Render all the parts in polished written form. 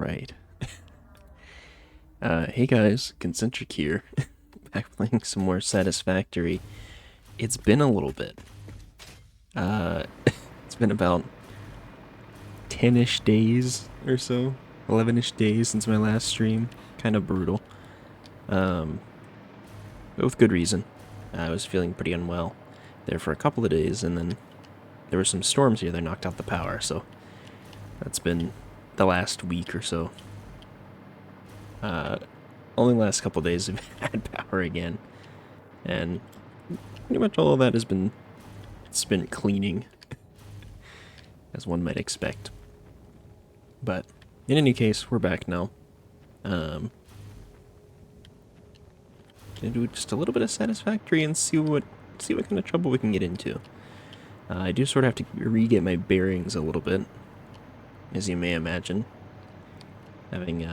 Alright. Hey guys, Concentric here. Back playing some more Satisfactory. It's been a little bit. It's been about 10-ish days or so. 11-ish days since my last stream. Kind of brutal. But with good reason. I was feeling pretty unwell there for a couple of days, and then there were some storms here that knocked out the power, so that's been the last week or so. Only the last couple days I've had power again, and pretty much all of that has been spent cleaning, as one might expect. But in any case, we're back now. Gonna do just a little bit of Satisfactory and see what kind of trouble we can get into. I do sort of have to re-get my bearings a little bit, as you may imagine, having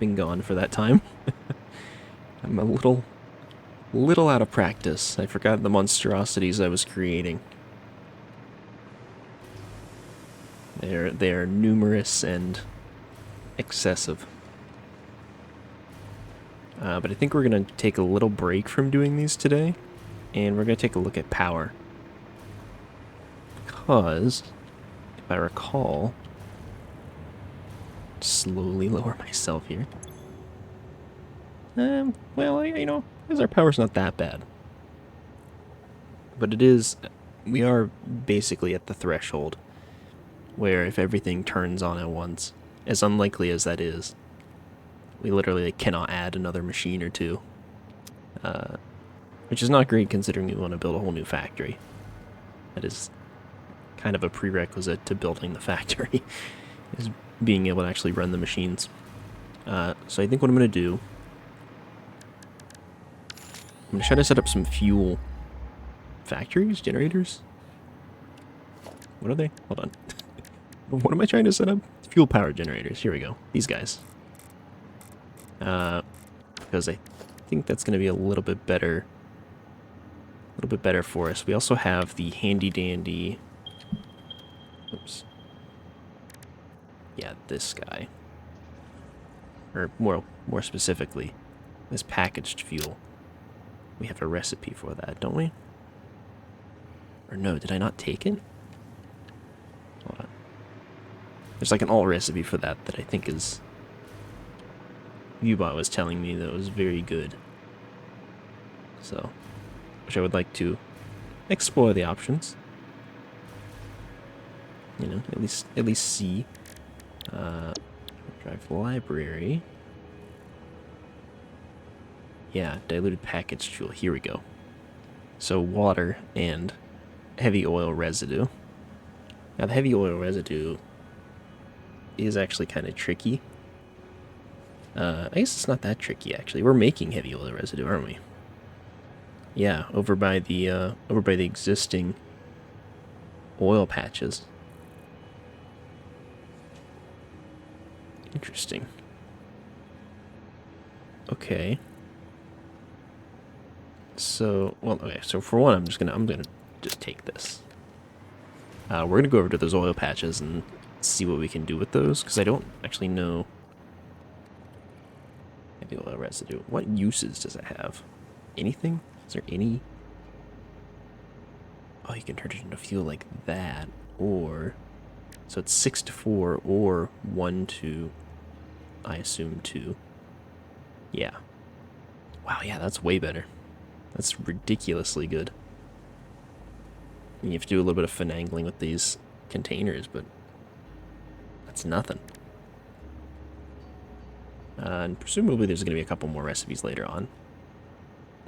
been gone for that time. I'm a little out of practice. I forgot the monstrosities I was creating. They're numerous and excessive. But I think we're gonna take a little break from doing these today, and we're gonna take a look at power. Because, if I recall, slowly lower myself here. Well, you know, because our power's not that bad. But it is, we are basically at the threshold where if everything turns on at once, as unlikely as that is, we literally cannot add another machine or two. Which is not great considering we want to build a whole new factory. That is kind of a prerequisite to building the factory, is being able to actually run the machines. So I think what I'm going to do, I'm going to try to set up some fuel factories, generators. What are they? Hold on. What am I trying to set up? Fuel power generators. Here we go. These guys. Because I think that's going to be a little bit better. A little bit better for us. We also have the handy dandy. Oops. Yeah, this guy. Or more specifically, this packaged fuel. We have a recipe for that, don't we? Or no, did I not take it? Hold on. There's like an alt recipe for that I think is... Ubot was telling me that it was very good. So, which I would like to explore the options. You know, at least see. Drive library. Yeah, diluted packaged fuel. Here we go. So water and heavy oil residue. Now the heavy oil residue is actually kind of tricky. I guess it's not that tricky actually. We're making heavy oil residue, aren't we? Yeah, over by the existing oil patches. Interesting. Okay. So, well, okay. So for one, I'm gonna just take this. We're gonna go over to those oil patches and see what we can do with those, because I don't actually know. Heavy oil residue. What uses does it have? Anything? Is there any? Oh, you can turn it into fuel like that, or so it's 6 to 4, or 1 to, I assume 2. Yeah. Wow, yeah, that's way better. That's ridiculously good. You have to do a little bit of finagling with these containers, but that's nothing. And presumably there's going to be a couple more recipes later on.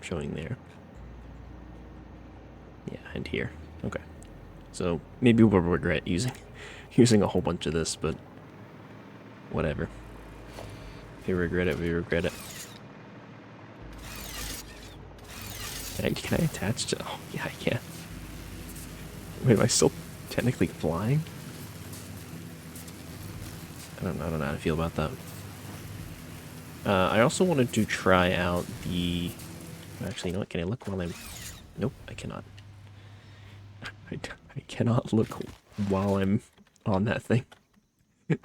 Showing there. Yeah, and here. Okay. So maybe we'll regret using a whole bunch of this, but whatever. If we regret it, we regret it. Can I attach to... Oh, yeah, I can. Wait, am I still technically flying? I don't know how to feel about that. I also wanted to try out the... Actually, you know what? Can I look while I'm... Nope, I cannot. I cannot look while I'm on that thing.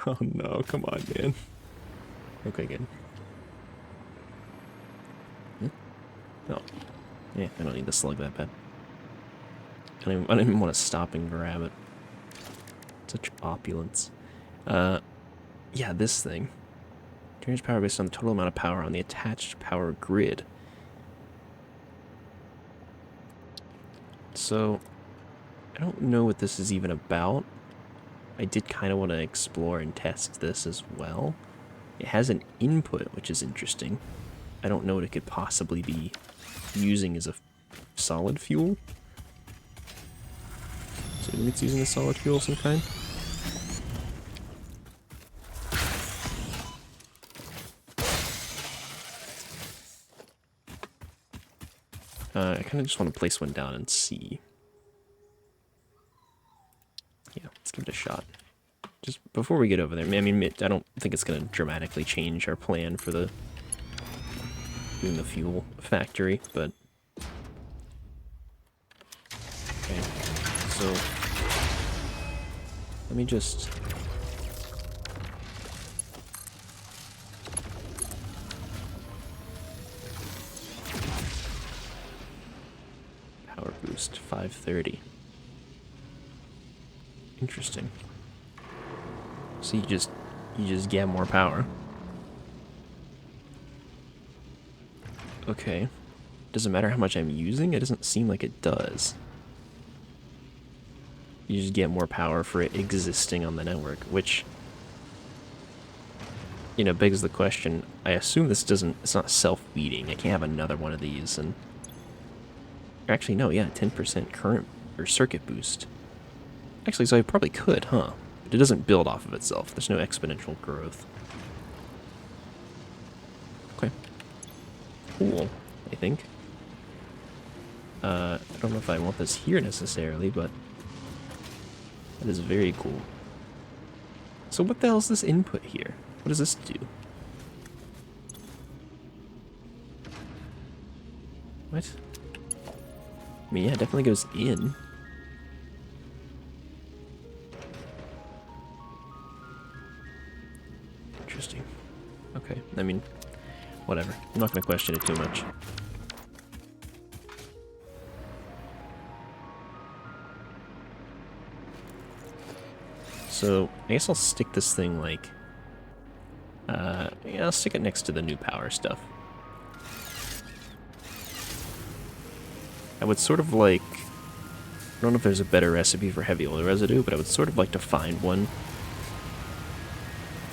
Oh no, come on, man. Okay, good. Hmm? Oh, yeah, I don't need the slug that bad. I don't even want to stop and grab it. Such opulence. Yeah, this thing. Generates power based on the total amount of power on the attached power grid. So, I don't know what this is even about. I did kind of want to explore and test this as well. It has an input, which is interesting. I don't know what it could possibly be using as a solid fuel. Assuming it's using a solid fuel of some kind. I kind of just want to place one down and see. Yeah, let's give it a shot. Just before we get over there, I mean, I don't think it's going to dramatically change our plan for the doing the fuel factory, but okay. So let me just power boost 530. Interesting. So you just get more power. Okay. Doesn't matter how much I'm using? It doesn't seem like it does. You just get more power for it existing on the network, which, you know, begs the question. I assume this doesn't, it's not self-feeding. I can't have another one of these and... Actually, no, yeah, 10% current or circuit boost. Actually, so I probably could, huh? But it doesn't build off of itself. There's no exponential growth. Okay. Cool, I think. I don't know if I want this here necessarily, but that is very cool. So what the hell is this input here? What does this do? What? I mean, yeah, it definitely goes in. Interesting. Okay, I mean, whatever. I'm not going to question it too much. So, I guess I'll stick this thing like... yeah, I'll stick it next to the new power stuff. I would sort of like... I don't know if there's a better recipe for heavy oil residue, but I would sort of like to find one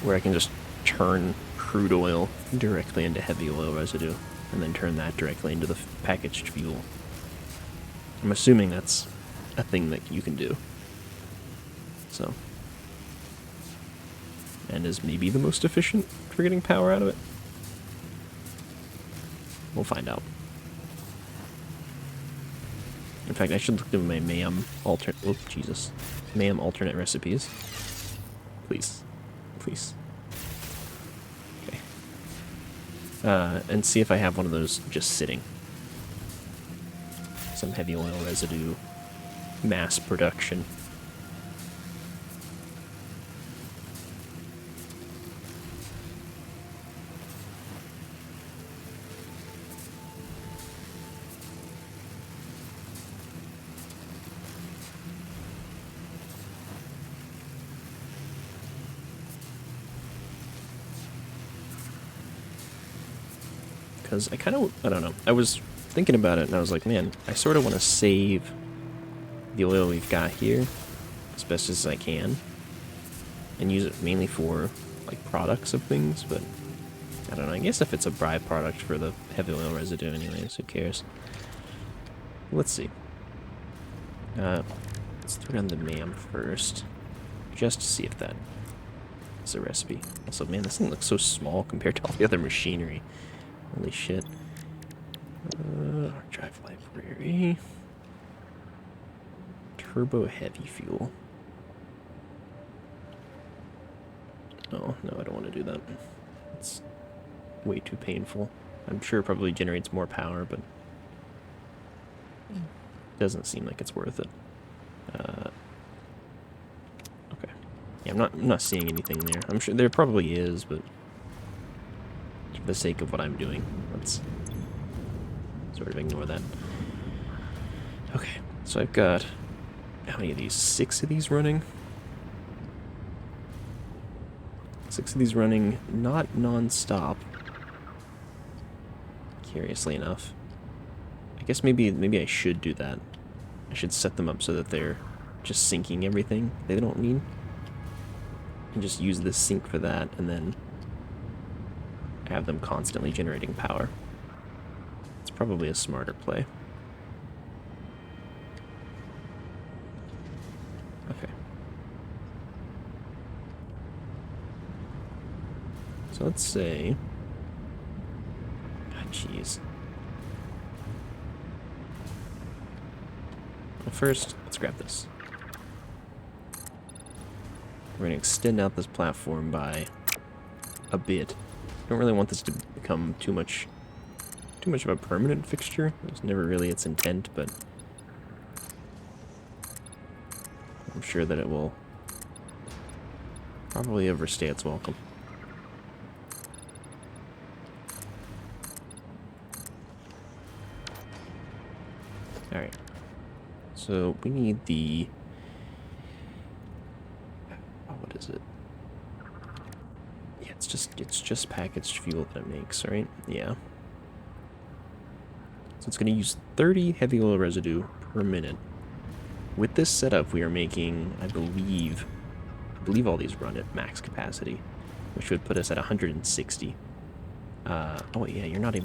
where I can just turn crude oil directly into heavy oil residue, and then turn that directly into the packaged fuel. I'm assuming that's a thing that you can do. So... and is maybe the most efficient for getting power out of it. We'll find out. In fact, I should look at my MAM alternate... oh, Jesus. MAM alternate recipes. Please. Please. Okay. And see if I have one of those just sitting. Some heavy oil residue mass production. Because I don't know, I was thinking about it and I was like, man, I sort of want to save the oil we've got here as best as I can and use it mainly for like products of things, but I don't know, I guess if it's a byproduct for the heavy oil residue anyways, who cares? Let's see. Let's throw down the MAM first, just to see if that is a recipe. Also, man, this thing looks so small compared to all the other machinery. Holy shit. Drive library. Turbo heavy fuel. Oh, no, I don't want to do that. It's way too painful. I'm sure it probably generates more power, but it doesn't seem like it's worth it. Okay. Yeah, I'm not seeing anything there. I'm sure there probably is, but for the sake of what I'm doing, let's sort of ignore that. Okay, so I've got, how many of these? 6 of these running? 6 of these running, not non-stop. Curiously enough. I guess maybe I should do that. I should set them up so that they're just sinking everything they don't need. And just use this sink for that, and then have them constantly generating power. It's probably a smarter play. Okay. So let's say... God, jeez. Well, first, let's grab this. We're going to extend out this platform by a bit. I don't really want this to become too much of a permanent fixture. It was never really its intent, but I'm sure that it will probably overstay its welcome. Alright. So we need the... Oh, what is it? Yeah, it's just packaged fuel that it makes, right? Yeah. So it's going to use 30 heavy oil residue per minute. With this setup, we are making, I believe all these run at max capacity, which would put us at 160. Oh yeah, you're not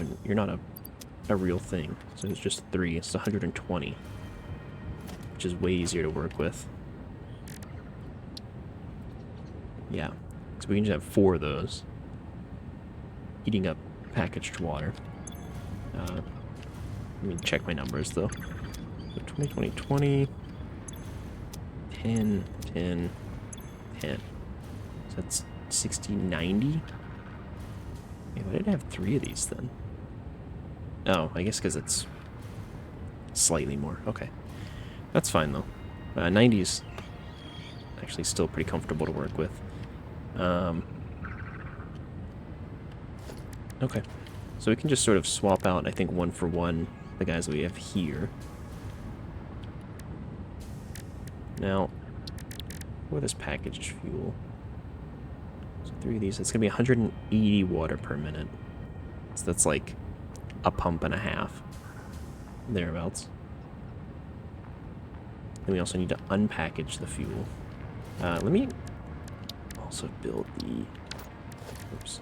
a real thing. So it's just 3. It's 120, which is way easier to work with. Yeah, so we can just have 4 of those, heating up packaged water. Let me check my numbers though. So 20, 20, 20, 10, 10, 10. So that's 60, 90. Wait, why did I have 3 of these then? Oh, I guess because it's slightly more. Okay. That's fine though. 90's actually still pretty comfortable to work with. Okay. So we can just sort of swap out, I think, 1 for 1 the guys that we have here. Now, what is packaged fuel? So 3 of these. It's going to be 180 water per minute. So that's like a pump and a half. Thereabouts. Then we also need to unpackage the fuel. Let me also build the... Oops.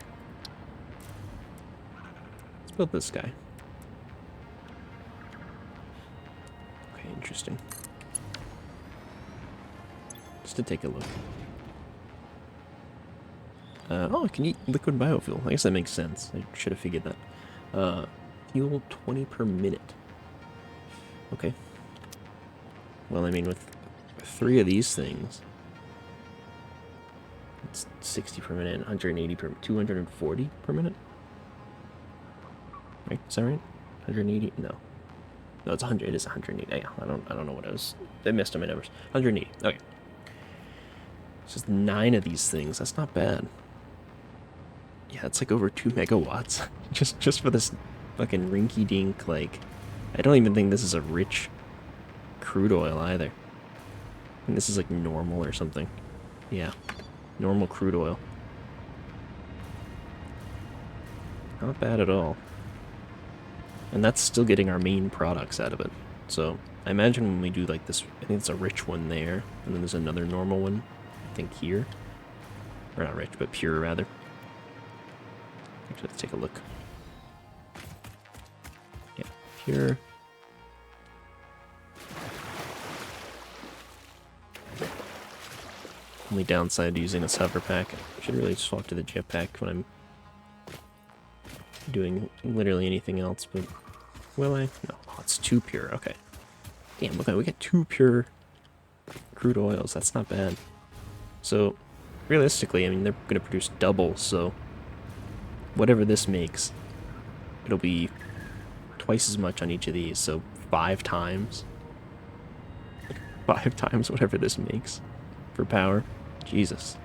Let's build this guy. Okay, interesting. Just to take a look. Oh, I can eat liquid biofuel. I guess that makes sense. I should have figured that. Fuel 20 per minute. Okay. Well, I mean, with 3 of these things, it's 60 per minute, 180 per... 240 per minute? Right? Is that right? 180? No. No, it's 100. It is 180. Yeah, I don't know what I was... I missed on my numbers. 180. Okay. It's just 9 of these things. That's not bad. Yeah, it's like over 2 megawatts. just for this fucking rinky-dink, like... I don't even think this is a rich crude oil either. I think this is like normal or something. Yeah. Normal crude oil. Not bad at all. And that's still getting our main products out of it. So, I imagine when we do like this, I think it's a rich one there, and then there's another normal one, I think here. Or not rich, but pure rather. Actually, let's take a look. Yeah, pure. Only downside to using this hover pack. I should really swap to the jetpack when I'm doing literally anything else, but will I? No, oh, it's 2 pure. Okay. Damn, look, we got 2 pure crude oils. That's not bad. So, realistically, I mean, they're going to produce double, so whatever this makes, it'll be twice as much on each of these, so 5 times. 5 times whatever this makes for power. Jesus.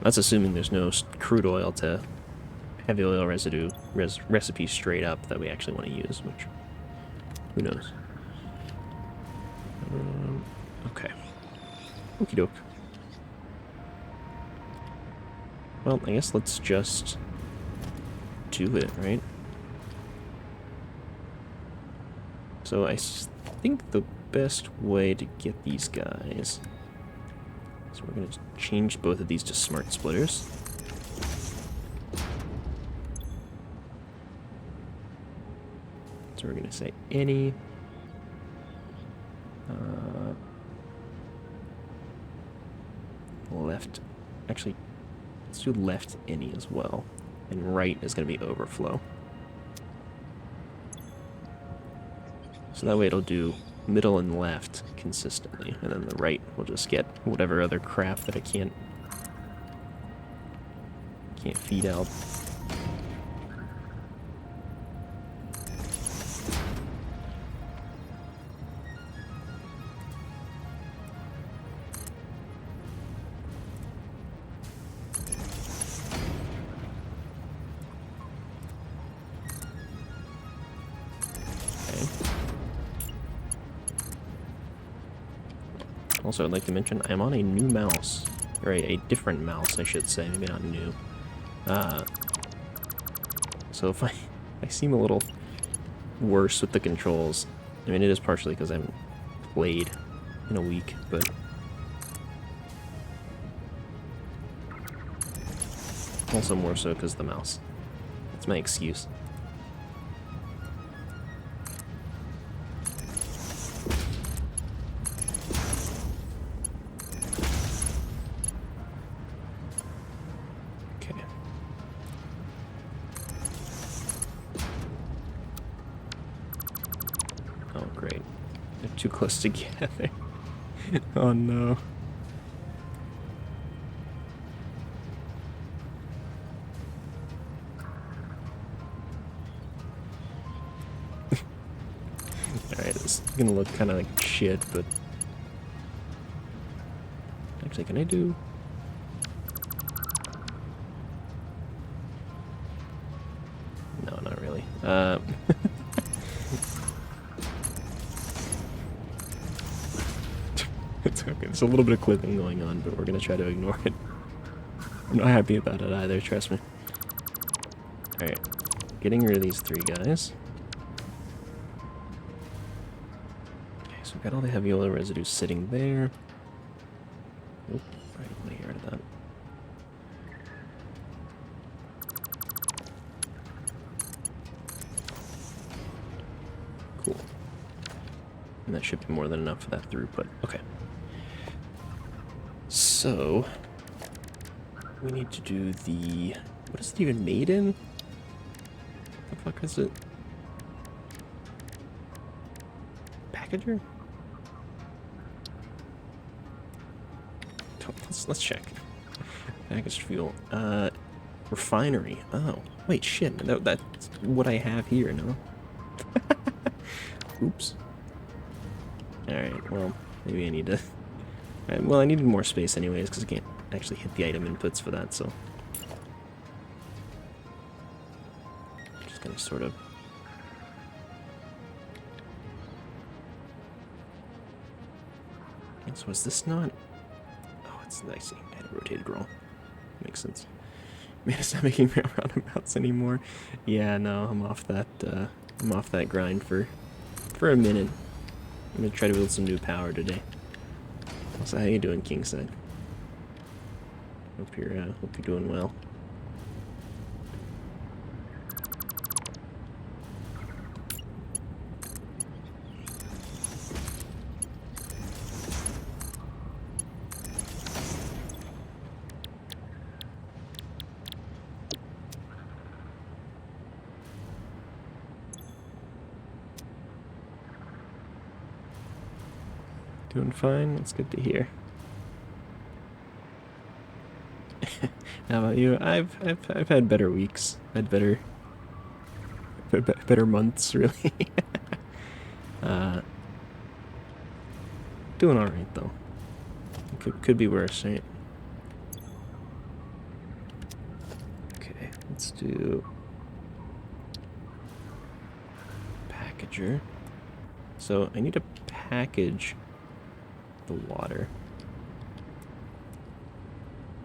That's assuming there's no crude oil to heavy oil residue recipe straight up that we actually want to use, which, who knows. Okay. Okie doke. Well, I guess let's just do it, right? So I think the best way to get these guys... So we're going to change both of these to smart splitters. So we're going to say any... left... Actually, let's do left any as well. And right is going to be overflow. So that way it'll do middle and left consistently, and then the right will just get whatever other crap that I can't feed out. Also, I'd like to mention I'm on a new mouse, or a different mouse, I should say, maybe not new. So if I seem a little worse with the controls, I mean, it is partially because I haven't played in a week, but also more so because of the mouse. That's my excuse. Too close together. Oh no. Alright, this is gonna look kind of like shit, but... Actually, can I do... No, not really. It's okay. There's a little bit of clipping going on, but we're gonna try to ignore it. I'm not happy about it either, trust me. Alright. Getting rid of these three guys. Okay, so we've got all the heavy oil residue sitting there. Nope. Alright, I'm gonna get rid of that. Cool. And that should be more than enough for that throughput. Okay. So, we need to do the... What is it even made in? What the fuck is it? Packager? Let's check. Packaged fuel. Refinery. Oh, wait, shit. That's what I have here, no? Oops. Alright, well, maybe I need to... well, I needed more space anyways, because I can't actually hit the item inputs for that, so... Just gonna sort of... So is this not... Oh, it's nice. I had it rotated wrong. Makes sense. Man, it's not making me roundabouts anymore. Yeah, no, I'm off that grind for a minute. I'm gonna try to build some new power today. So how you doing, Kingside? Hope you're doing well. Doing fine. That's good to hear. How about you? I've had better weeks. Had better months, really. Doing all right though. Could be worse, right? Okay, let's do packager. So I need to package the water.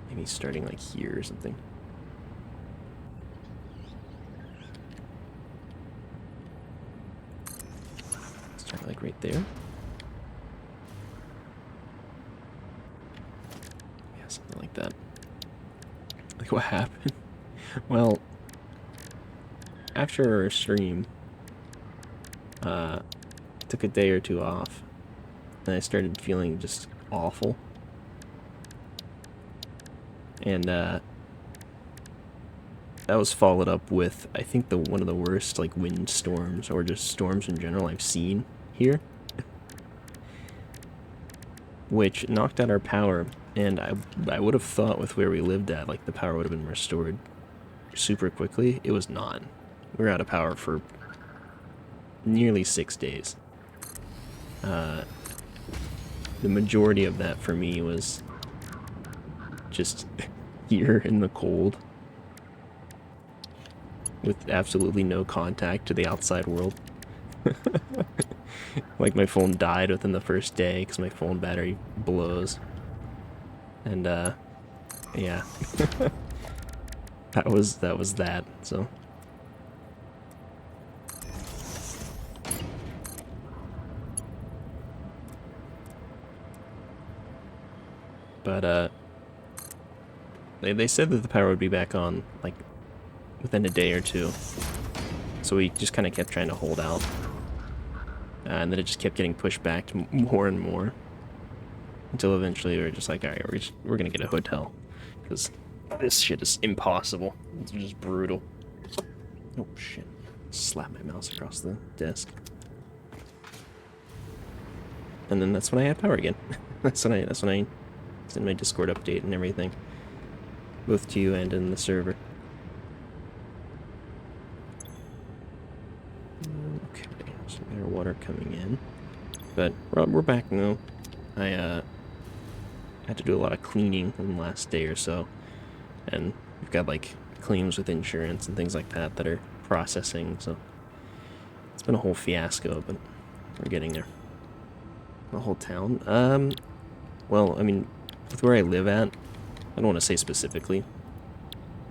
Maybe starting like here or something. Start like right there. Yeah, something like that. Like what happened? Well, after our stream, took a day or two off, and I started feeling just awful. And that was followed up with, I think, one of the worst like wind storms or just storms in general I've seen here, which knocked out our power. And I would have thought with where we lived at, like the power would have been restored super quickly. It was not. We were out of power for nearly 6 days. The majority of that for me was just here in the cold with absolutely no contact to the outside world. Like my phone died within the first day because my phone battery blows. And yeah. that was that, so. But they said that the power would be back on like within a day or two. So we just kind of kept trying to hold out. And then it just kept getting pushed back to more and more. Until eventually we were just like, alright, we're gonna get a hotel. Because this shit is impossible. It's just brutal. Oh shit. Slap my mouse across the desk. And then that's when I had power again. that's when I it's in my Discord update and everything. Both to you and in the server. Okay, so there's water coming in. But we're back now. I had to do a lot of cleaning in the last day or so. And we've got like claims with insurance and things like that that are processing, so it's been a whole fiasco, but we're getting there. The whole town? Well, I mean, with where I live at, I don't want to say specifically,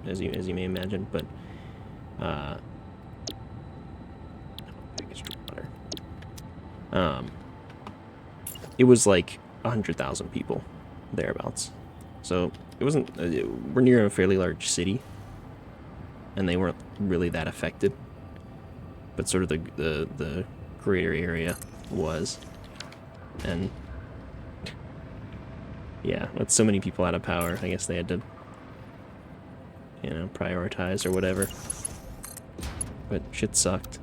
as you may imagine, but packaged water. It was like 100,000 people, thereabouts. So it wasn't. We're near a fairly large city, and they weren't really that affected. But sort of the greater area was, and yeah, with so many people out of power, I guess they had to, you know, prioritize or whatever. But shit sucked.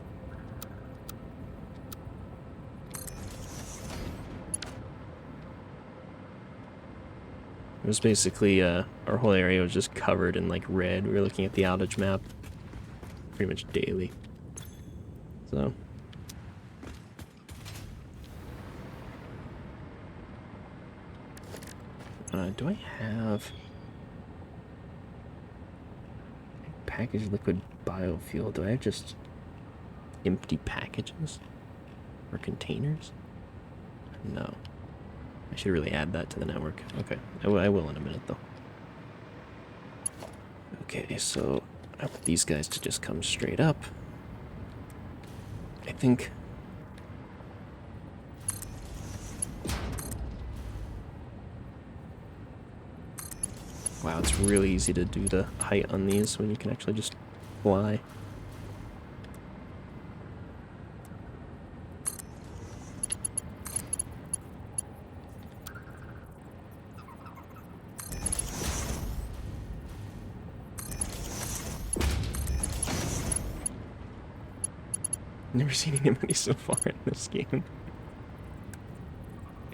It was basically, our whole area was just covered in, like, red. We were looking at the outage map pretty much daily. So. Do I have packaged liquid biofuel? Do I have just empty packages or containers? No. I should really add that to the network. Okay, I will in a minute though. Okay, so I want these guys to just come straight up. I think. Wow, it's really easy to do the height on these when you can actually just fly. Never seen anybody so far in this game.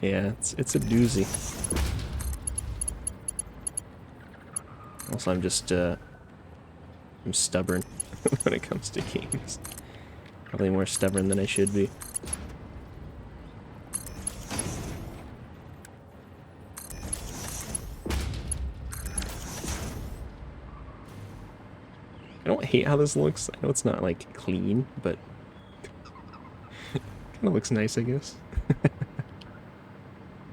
Yeah, it's a doozy. Also, I'm just, I'm stubborn when it comes to games. Probably more stubborn than I should be. I don't hate how this looks. I know it's not like clean, but kind of looks nice, I guess.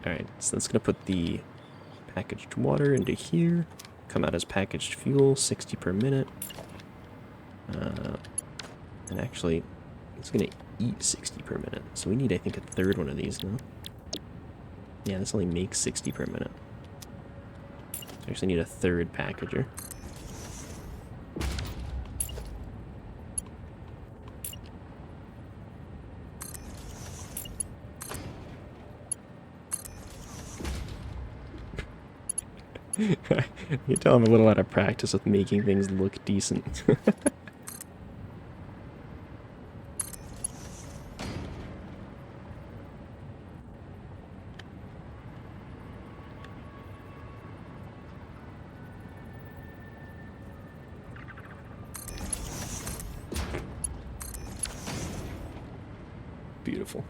Alright, so that's gonna put the packaged water into here. Come out as packaged fuel, 60 per minute. And actually, it's gonna eat 60 per minute. So we need, I think, a third one of these now. Yeah, this only makes 60 per minute. So I actually need a third packager. You tell I'm a little out of practice with making things look decent. Beautiful.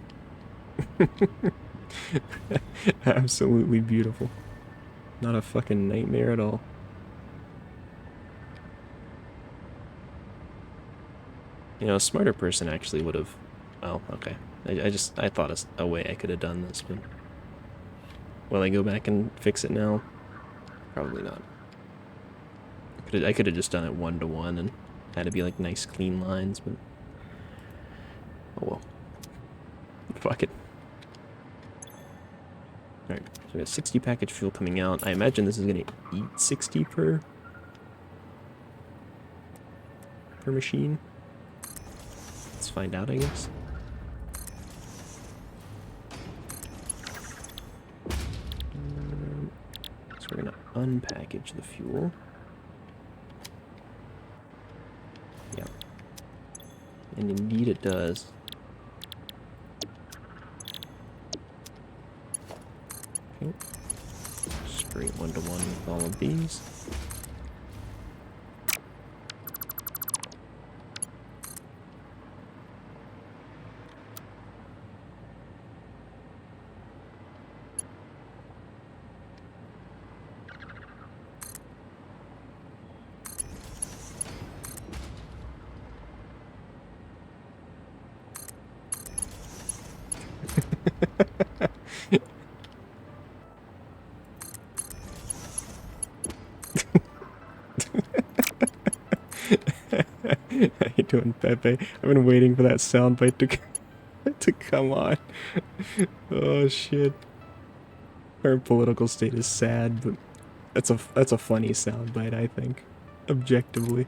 Absolutely beautiful. Not a fucking nightmare at all. You know, a smarter person actually would have... Oh, okay. I thought a way I could have done this, but... Will I go back and fix it now? Probably not. I could have just done it 1-to-1 and had to be like nice clean lines, but... Oh well. Fuck it. Alright, so we got 60 package fuel coming out. I imagine this is gonna eat 60 per machine. Let's find out, I guess. So we're gonna unpackage the fuel. Yeah. And indeed it does. Okay. Straight 1-to-1 with all of these. How you doing, Pepe? I've been waiting for that soundbite to come on. Oh shit. Our political state is sad, but that's a funny soundbite, I think. Objectively.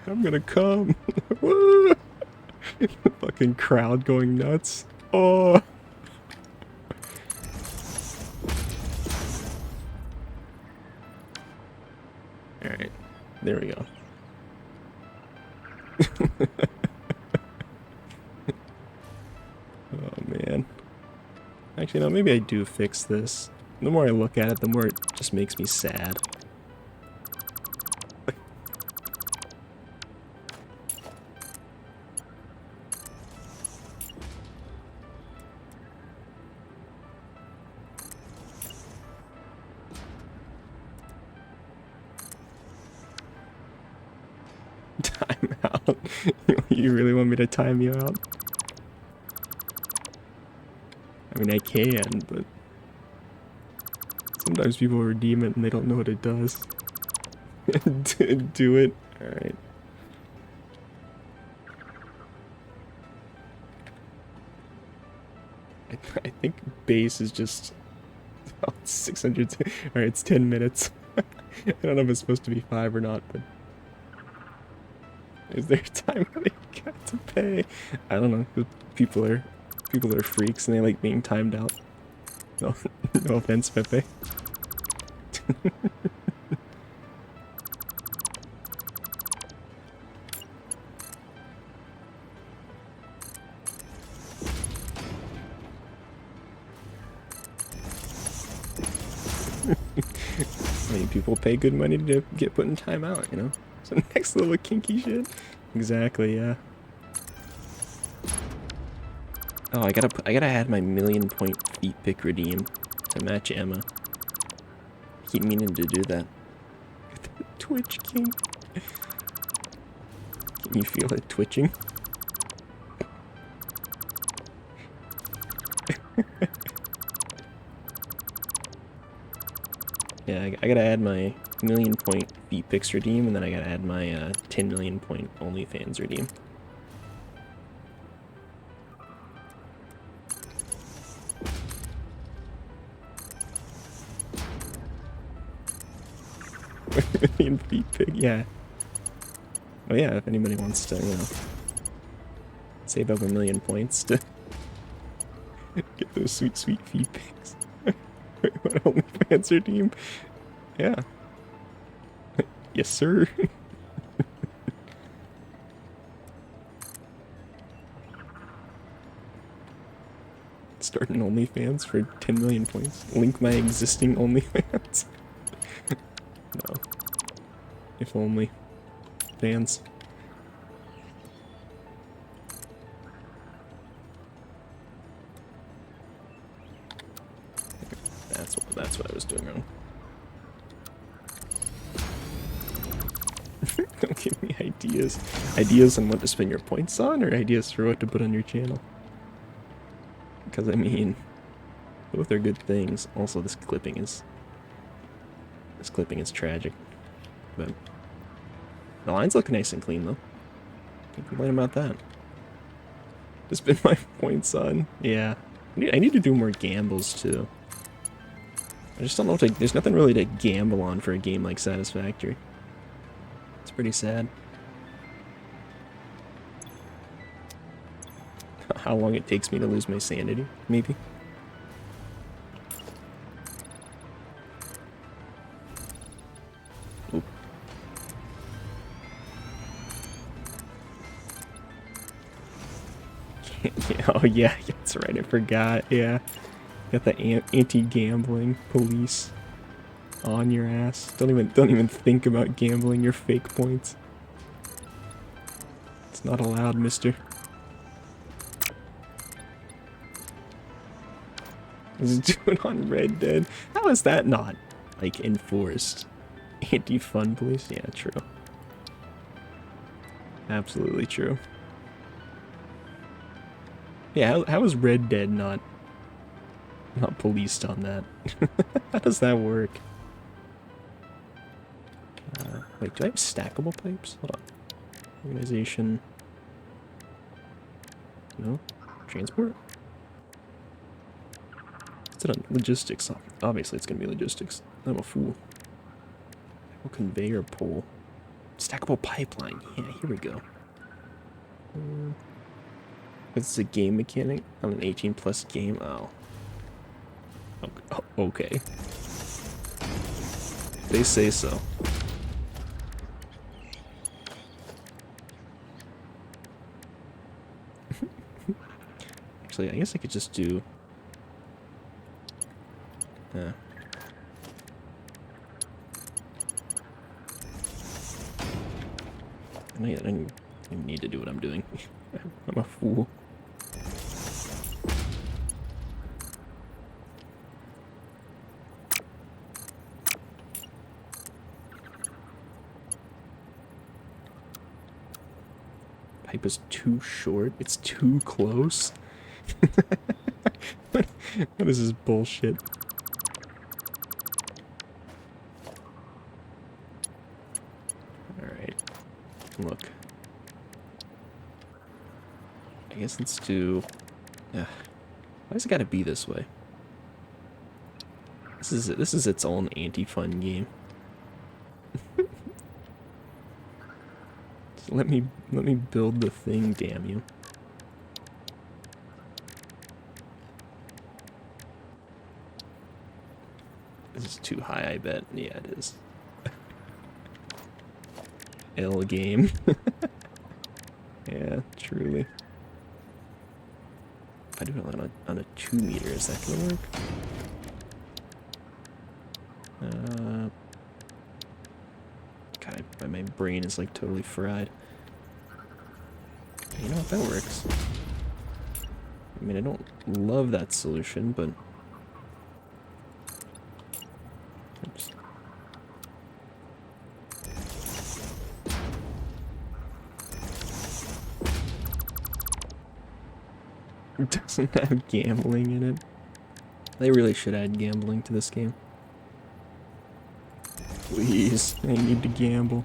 I'm gonna come. Woo! Fucking crowd going nuts. Oh. Alright, there we go. Oh man. Actually, no, maybe I do fix this. The more I look at it, the more it just makes me sad. Time out. You really want me to time you out? I mean, I can, but sometimes people redeem it and they don't know what it does. Do it. Alright. I think base is just... Oh, it's 600... Alright, it's 10 minutes. I don't know if it's supposed to be 5 or not, but... Is there time they got to pay? I don't know. People are freaks and they like being timed out. No, no offense, Pepe. I mean, people pay good money to get put in timeout, you know? So next level kinky shit. Exactly, yeah. Oh, I gotta add my 1,000,000 point feet pick redeem to match Emma. Keep meaning to do that. Twitch King. Can you feel it twitching? Yeah, I gotta add my 1,000,000 point feet picks redeem, and then I gotta add my 10,000,000 point OnlyFans redeem. Million feet pick, yeah. Oh yeah, if anybody wants to, save up 1,000,000 points to get those sweet, sweet feet picks. What OnlyFans redeem? Yeah. Yes, sir. Start an OnlyFans for 10,000,000 points. Link my existing OnlyFans. No. If only. Fans. That's what I was doing wrong. Don't give me ideas. Ideas on what to spend your points on, or ideas for what to put on your channel? Because I mean, both are good things. Also, this clipping is tragic. But the lines look nice and clean though. Can't complain about that. To spend my points on, yeah. I need to do more gambles too. I just don't know what to, there's nothing really to gamble on for a game like Satisfactory. It's pretty sad. How long it takes me to lose my sanity, maybe. Oop. Yeah, oh yeah, that's right, I forgot, yeah. Got the anti-gambling police on your ass. Don't even think about gambling your fake points. It's not allowed, mister. Just do it on Red Dead. How is that not, like, enforced? Anti-fun police? Yeah, true. Absolutely true. Yeah, how is Red Dead not policed on that? How does that work? Wait, do I have stackable pipes? Hold on. Organization. No? Transport? Is it on logistics? Obviously it's gonna be logistics. I'm a fool. Conveyor pole. Stackable pipeline. Yeah, here we go. This is a game mechanic on an 18+ game. Oh. Okay. If they say so. Actually, I guess I could just do... I don't even need to do what I'm doing. I'm a fool. Pipe is too short. It's too close. What is this bullshit? Alright. Look. I guess let's do... why does it gotta be this way? This is its own anti-fun game. Let me build the thing, damn you. This is too high, I bet. Yeah, it is. L game. Yeah, truly. If I do it on a 2 meter, is that gonna work? God, my brain is like totally fried. You know what, that works. I mean, I don't love that solution, but... Oops. It doesn't have gambling in it. They really should add gambling to this game. Please, I need to gamble.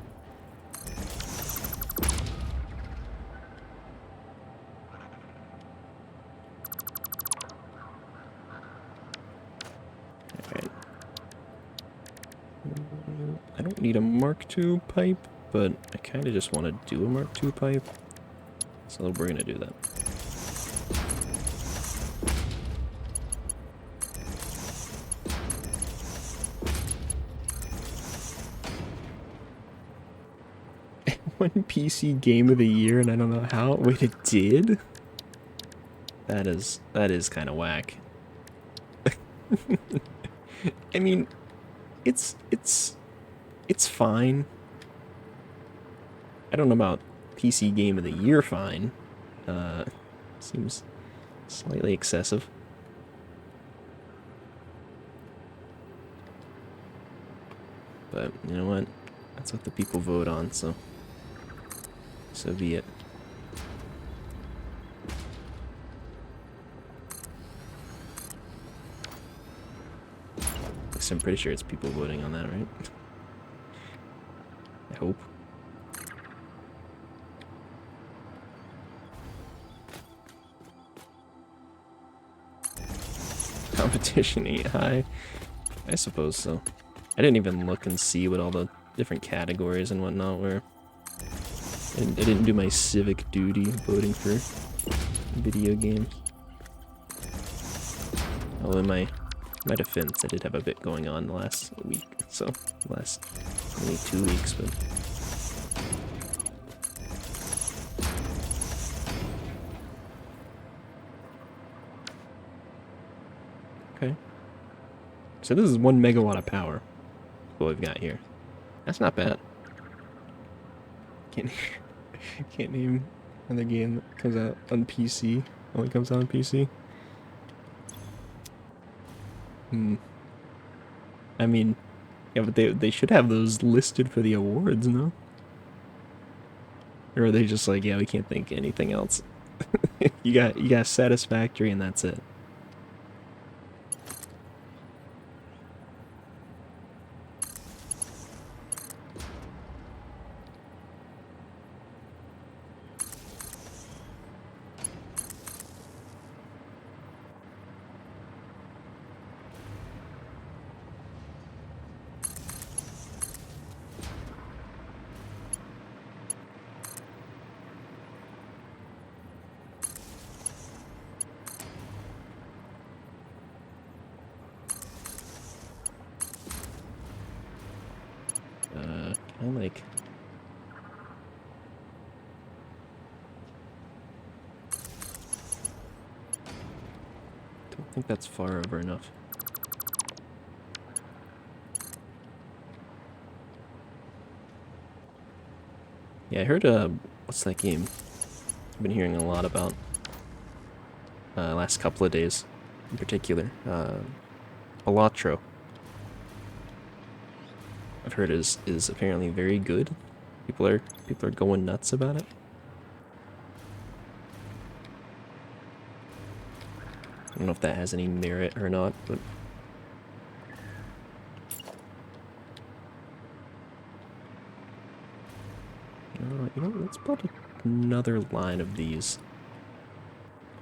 Alright. I don't need a Mark II pipe, but I kind of just want to do a Mark II pipe. So we're going to do that. One PC game of the year, and I don't know how. Wait, it did? That is kind of whack. I mean, it's fine. I don't know about PC game of the year fine. Seems slightly excessive. But you know what? That's what the people vote on, so be it. At least I'm pretty sure it's people voting on that, right? I hope. Competition ain't high. I suppose so. I didn't even look and see what all the different categories and whatnot were. I didn't do my civic duty voting for video games. Although in my defense, I did have a bit going on the last week, so last only 2 weeks, but. Okay. So this is 1 megawatt of power. What we've got here. That's not bad. Can't name another game that comes out on PC. Only comes out on PC. I mean, yeah, but they should have those listed for the awards, no? Or are they just like, yeah, we can't think anything else? you got Satisfactory and that's it. I'm like... Don't think that's far over enough. Yeah, I heard, what's that game I've been hearing a lot about last couple of days in particular. Elatro. I've heard is apparently very good. People are going nuts about it. I don't know if that has any merit or not, but you know, let's build another line of these,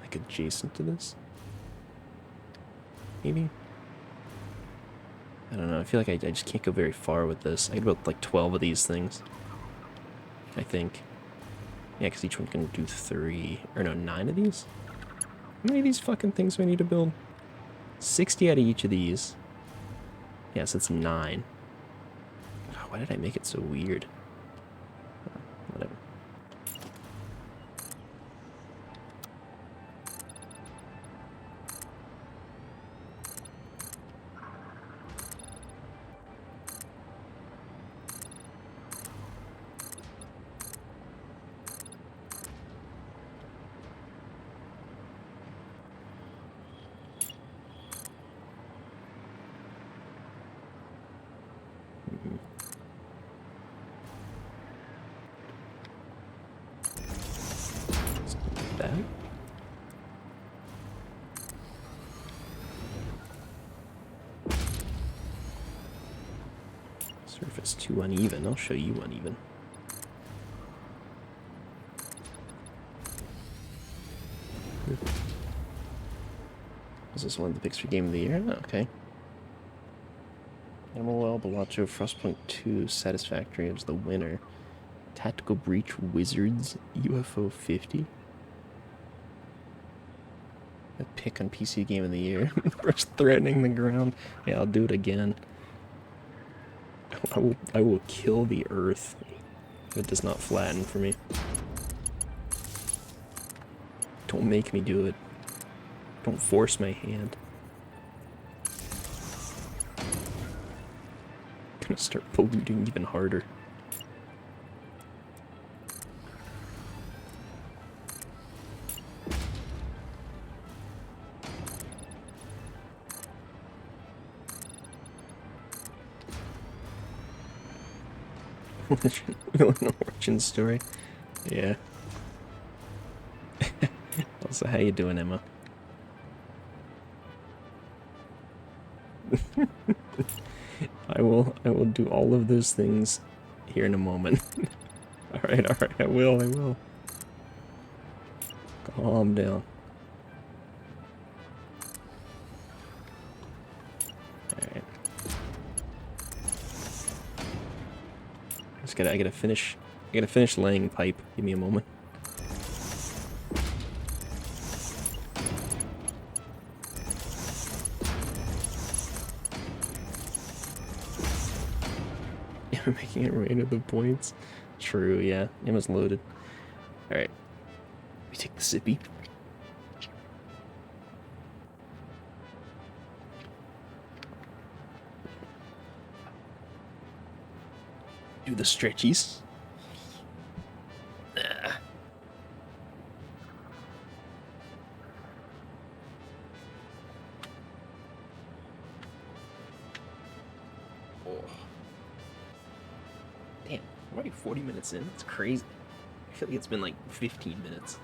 like adjacent to this. Maybe. I don't know. I feel like I just can't go very far with this. I could build like 12 of these things. I think. Yeah, because each one can do 3 or no 9 of these. How many of these fucking things do I need to build? 60 out of each of these. Yes, it's 9. Oh, why did I make it so weird? Whatever. Surface too uneven. I'll show you uneven. Is this one of the picks for Game of the Year? Oh, okay. Animal Well, Balacho, Frostpunk 2, Satisfactory was the winner. Tactical Breach Wizards, UFO 50. A pick on PC Game of the Year. First threatening the ground. Yeah, I'll do it again. I will kill the earth if it does not flatten for me. Don't make me do it. Don't force my hand. I'm gonna start polluting even harder. Villain origin story. Yeah. Also, how you doing, Emma? I will do all of those things here in a moment. Alright, I will. Calm down. Alright. I gotta finish laying pipe. Give me a moment. Making it right at the points. True, yeah. Emma's loaded. Alright. We take the sippy. Do the stretchies. Oh. Damn, we're already 40 minutes in. It's crazy. I feel like it's been like 15 minutes.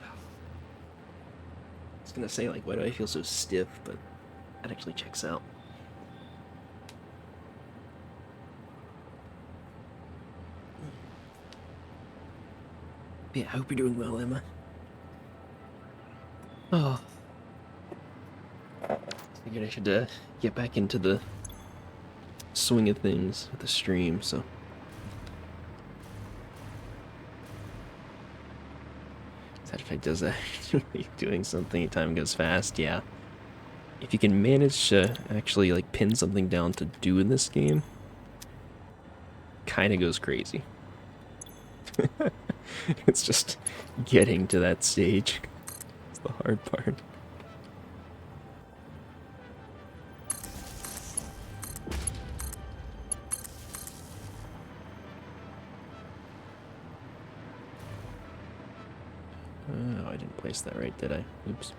I was gonna say, like, why do I feel so stiff, but that actually checks out. Yeah, I hope you're doing well, Emma. Oh. Figured I should get back into the swing of things with the stream, so. Satisfactory does actually doing something, time goes fast, yeah. If you can manage to actually like pin something down to do in this game, kinda goes crazy. It's just getting to that stage. It's the hard part. Oh, I didn't place that right, did I? Oops.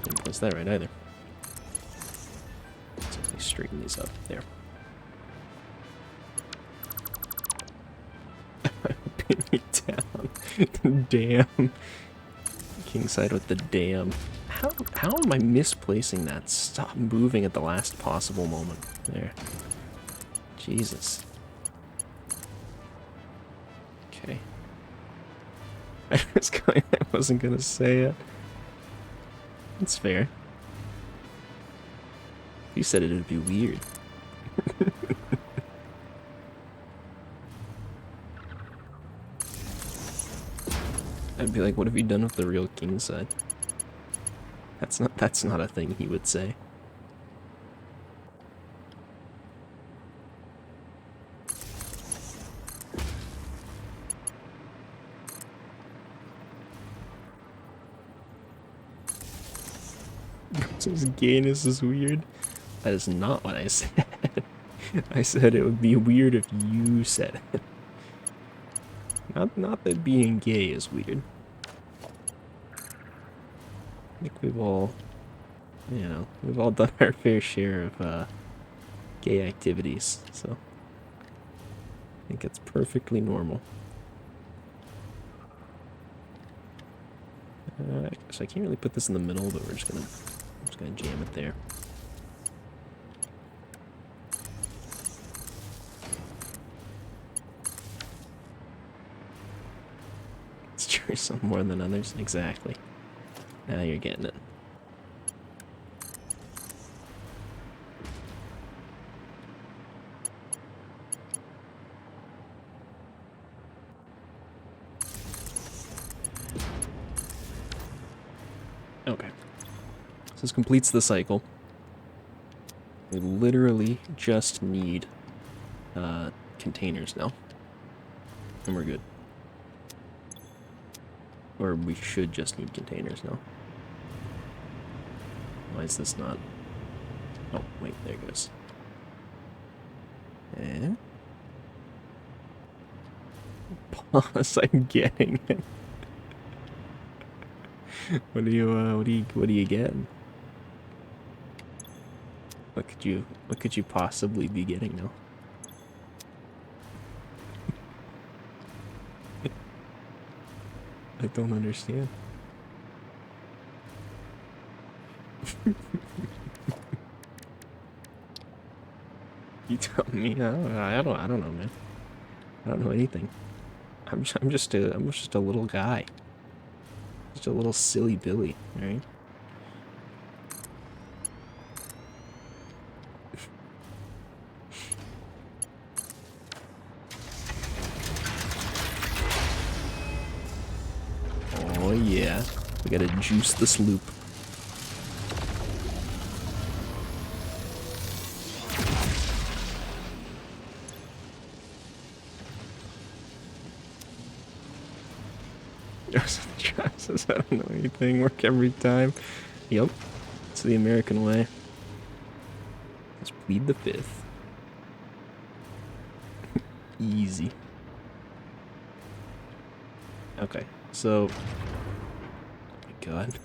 Didn't place that right either. Let's actually straighten these up. There. Pin me down. Damn. Kingside with the damn. How am I misplacing that? Stop moving at the last possible moment. There. Jesus. Okay. I wasn't gonna say it. It's fair. You said it would be weird. I'd be like, what have you done with the real Kingside? That's not a thing he would say. His gayness is weird. That is not what I said. I said it would be weird if you said it. Not that being gay is weird. I think we've all, you know, we've all done our fair share of gay activities, so I think it's perfectly normal. So I can't really put this in the middle, but I'm just gonna jam it there. It's true, some more than others. Exactly. Now you're getting it. Okay. So this completes the cycle. We literally just need containers now. And we're good. Or we should just need containers now. Why is this not? Oh, wait, there it goes. Eh? Pause, I'm getting it. What do you get? What could you possibly be getting now? I don't understand. You tell me. I don't know, man. I don't know anything. I'm just a little guy. Just a little silly Billy, right? Oh yeah, we gotta juice this loop. I don't know anything. Work every time. Yep, it's the American way. Let's plead the fifth. Easy. Okay, so. Oh my god.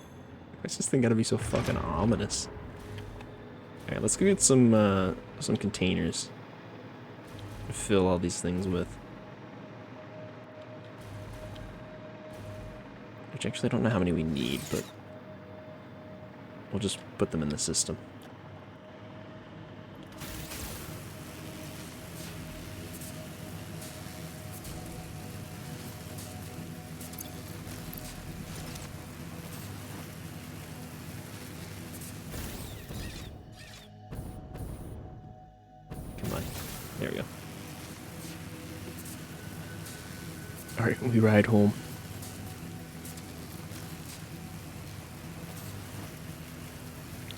Why's this thing gotta be so fucking ominous? Alright, let's go get some containers to fill all these things with. Which actually I don't know how many we need, but we'll just put them in the system. Come on. There we go. Alright, we ride home.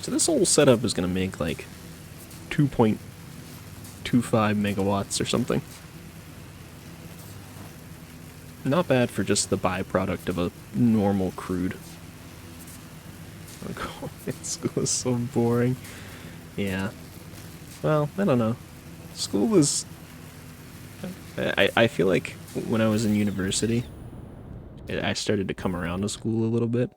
So this whole setup is going to make like 2.25 megawatts or something. Not bad for just the byproduct of a normal crude. Oh, school is so boring. Yeah. Well, I don't know. School is... I feel like when I was in university, I started to come around to school a little bit.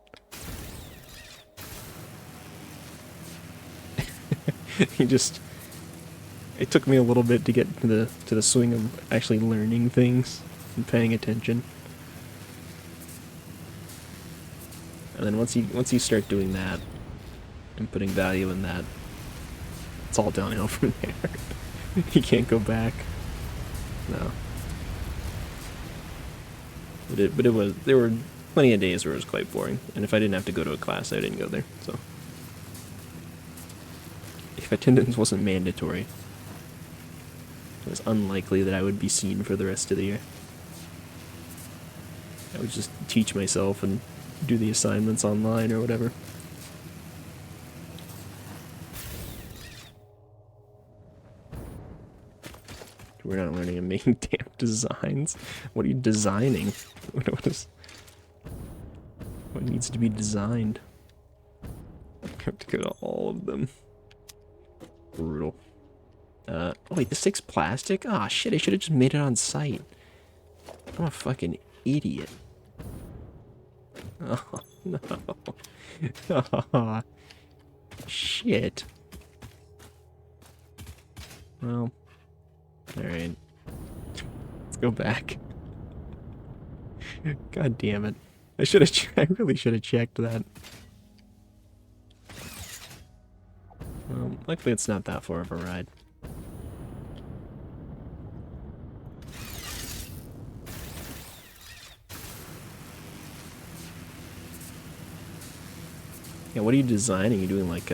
It took me a little bit to get to the swing of actually learning things and paying attention. And then once you start doing that and putting value in that, it's all downhill from there. You can't go back. No. But there were plenty of days where it was quite boring, and if I didn't have to go to a class, I didn't go there. So if attendance wasn't mandatory, it was unlikely that I would be seen for the rest of the year. I would just teach myself and do the assignments online or whatever. We're not learning and making damn designs. What are you designing? What needs to be designed? I have to go to all of them. Brutal. Oh wait, this takes plastic? Ah, shit, I should have just made it on site. I'm a fucking idiot. Oh, no. Oh, shit. Well, alright. Let's go back. God damn it. I should have. I really should have checked that. Luckily, it's not that far of a ride. Yeah, what are you designing? Are you doing like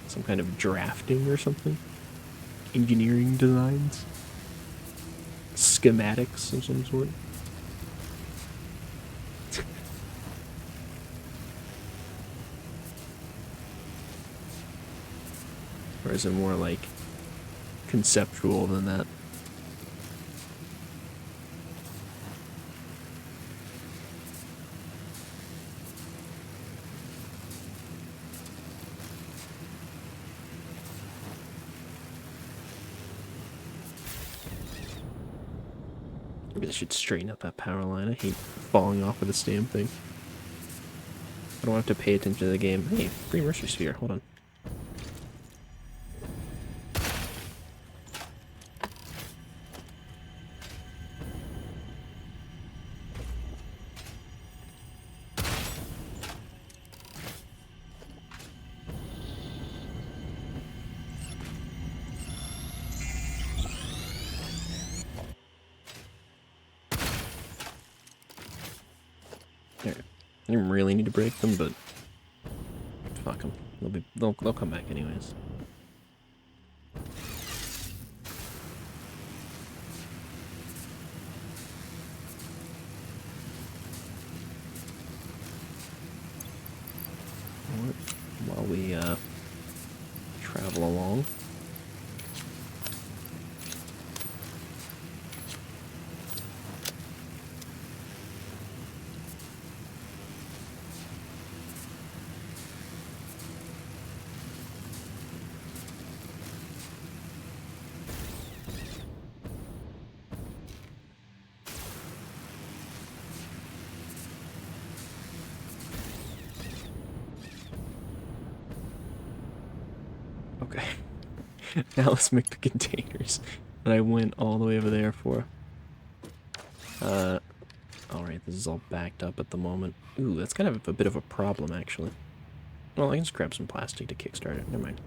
some kind of drafting or something? Engineering designs? Schematics of some sort? Or is it more like conceptual than that? Maybe I should straighten up that power line. I hate falling off of this damn thing. I don't have to pay attention to the game. Hey, free mercy sphere. Hold on. There. I didn't really need to break them, but fuck them. They'll come back anyways. While we travel along. Okay. Now let's make the containers that I went all the way over there for. Alright, this is all backed up at the moment. Ooh, that's kind of a bit of a problem, actually. Well, I can just grab some plastic to kickstart it. Never mind.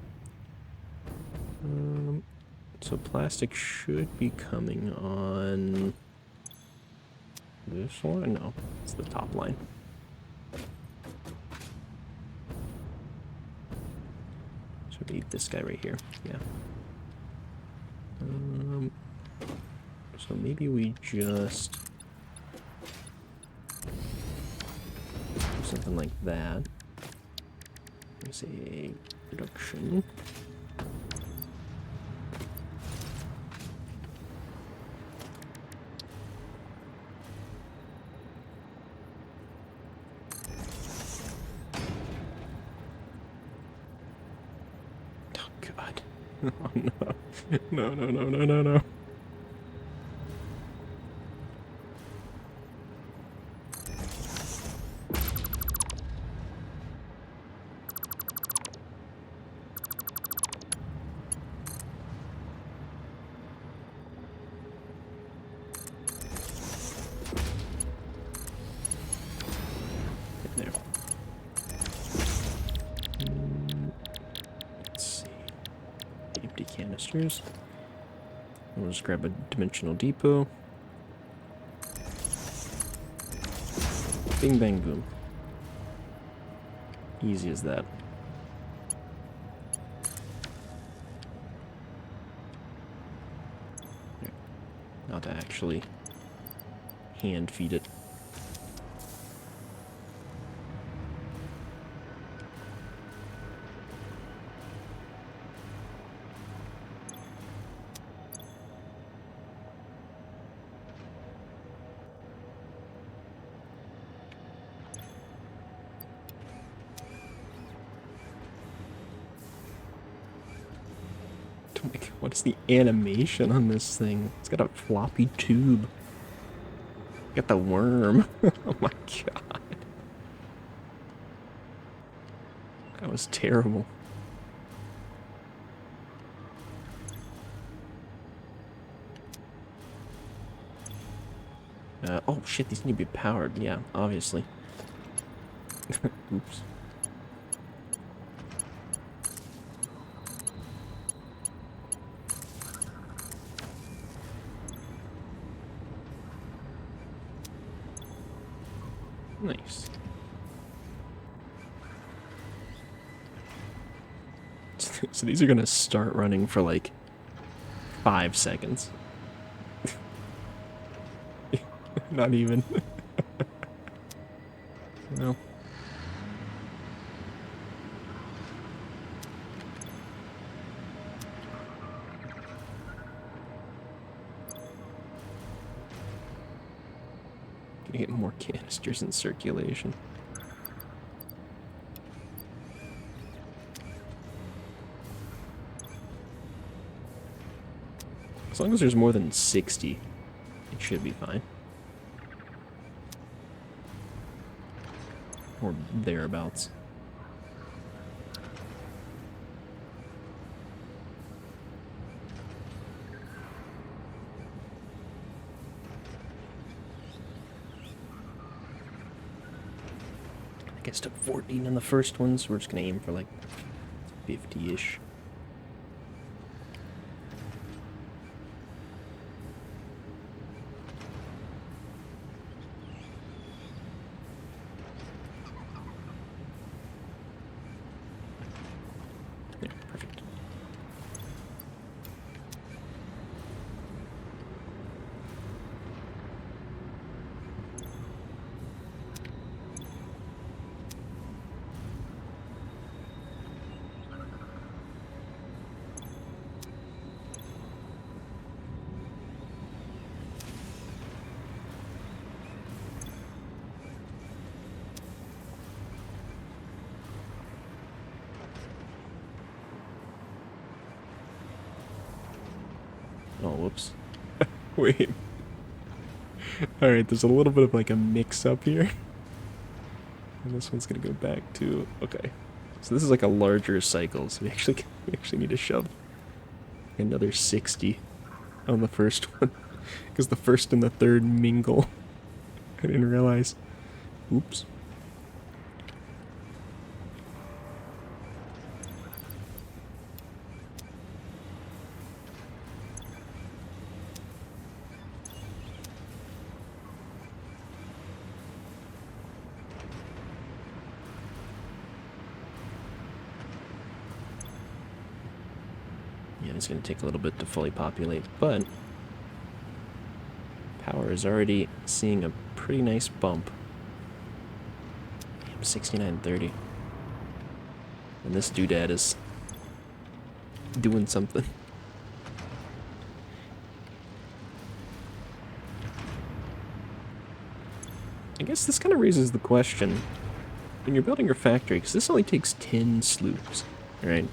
So plastic should be coming on this one? No, it's the top line. So we need this guy right here. Yeah. So maybe we just do something like that. Let me say production. Oh God. Oh no. No, no, no, no, no, no. There. Let's see. Empty canisters. We'll just grab a dimensional depot. Bing, bang, boom. Easy as that. There. Now to actually hand feed it. What is the animation on this thing? It's got a floppy tube. Got the worm. Oh my God. That was terrible. Oh shit, these need to be powered. Yeah, obviously. Oops. Nice. So these are gonna start running for like 5 seconds. Not even. Well. Gonna get more canisters in circulation. As long as there's more than 60, it should be fine. Or thereabouts. I guess took 14 in the first one, so we're just gonna aim for like 50-ish. Yeah, perfect. Oh, whoops. Wait. Alright, there's a little bit of like a mix-up here. And this one's gonna go back to... Okay. So this is like a larger cycle, so we actually need to shove another 60 on the first one. Because the first and the third mingle. I didn't realize. Oops. Yeah, it's going to take a little bit to fully populate, but power is already seeing a pretty nice bump. 6930. And this doodad is doing something. I guess this kind of raises the question, when you're building your factory, because this only takes 10 sloops, right?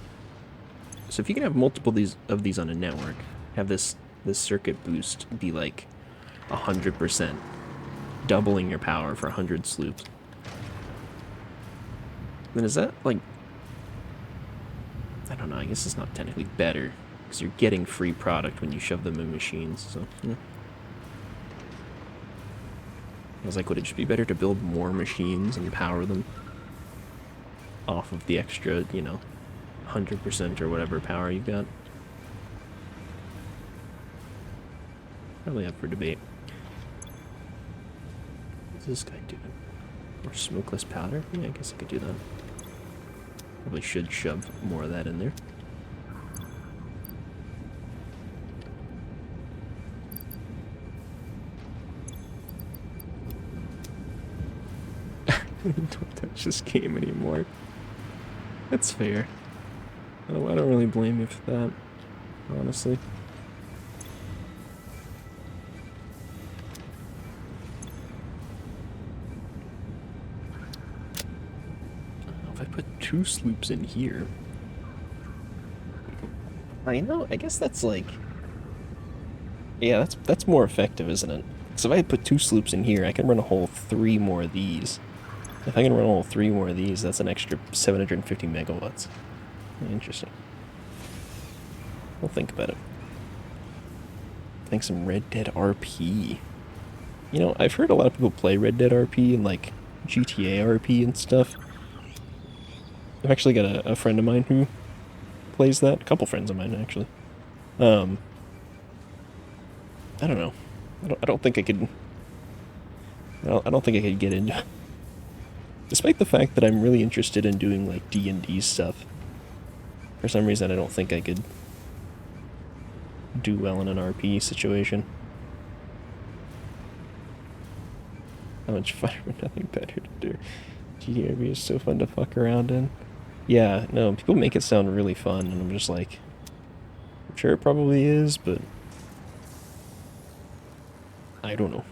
So if you can have multiple of these on a network, have this circuit boost be like 100%, doubling your power for 100 sloops, then is that like, I don't know, I guess it's not technically better, because you're getting free product when you shove them in machines, so yeah. I was like, would it just be better to build more machines and power them off of the extra, you know, 100% or whatever power you've got? Probably up for debate. What's this guy doing? More smokeless powder? Yeah, I guess I could do that. Probably should shove more of that in there. Don't touch this game anymore. That's fair. I don't really blame you for that, honestly. If I put 2 sloops in here... I know, I guess that's like... Yeah, that's more effective, isn't it? So if I put 2 sloops in here, I can run a whole 3 more of these. If I can run a whole 3 more of these, that's an extra 750 megawatts. Interesting. We'll think about it. I think some Red Dead RP. You know, I've heard a lot of people play Red Dead RP and like GTA RP and stuff. I've actually got a friend of mine who plays that. A couple friends of mine actually. Um, I don't know. I don't think I could. I don't think I could get into. Despite the fact that I'm really interested in doing like D&D stuff, for some reason I don't think I could do well in an RP situation. How much fun but nothing better to do. GDRP is so fun to fuck around in. Yeah, no, people make it sound really fun, and I'm just like, I'm sure it probably is, but I don't know.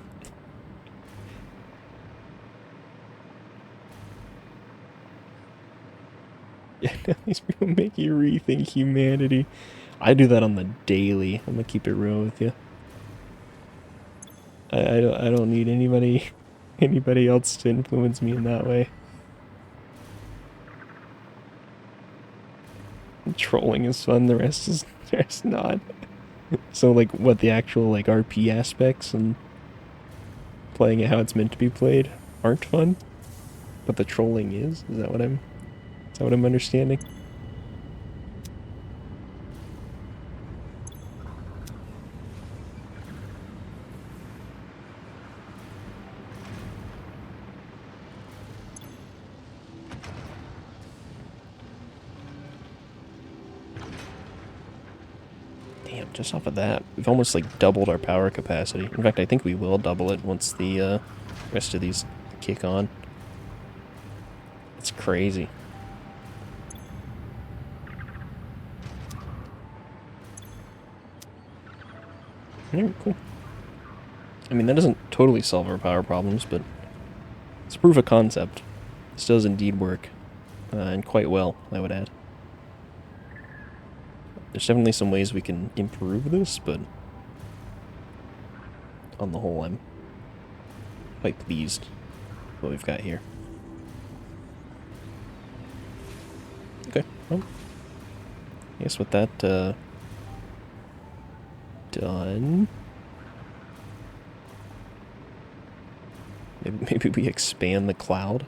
Yeah, these people make you rethink humanity. I do that on the daily. I'm gonna keep it real with you. I don't need anybody else to influence me in that way. Trolling is fun. The rest not. So like, what the actual like RP aspects and playing it how it's meant to be played aren't fun, but the trolling is. Is that what I'm understanding? Damn, just off of that, we've almost like doubled our power capacity. In fact, I think we will double it once the rest of these kick on. It's crazy. Yeah, cool. I mean, that doesn't totally solve our power problems, but it's proof of concept. This does indeed work, and quite well, I would add. There's definitely some ways we can improve this, but on the whole, I'm quite pleased with what we've got here. Okay, well, I guess with that done, maybe we expand the cloud.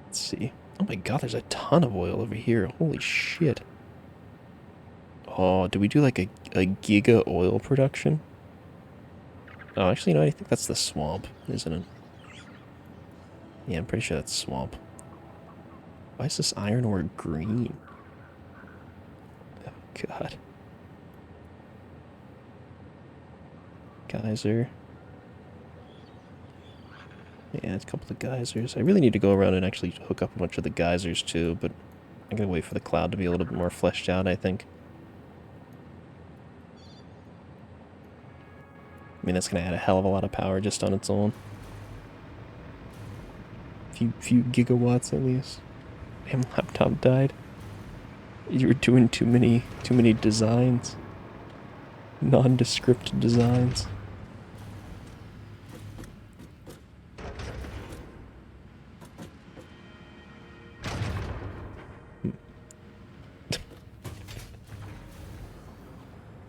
Let's see. Oh my god, there's a ton of oil over here. Holy shit. Oh, do we do like a giga oil production? Oh, actually, no, I think that's the swamp, isn't it? Yeah, I'm pretty sure that's swamp. Why is this iron ore green? Oh, God. Geyser. Yeah, it's a couple of geysers. I really need to go around and actually hook up a bunch of the geysers, too, but I'm gonna wait for the cloud to be a little bit more fleshed out, I think. I mean, that's gonna add a hell of a lot of power just on its own. Few gigawatts at least. Damn, laptop died. You were doing too many designs. Nondescript designs.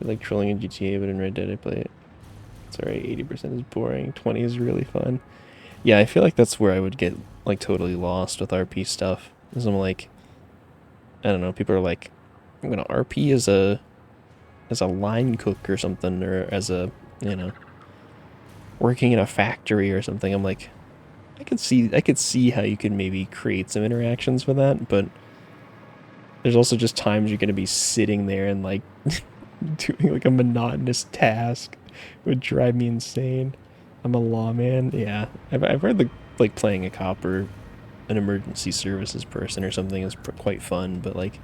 I like trolling in GTA, but in Red Dead I play it. It's alright, 80% is boring, 20 is really fun. Yeah, I feel like that's where I would get like totally lost with RP stuff. Because I'm like, I don't know, people are like, I'm gonna RP as a line cook or something, or as a, you know, working in a factory or something. I'm like, I could see how you could maybe create some interactions with that, but there's also just times you're gonna be sitting there and like doing like a monotonous task. It would drive me insane. I'm a lawman. Yeah, I've heard like playing a cop or an emergency services person or something is quite fun, but like,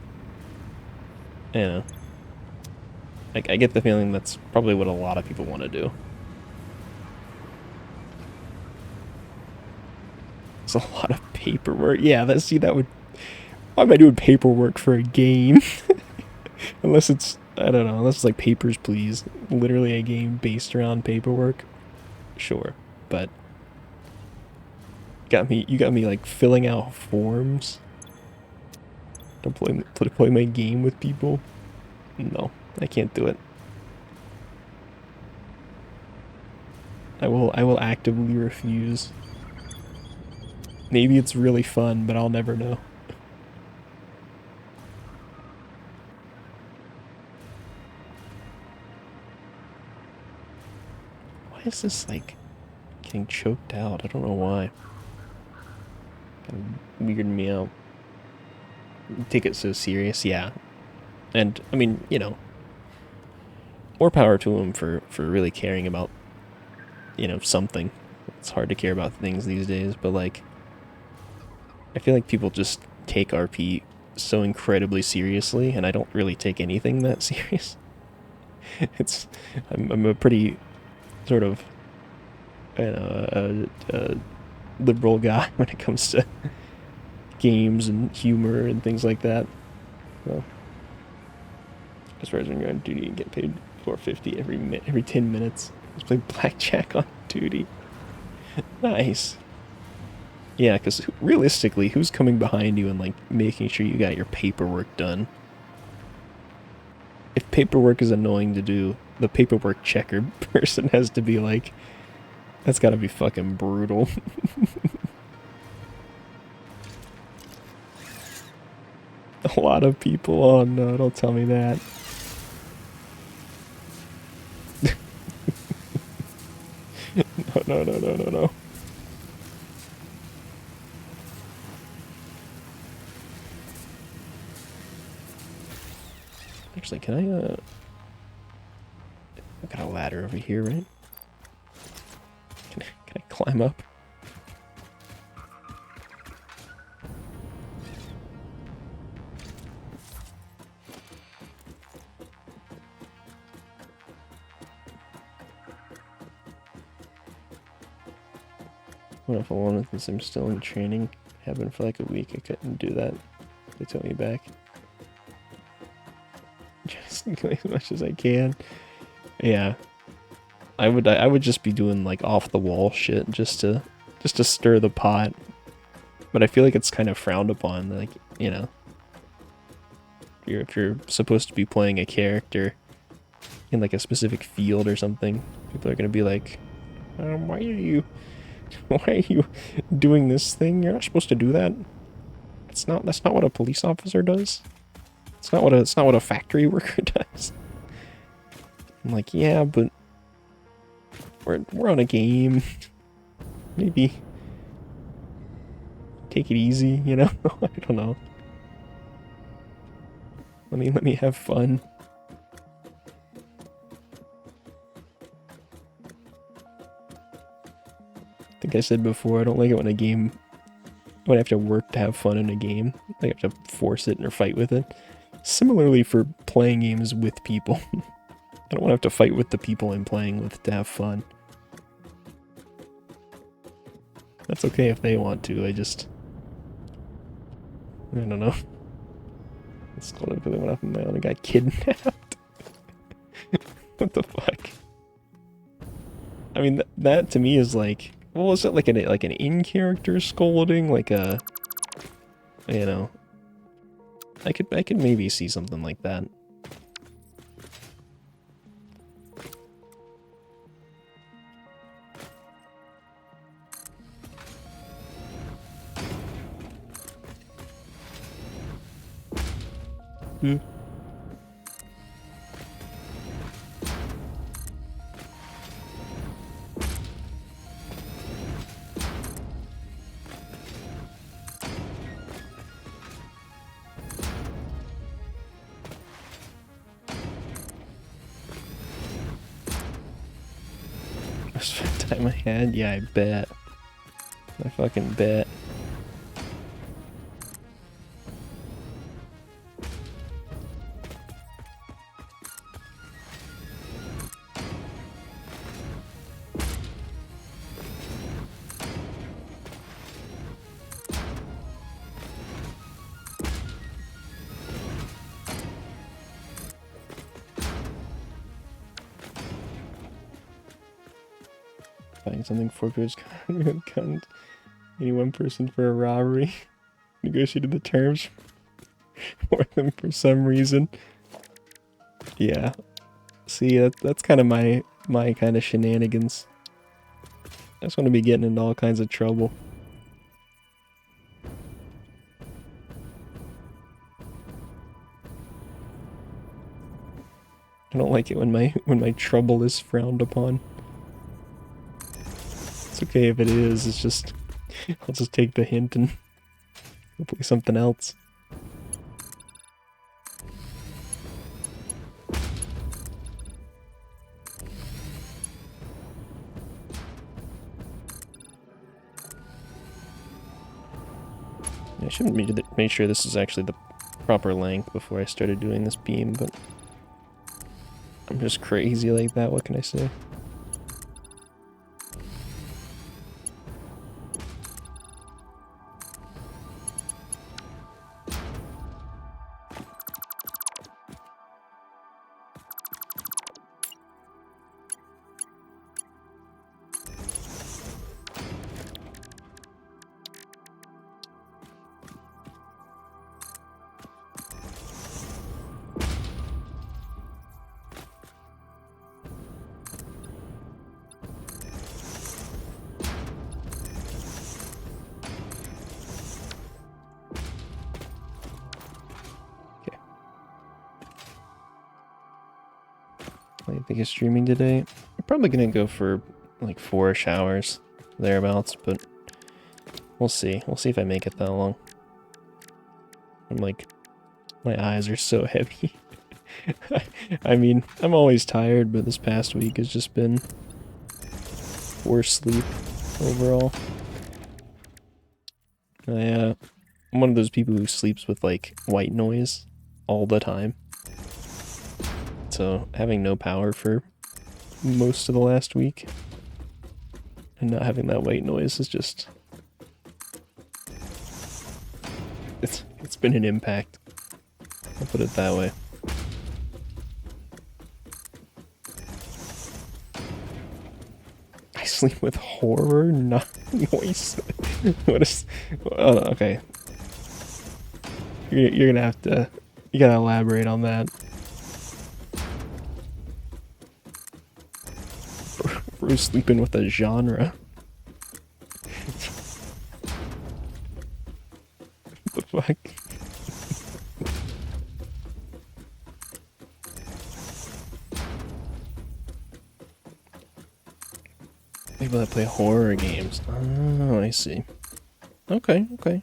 you know, I get the feeling that's probably what a lot of people want to do. It's a lot of paperwork. Yeah, that would. Why am I doing paperwork for a game? Unless it's, I don't know, unless it's like Papers, Please. Literally a game based around paperwork. Sure, but you got me like filling out forms To play my game with people? No, I can't do it. I will actively refuse. Maybe it's really fun, but I'll never know. Why is this like getting choked out? I don't know why. Kind of weirded me out. Take it so serious, yeah. And I mean, you know, more power to him for really caring about, you know, something. It's hard to care about things these days, but like, I feel like people just take RP so incredibly seriously, and I don't really take anything that serious. It's, I'm a pretty sort of, you know, liberal guy when it comes to games and humor and things like that. So, as far as when you're on duty, you get paid $4.50 every 10 minutes. Just play blackjack on duty. Nice. Yeah, because realistically, who's coming behind you and like making sure you got your paperwork done? If paperwork is annoying to do, the paperwork checker person has to be like, that's gotta be fucking brutal. A lot of people, oh no, don't tell me that. No. Actually, can I got a ladder over here, right? Can I climb up? What if I wanted, since I'm still in training, have been for like a week, I couldn't do that. They took me back. Just go as much as I can. Yeah. I would just be doing like off the wall shit just to stir the pot. But I feel like it's kind of frowned upon, like, you know. If you're supposed to be playing a character in like a specific field or something, people are gonna be like, why are you doing this thing? You're not supposed to do that. That's not what a police officer does. It's not what a factory worker does. I'm like, yeah, but we're on a game. Maybe take it easy, you know? I don't know. Let me have fun. I think I said before, I don't like it when I have to work to have fun in a game. I have to force it or fight with it. Similarly for playing games with people. I don't want to have to fight with the people I'm playing with to have fun. That's okay if they want to, I don't know. It's called it because I went off on my own and got kidnapped. What the fuck? I mean, that to me is like, well, is it like an in-character scolding, like a, you know? I could maybe see something like that. Hmm. First time I had? Yeah, I bet. I fucking bet. Buying something forfeits gun any one person for a robbery. Negotiated the terms. for them for some reason. Yeah. See, that's kind of my kind of shenanigans. I just want to be getting into all kinds of trouble. I don't like it when my trouble is frowned upon. It's okay if it is, it's just I'll just take the hint and hopefully something else. I should make sure this is actually the proper length before I started doing this beam, but I'm just crazy like that, what can I say? I think of streaming today. I'm probably gonna go for like 4 hours, thereabouts, but we'll see. We'll see if I make it that long. I'm like, my eyes are so heavy. I mean, I'm always tired, but this past week has just been poor sleep overall. I'm one of those people who sleeps with like white noise all the time. So having no power for most of the last week and not having that white noise is just it's been an impact. I'll put it that way. I sleep with horror, not noise. What is? Oh, okay. You're gonna have to. You gotta elaborate on that. Bro's sleeping with a genre. What the fuck? People that play horror games. Oh, I see. Okay, okay.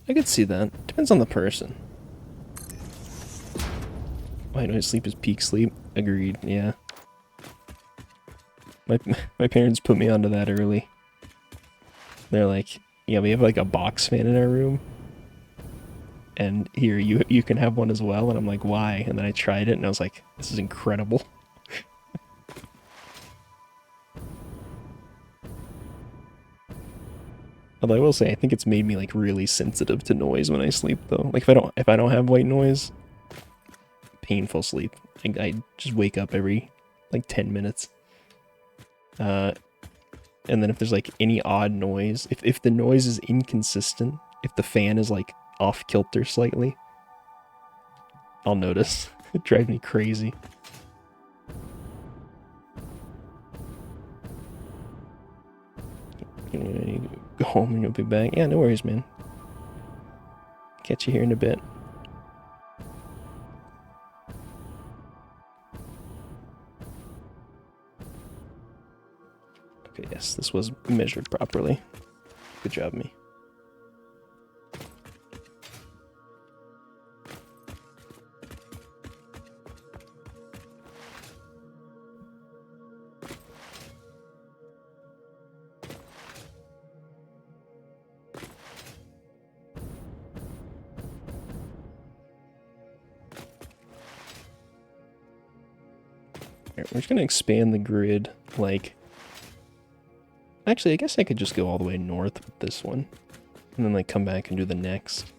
I could see that. Depends on the person. White noise sleep is peak sleep. Agreed, yeah. My parents put me onto that early. They're like, yeah, we have like a box fan in our room. And here, you can have one as well. And I'm like, why? And then I tried it and I was like, this is incredible. Although I will say, I think it's made me like really sensitive to noise when I sleep though. Like if I don't have white noise, painful sleep. I just wake up every like 10 minutes. And then if there's like any odd noise, if the noise is inconsistent, if the fan is like off kilter slightly, I'll notice. It drives me crazy. You go home and you'll be back. Yeah, no worries, man. Catch you here in a bit. Okay, yes, this was measured properly. Good job, me. Alright, we're just gonna expand the grid, like... Actually, I guess I could just go all the way north with this one. And then, like, come back and do the next.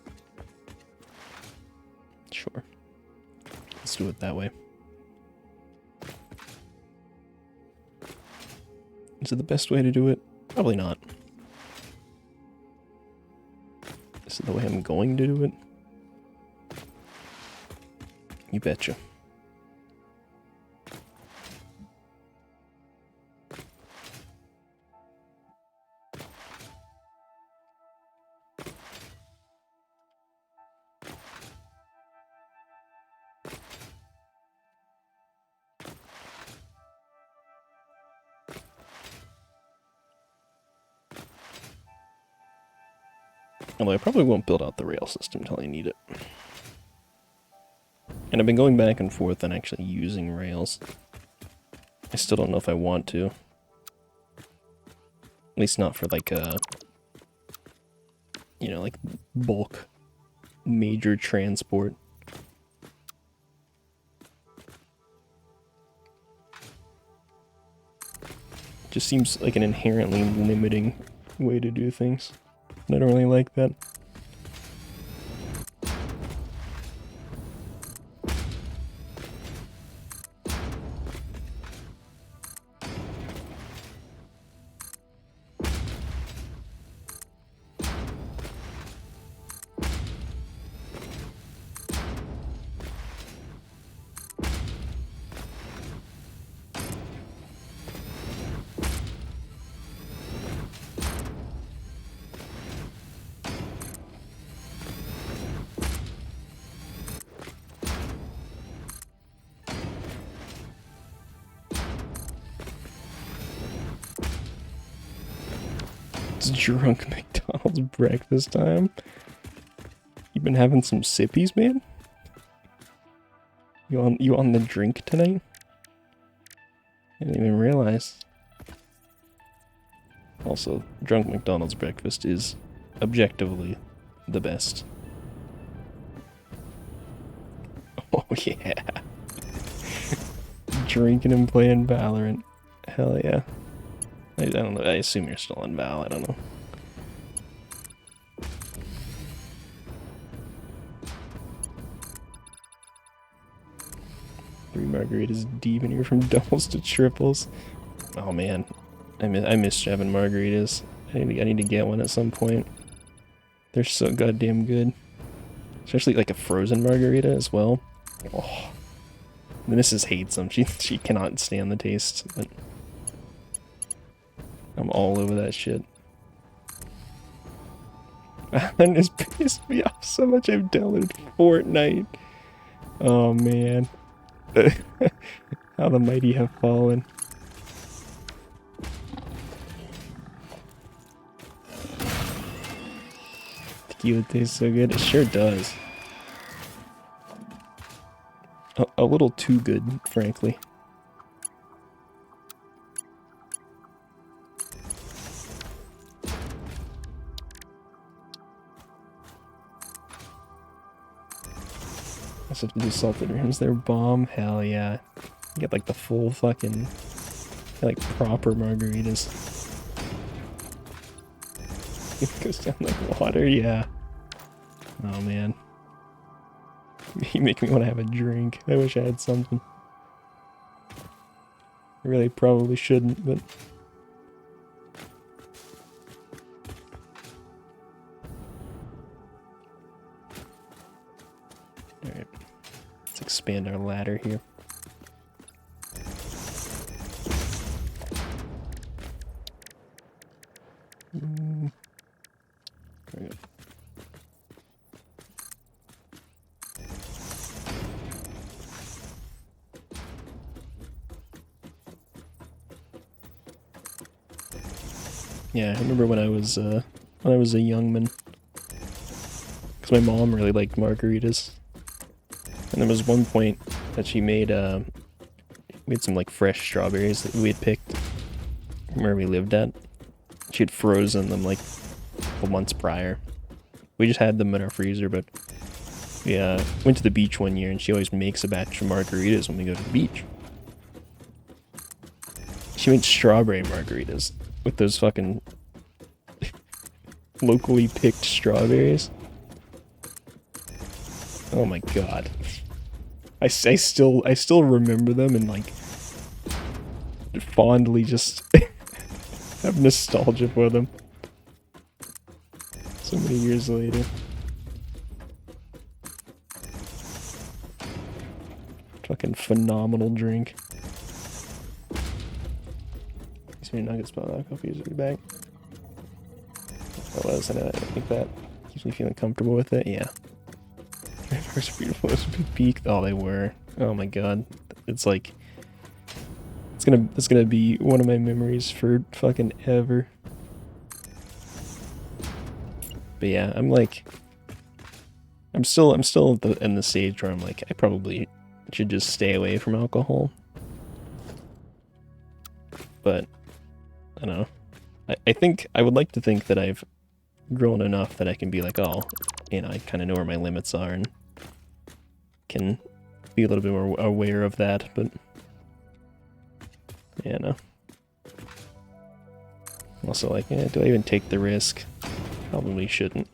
Sure. Let's do it that way. Is it the best way to do it? Probably not. Is it the way I'm going to do it? You betcha. Although I probably won't build out the rail system until I need it. And I've been going back and forth on actually using rails. I still don't know if I want to. At least not for like a, you know, like bulk major transport. Just seems like an inherently limiting way to do things. I don't really like that. It's drunk McDonald's breakfast time. You been having some sippies, man? You on the drink tonight? I didn't even realize. Also, drunk McDonald's breakfast is objectively the best. Oh yeah. Drinking and playing Valorant. Hell yeah. I don't know, I assume you're still on Val, I don't know. Three margaritas deep, and you're from doubles to triples. Oh man, I miss having margaritas. I need to get one at some point. They're so goddamn good. Especially like a frozen margarita as well. Oh. The missus hates them. She cannot stand the taste, but I'm all over that shit. And it's pissed me off so much. I've downloaded Fortnite. Oh man. How the mighty have fallen. Tequila tastes so good. It sure does. A little too good, frankly. I also have to do salted rims. They're bomb. Hell yeah. You get like the full fucking, like proper margaritas. It goes down like water, yeah. Oh man. You make me want to have a drink. I wish I had something. I really probably shouldn't, but... Alright. Let's expand our ladder here. There we go. Yeah, I remember when I was a young man, because my mom really liked margaritas, and there was one point that she made some like fresh strawberries that we had picked from where we lived at. She had frozen them like a couple months prior. We just had them in our freezer, but we went to the beach one year, and she always makes a batch of margaritas when we go to the beach. She made strawberry margaritas with those fucking locally picked strawberries. Oh my god. I still remember them and like fondly just have nostalgia for them. So many years later. Fucking phenomenal drink. Makes me nuggets spell out. Coffee is be back. What was it? I think that keeps me feeling comfortable with it. Yeah. Vampires are beautiful. It's a big peak. Oh, they were. Oh my god. It's like it's gonna be one of my memories for fucking ever. But yeah, I'm still in the stage where I'm like, I probably should just stay away from alcohol. But I don't know. I think I would like to think that I've grown enough that I can be like, oh, you know, I kind of know where my limits are and can be a little bit more aware of that, but yeah, no. Also, like, do I even take the risk? Probably shouldn't.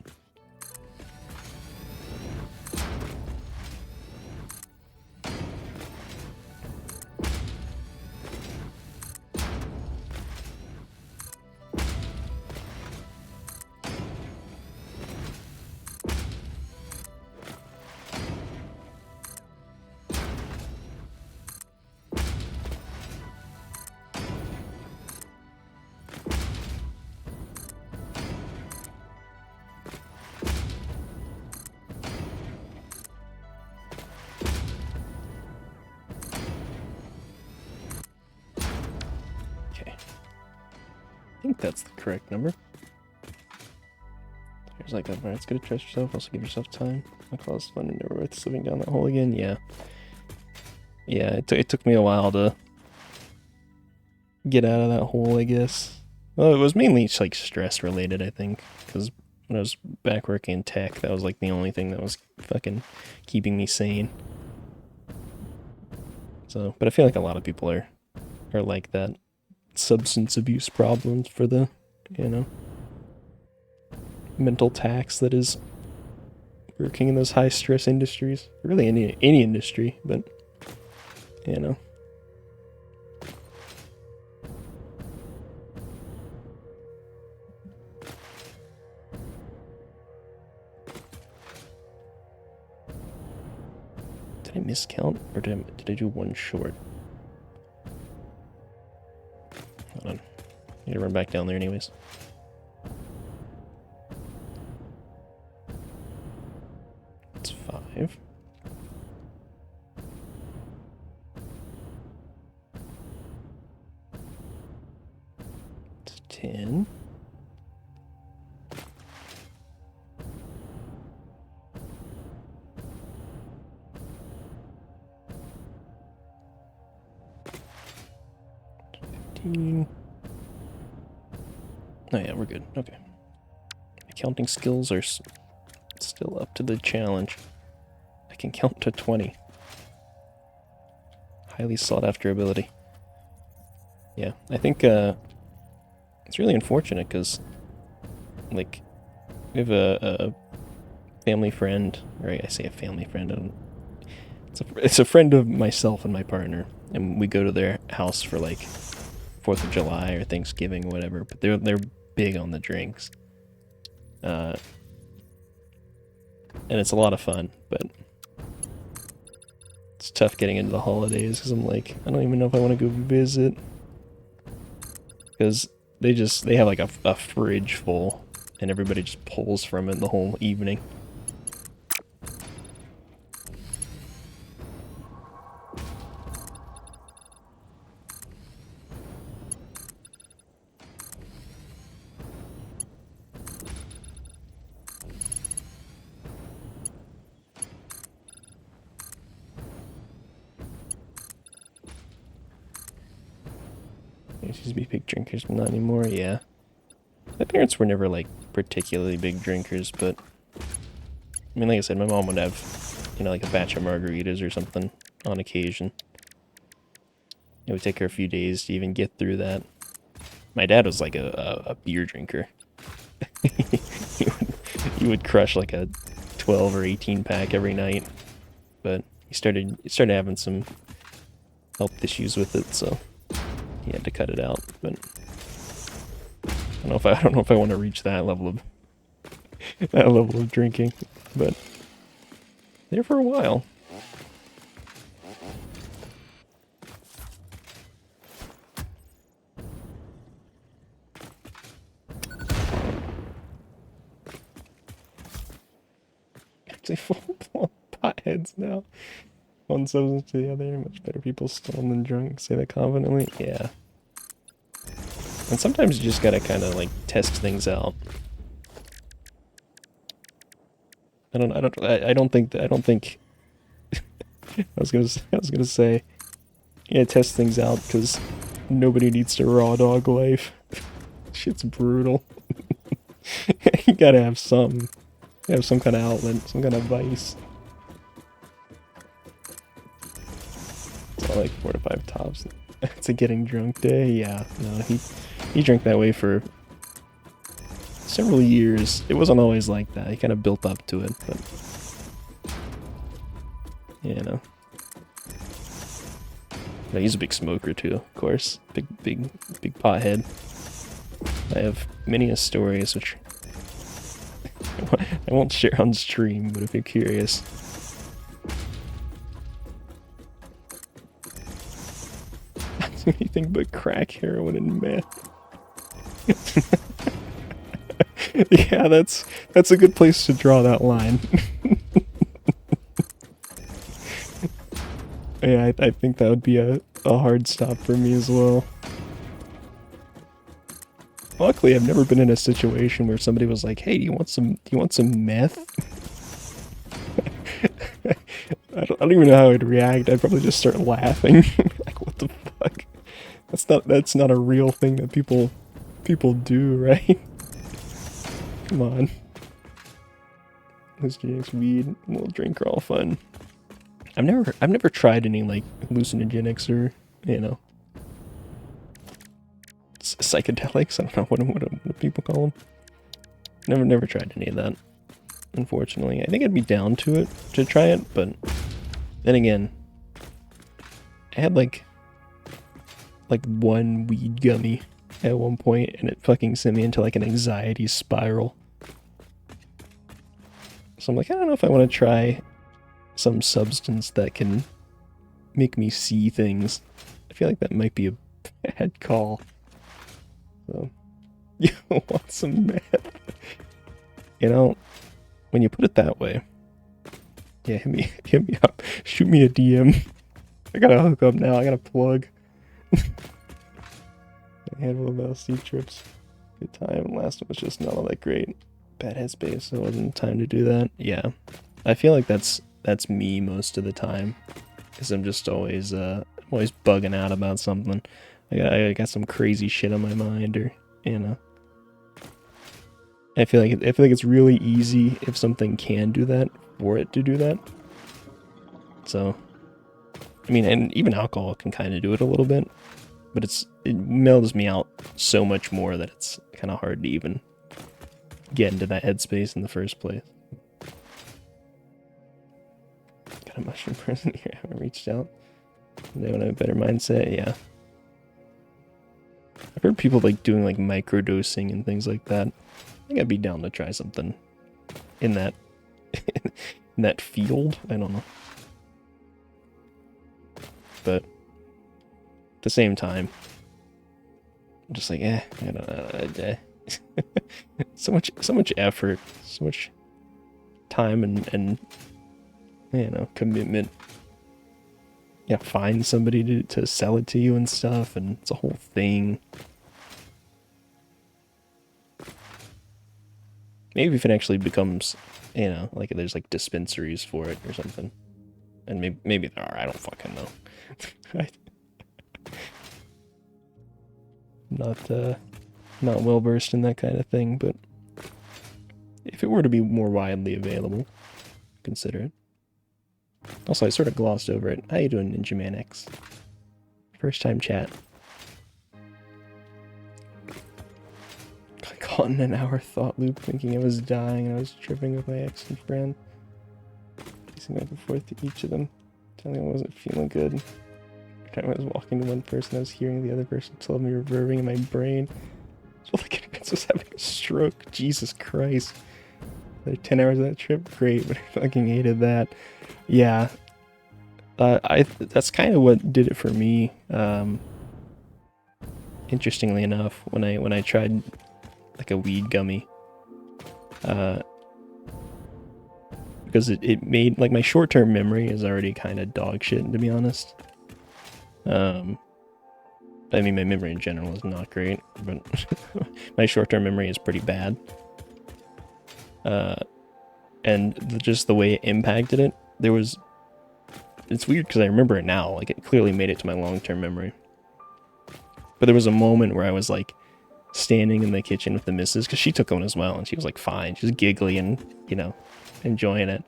I think that's the correct number. There's like, alright, it's good to trust yourself, also give yourself time. My cause fun and never worth slipping down that hole again. Yeah. Yeah, it took me a while to get out of that hole, I guess. Well, it was mainly just like stress related, I think, because when I was back working in tech, that was like the only thing that was fucking keeping me sane. So, but I feel like a lot of people are like that. Substance abuse problems for the, you know, mental tax that is working in those high stress industries. Really any industry, but you know. Did I miscount or did I do one short? Hold on. I need to run back down there anyways. It's 5. It's 10. Oh yeah, we're good. Okay. My counting skills are still up to the challenge. I can count to 20. Highly sought after ability. Yeah, I think it's really unfortunate because, like, we have a family friend, or I say a family friend, it's a friend of myself and my partner, and we go to their house for like 4th of July or Thanksgiving or whatever, but they're big on the drinks. And it's a lot of fun, but it's tough getting into the holidays because I'm like, I don't even know if I want to go visit. Because they have like a fridge full and everybody just pulls from it the whole evening. They used to be big drinkers, but not anymore, yeah. My parents were never, like, particularly big drinkers, but... I mean, like I said, my mom would have, you know, like a batch of margaritas or something on occasion. It would take her a few days to even get through that. My dad was like a beer drinker. he would crush like a 12 or 18 pack every night, but he started having some health issues with it, so he had to cut it out. But I don't know if I want to reach that level of drinking, but there for a while. kids now. One substance to the other, much better people stoned than drunk. Say that confidently. Yeah. And sometimes you just gotta kind of like test things out. I don't think I was gonna say, yeah, test things out because nobody needs to raw dog life. Shit's brutal. You gotta have some kind of outlet, some kind of vice. It's all like 4 to 5 tops. It's a getting drunk day. Yeah, no, he drank that way for several years. It wasn't always like that. He kind of built up to it, but you know. No, he's a big smoker too, of course. Big pothead. I have many stories which I won't share on stream, but if you're curious. Anything but crack, heroin, and meth. Yeah, that's a good place to draw that line. Yeah, I think that would be a hard stop for me as well. Luckily, I've never been in a situation where somebody was like, "Hey, do you want some meth?" I don't even know how I'd react. I'd probably just start laughing. Like, what the fuck? That's not a real thing that people do, right? Come on. Hallucinogenics, weed, a little drink are all fun. I've never tried any like hallucinogenics or, you know, psychedelics. I don't know what people call them. Never tried any of that. Unfortunately, I think I'd be down to try it, but then again, I had like one weed gummy at one point, and it fucking sent me into like an anxiety spiral. So I'm like, I don't know if I want to try some substance that can make me see things. I feel like that might be a bad call. So, you want some meth? You know, when you put it that way, yeah, hit me up. Shoot me a DM. I gotta hook up now. I gotta plug. A handful of LC trips. Good time. Last one was just not all that great. Bad headspace, so it wasn't time to do that. Yeah. I feel like that's me most of the time. Because I'm just always bugging out about something. I got some crazy shit on my mind, or, you know. I feel like it's really easy if something can do that, for it to do that. So, I mean, and even alcohol can kind of do it a little bit, but it mellows me out so much more that it's kind of hard to even get into that headspace in the first place. Got a mushroom person here. I haven't reached out. They want a better mindset. Yeah. I've heard people like doing like microdosing and things like that. I think I'd be down to try something in that in that field. I don't know. But at the same time, I'm just like, I don't know. so much effort, so much time and you know, commitment. Yeah, find somebody to sell it to you and stuff, and it's a whole thing. Maybe if it actually becomes, you know, like there's like dispensaries for it or something. And maybe there are, I don't fucking know. Not well versed in that kind of thing, but if it were to be more widely available, consider it. Also, I sort of glossed over it. How you doing, Ninja Man X? First time chat. Got caught in an hour thought loop thinking I was dying and I was tripping with my ex and friend. Pacing back and forth to each of them, telling them I wasn't feeling good. Every time I was walking to one person, I was hearing the other person tell me reverbing in my brain. So like I was having a stroke. Jesus Christ. Like 10 hours of that trip? Great, but I fucking hated that. Yeah. That's kind of what did it for me. Interestingly enough, when I tried like a weed gummy, because it made, like, my short-term memory is already kind of dog shit, to be honest. I mean, my memory in general is not great, but my short-term memory is pretty bad. And just the way it impacted it, it's weird because I remember it now, like it clearly made it to my long-term memory. But there was a moment where I was like standing in the kitchen with the missus, because she took one as well, and she was like fine, she was giggly and, you know, enjoying it.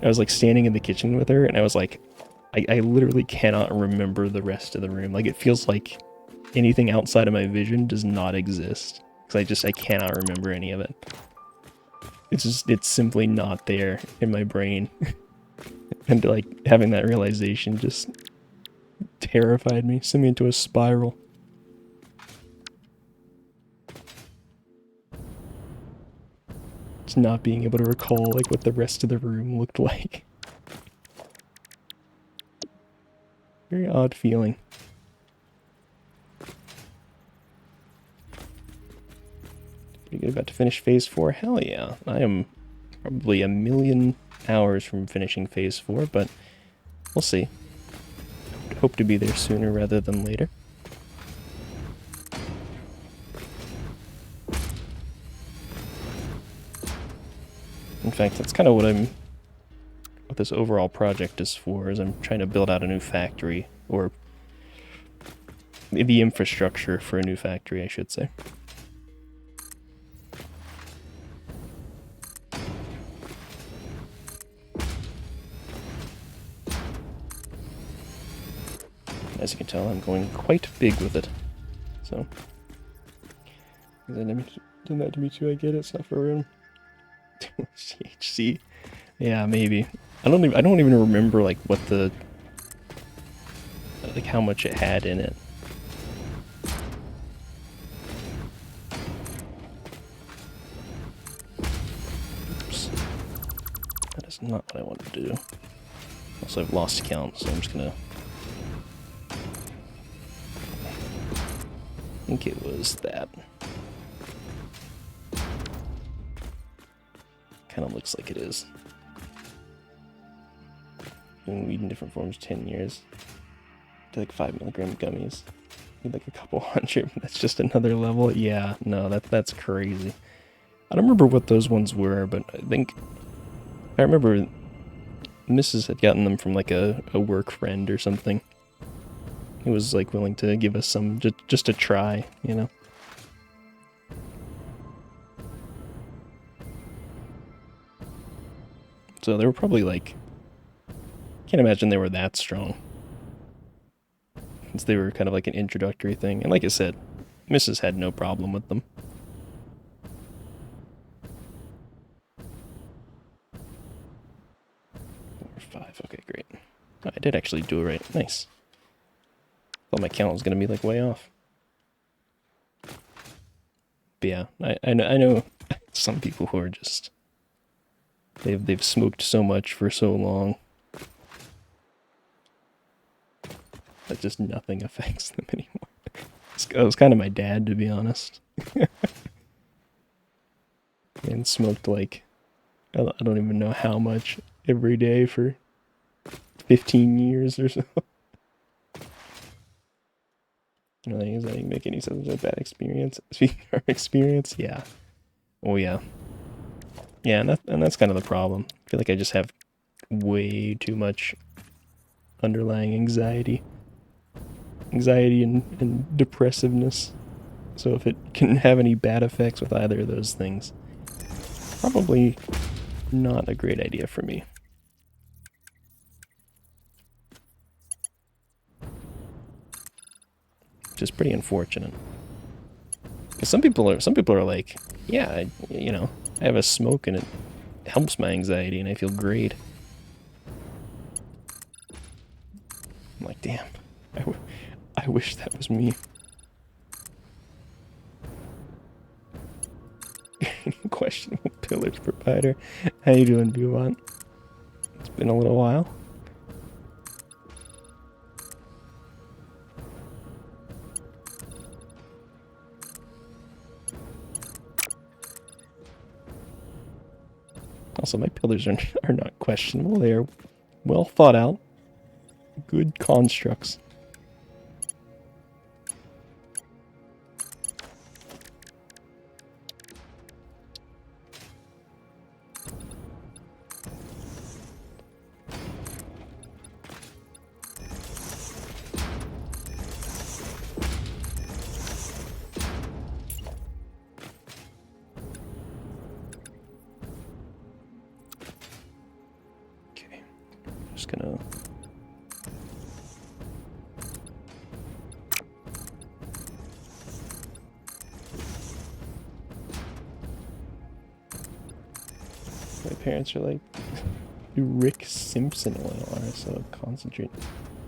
I was like standing in the kitchen with her, and I was like, I literally cannot remember the rest of the room. Like, it feels like anything outside of my vision does not exist, because I cannot remember any of it. It's simply not there in my brain. And like having that realization just terrified me, sent me into a spiral. Just not being able to recall like what the rest of the room looked like. Very odd feeling. Pretty good, about to finish phase 4. Hell yeah. I am probably a million hours from finishing phase 4, but we'll see. Hope to be there sooner rather than later. In fact, that's kind of what this overall project is for, is I'm trying to build out a new factory, or the infrastructure for a new factory, I should say. As you can tell, I'm going quite big with it. So, done that to me too. I get it. Suffer room. CHC. Yeah, maybe. I don't even remember like what like how much it had in it. Oops. That is not what I wanted to do. Also, I've lost count, so I'm just gonna. I think it was that. Kind of looks like it is. Doing weed in different forms, 10 years. To like 5 milligram gummies. Need like a couple hundred. That's just another level. Yeah, no, that's crazy. I don't remember what those ones were, but I remember Mrs. had gotten them from like a work friend or something. He was like willing to give us some just to try, you know. So they were probably like, can't imagine they were that strong. Since they were kind of like an introductory thing. And like I said, Mrs. had no problem with them. Number 5, okay, great. Oh, I did actually do it right, nice. Thought my count was gonna be like way off. But yeah, I know some people who are just, they've smoked so much for so long that just nothing affects them anymore. It was kind of my dad, to be honest. And smoked like, I don't even know how much every day for 15 years or so. I don't think does that even make any sense. It's a bad experience. Speaking of experience, yeah. Oh yeah. Yeah, and that's kind of the problem. I feel like I just have way too much underlying anxiety. Anxiety and depressiveness. So if it can have any bad effects with either of those things, probably not a great idea for me. Which is pretty unfortunate. Because some people are like, yeah, you know, I have a smoke and it helps my anxiety and I feel great. I'm like, damn, I wish that was me. Questionable pillars provider. How you doing, Buvant? It's been a little while. Also, my pillars are not questionable. They are well thought out. Good constructs. Okay, just gonna... My parents are like, do Rick Simpson oil RSO concentrate.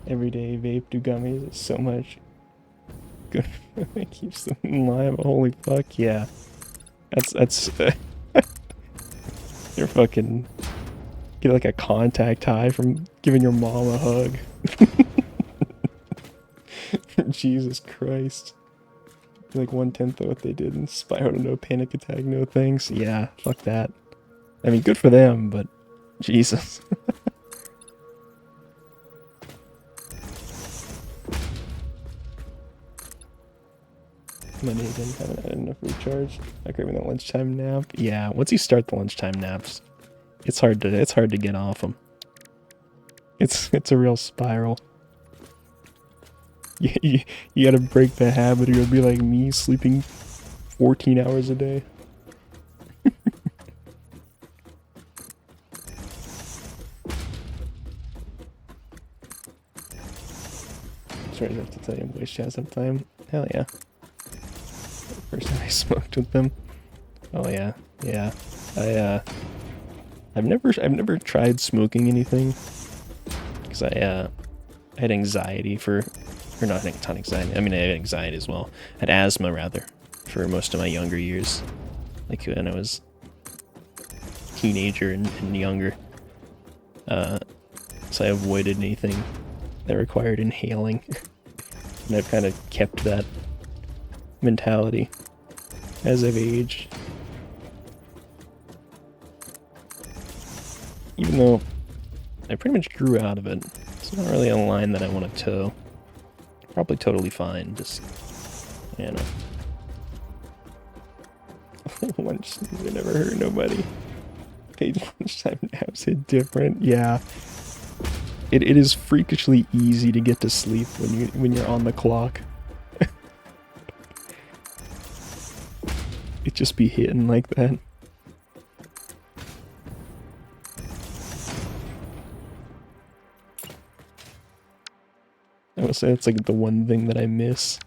Everyday vape, do gummies, it's so much. Good. It keeps them alive. Holy fuck, yeah. That's you're fucking get like a contact high from giving your mom a hug. Jesus Christ. Like 1/10 of what they did in Spyro, no panic attack, no thanks. Yeah, fuck that. I mean, good for them, but Jesus. Money again, haven't had enough recharge. Like even that lunchtime nap. Yeah, once you start the lunchtime naps, it's hard to get off them. It's a real spiral. You gotta break the habit, or you'll be like me, sleeping 14 hours a day. Sorry, I have to tell you, I'm voice chat sometime. Hell yeah. First time I smoked with them. Oh yeah, yeah. I've never tried smoking anything because I had anxiety or not anxiety. I mean, I had anxiety as well. I had asthma rather for most of my younger years, like when I was teenager and younger. So I avoided anything that required inhaling, and I've kind of kept that mentality as I've aged. Even though I pretty much grew out of it, it's not really a line that I want to toe. Probably totally fine, just, you know. Lunch never hurt nobody. Paid lunchtime naps hit different, yeah. It is freakishly easy to get to sleep when you're on the clock. It just be hitting like that. I would say it's like the one thing that I miss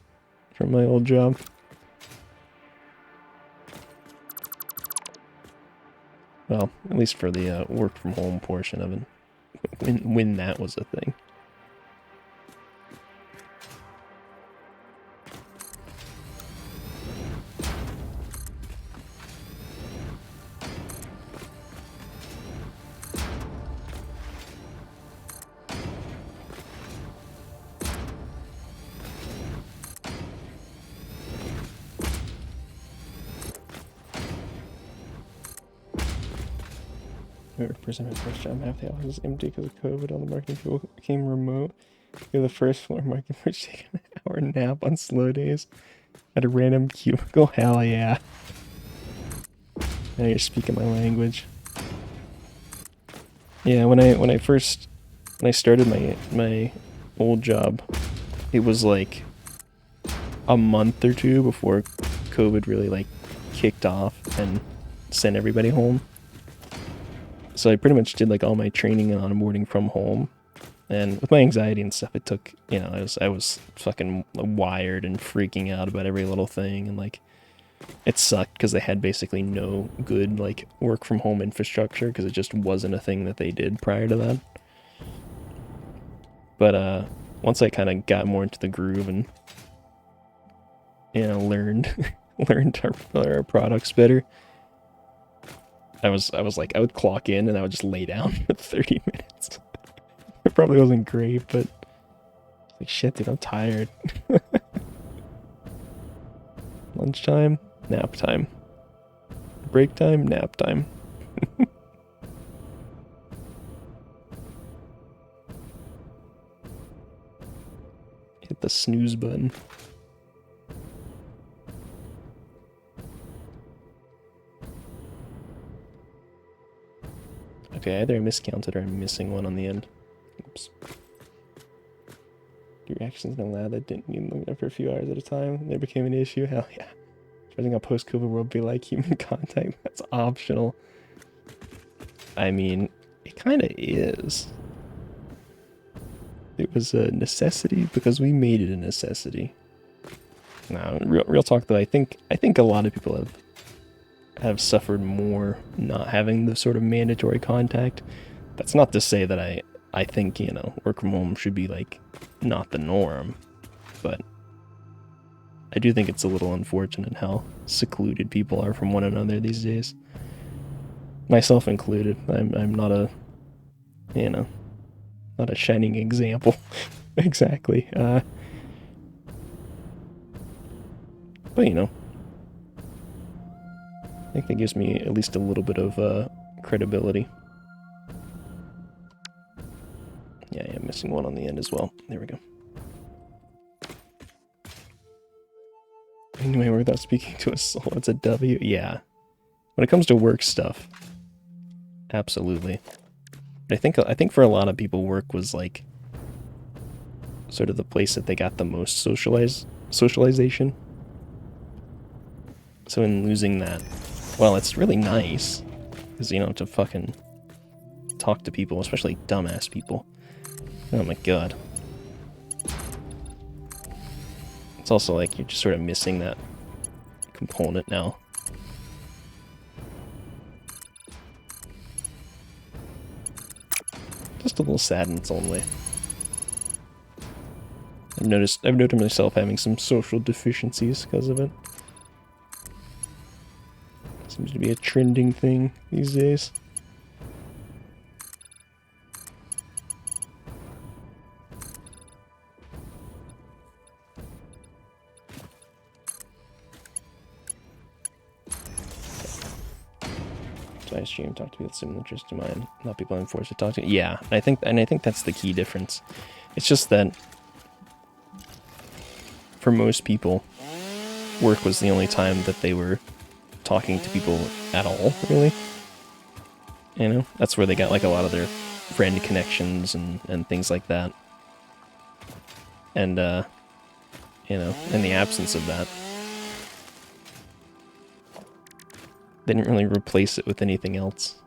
from my old job. Well, at least for the work from home portion of it, when that was a thing. Percent of my first job, half the office was empty because of COVID. All the marketing people became remote. You're the first floor marketing for taking an hour nap on slow days at a random cubicle. Hell yeah! Now you're speaking my language. Yeah, when I started my old job, it was like a month or two before COVID really like kicked off and sent everybody home. So I pretty much did like all my training and onboarding from home, and with my anxiety and stuff, it took, you know, I was fucking wired and freaking out about every little thing, and like it sucked because they had basically no good like work from home infrastructure because it just wasn't a thing that they did prior to that. But once I kind of got more into the groove and, you know, learned our products better, I was like, I would clock in and I would just lay down for 30 minutes. It probably wasn't great, but like, shit, dude, I'm tired. Lunchtime, nap time. Break time, nap time. Hit the snooze button. Okay, either I miscounted or I'm missing one on the end. Oops. Your reactions in a lab that didn't need looking up for a few hours at a time. They became an issue. Hell yeah. Judging how post-COVID world be like human contact, that's optional. I mean, it kind of is. It was a necessity because we made it a necessity. No, real talk though. I think a lot of people have suffered more not having the sort of mandatory contact. That's not to say that I think, you know, work from home should be like not the norm, but I do think it's a little unfortunate how secluded people are from one another these days. Myself included. I'm not a, you know, not a shining example. Exactly. But you know, I think that gives me at least a little bit of credibility. Yeah, I'm missing one on the end as well. There we go. Anyway, without speaking to a soul, it's a W. Yeah. When it comes to work stuff, absolutely. But I think for a lot of people, work was like sort of the place that they got the most socialization. So in losing that, well, it's really nice because you don't have to fucking talk to people, especially dumbass people. Oh my god. It's also like you're just sort of missing that component now. Just a little sad in its own way. I've noted myself having some social deficiencies because of it. Seems to be a trending thing these days. So I stream, talk to people with similar interests to mine, not people I'm forced to talk to. Yeah, I think that's the key difference. It's just that for most people, work was the only time that they were talking to people at all, really. You know, that's where they got like a lot of their friend connections and things like that. And you know, in the absence of that, they didn't really replace it with anything else.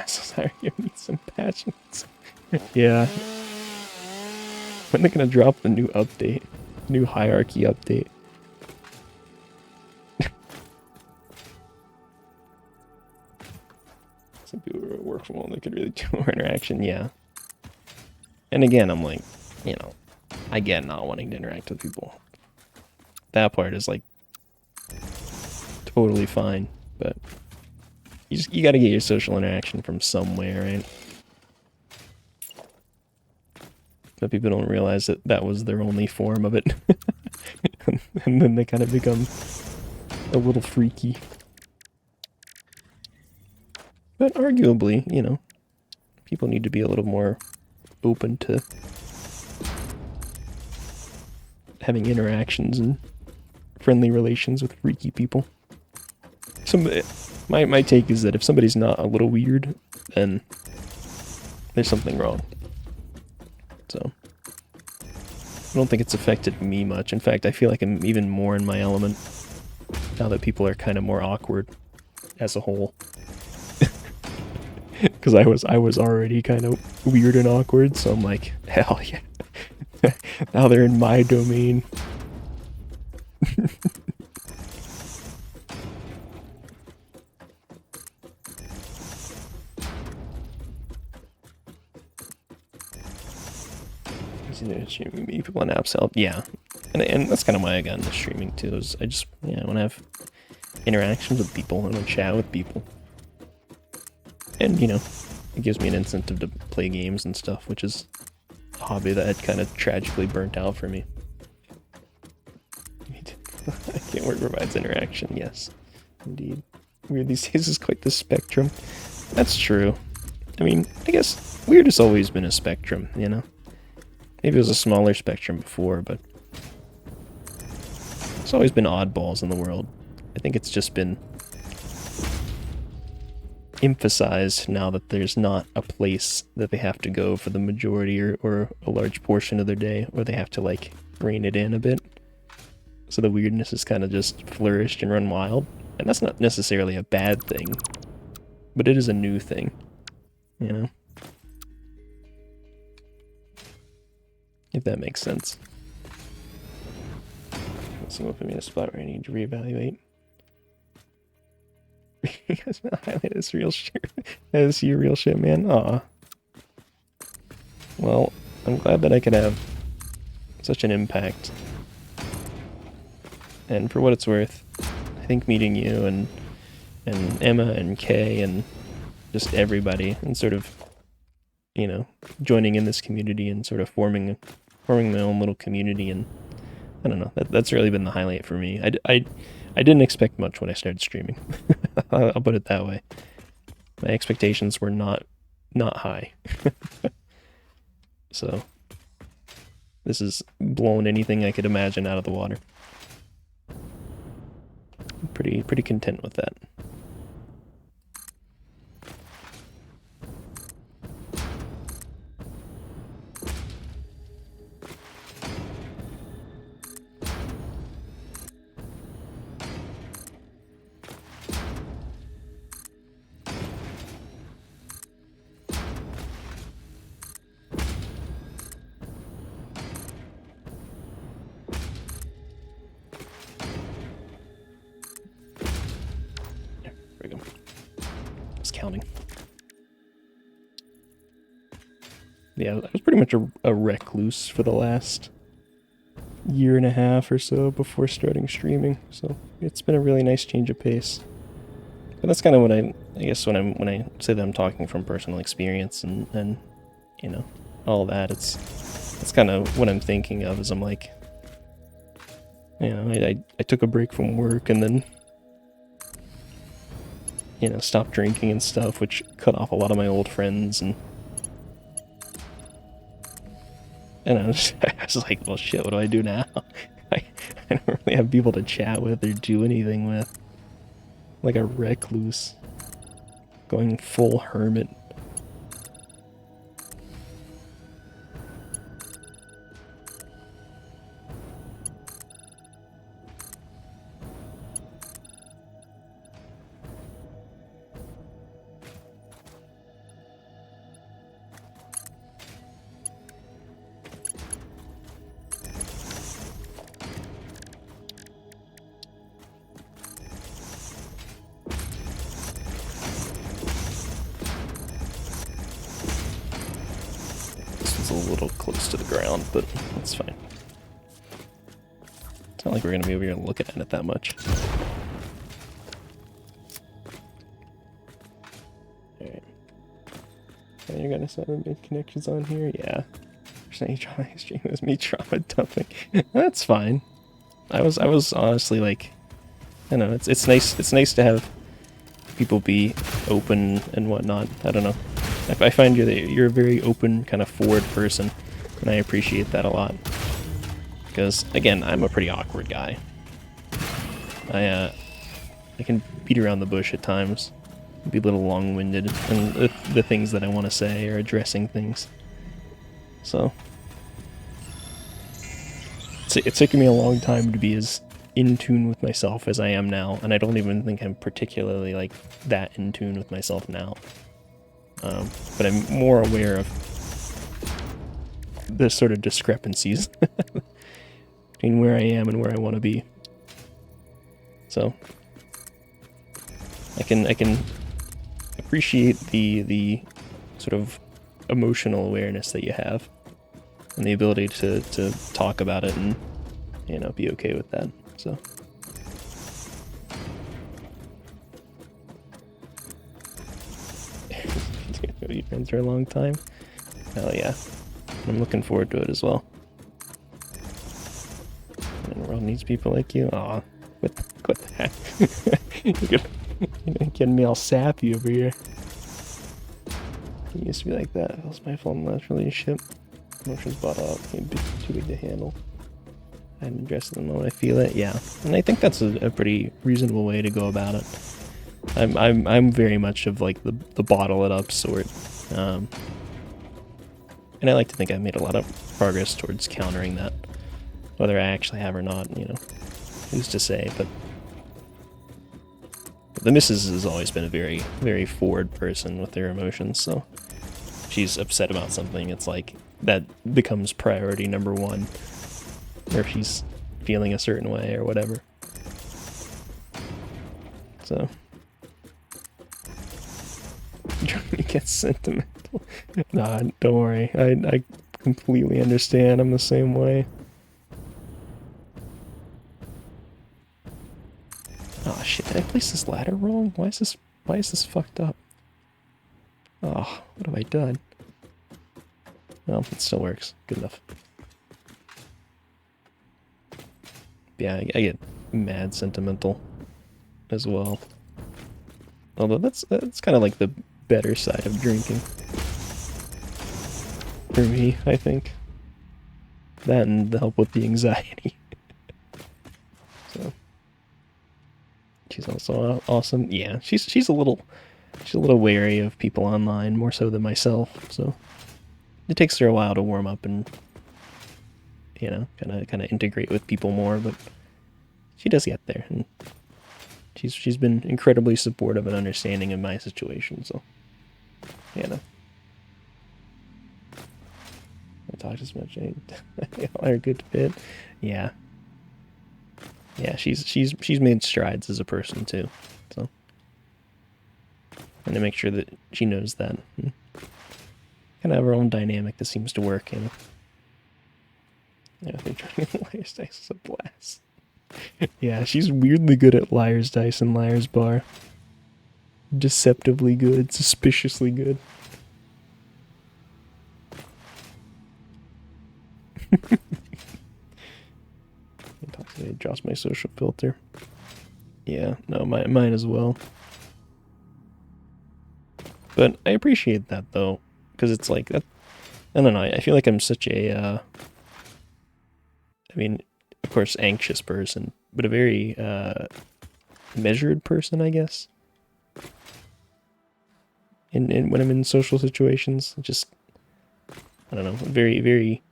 Sorry, you need some passions. Yeah. When they're gonna drop the new update? New hierarchy update. Some people who work from home, they could really do more interaction, yeah. And again, I'm like, you know, I get not wanting to interact with people. That part is like totally fine, but you gotta get your social interaction from somewhere, right? But people don't realize that that was their only form of it. And then they kind of become a little freaky. But arguably, you know, people need to be a little more open to having interactions and friendly relations with freaky people. My take is that if somebody's not a little weird, then there's something wrong. So I don't think it's affected me much. In fact, I feel like I'm even more in my element now that people are kind of more awkward as a whole. Because I was already kind of weird and awkward, so I'm like, hell yeah. Now they're in my domain. Streaming me people on apps help, yeah, and that's kind of why I got into streaming too. Is I want to have interactions with people. I want to chat with people. And, you know, it gives me an incentive to play games and stuff, which is a hobby that had kind of tragically burnt out for me. I can't work provides interaction, yes. Indeed. Weird these days is quite the spectrum. That's true. I mean, I guess weird has always been a spectrum, you know? Maybe it was a smaller spectrum before, but there's always been oddballs in the world. I think it's just been emphasized now that there's not a place that they have to go for the majority or a large portion of their day, or they have to, like, rein it in a bit. So the weirdness has kind of just flourished and run wild. And that's not necessarily a bad thing, but it is a new thing, you know? If that makes sense. Someone put me in a spot where I need to reevaluate. You guys highlight this real shit. Is you real shit, man? Aw. Well, I'm glad that I could have such an impact. And for what it's worth, I think meeting you and Emma and Kay and just everybody and sort of, you know, joining in this community and sort of forming my own little community, and I don't know, that's really been the highlight for me. I didn't expect much when I started streaming. I'll put it that way. My expectations were not high. So this has blown anything I could imagine out of the water. I'm pretty content with that. Counting. Yeah, I was pretty much a recluse for the last year and a half or so before starting streaming, so it's been a really nice change of pace. But that's kind of what I guess when I say that I'm talking from personal experience and you know, all that, it's kind of what I'm thinking of as I'm like, you know, I took a break from work and then, you know, stopped drinking and stuff, which cut off a lot of my old friends, and I was like, well, shit, what do I do now? I don't really have people to chat with or do anything with. Like a recluse. Going full hermit. A little close to the ground, but that's fine. It's not like we're gonna be over here looking at it that much. Alright. You're gonna set mid connections on here? Yeah. Percent you try stream was me trauma dumping. That's fine. I was honestly like, I don't know, it's nice to have people be open and whatnot. I don't know. I find you're a very open, kind of forward person, and I appreciate that a lot. Because, again, I'm a pretty awkward guy. I can beat around the bush at times, be a little long-winded in the things that I want to say or addressing things. So, it's taken me a long time to be as in tune with myself as I am now, and I don't even think I'm particularly, like, that in tune with myself now. But I'm more aware of the sort of discrepancies between where I am and where I want to be. So I can appreciate the sort of emotional awareness that you have and the ability to talk about it and, you know, be okay with that. So You've been through a long time. Hell yeah. I'm looking forward to it as well. And the world needs people like you. Aw, what the heck? You're getting me all sappy over here. It used to be like that. That was my fault in the last relationship. Emotions bottled up, too big to handle. I hadn't addressed it the moment I feel it. Yeah, and I think that's a pretty reasonable way to go about it. I'm very much of like the bottle it up sort. And I like to think I've made a lot of progress towards countering that. Whether I actually have or not, you know, who's to say, but the missus has always been a very, very forward person with their emotions, so if she's upset about something, it's like, that becomes priority number one, or if she's feeling a certain way or whatever. So, it gets sentimental. Nah, don't worry, I completely understand, I'm the same way. Oh shit, did I place this ladder wrong? Why is this fucked up? Oh, what have I done? Well, it still works. Good enough. Yeah, I get mad sentimental as well. Although that's kind of like the better side of drinking. For me, I think. That and the help with the anxiety. So she's also awesome. Yeah, she's a little wary of people online, more so than myself, so it takes her a while to warm up and, you know, kind of integrate with people more, but she does get there, and she's been incredibly supportive and understanding of my situation, so, you know. I talked as much, are a good fit. Yeah. Yeah, she's made strides as a person too, so. And to make sure that she knows that. Kind of have her own dynamic that seems to work, you know. Yeah, they're trying Liar's Dice is a blast. Yeah, she's weirdly good at Liar's Dice and Liar's Bar. Deceptively good, suspiciously good. It drops my social filter. Yeah, no, mine as well. But I appreciate that though, because it's like that. I don't know. I feel like I'm such a, I mean, of course, anxious person, but a very measured person, I guess. And when I'm in social situations, just, I don't know, very.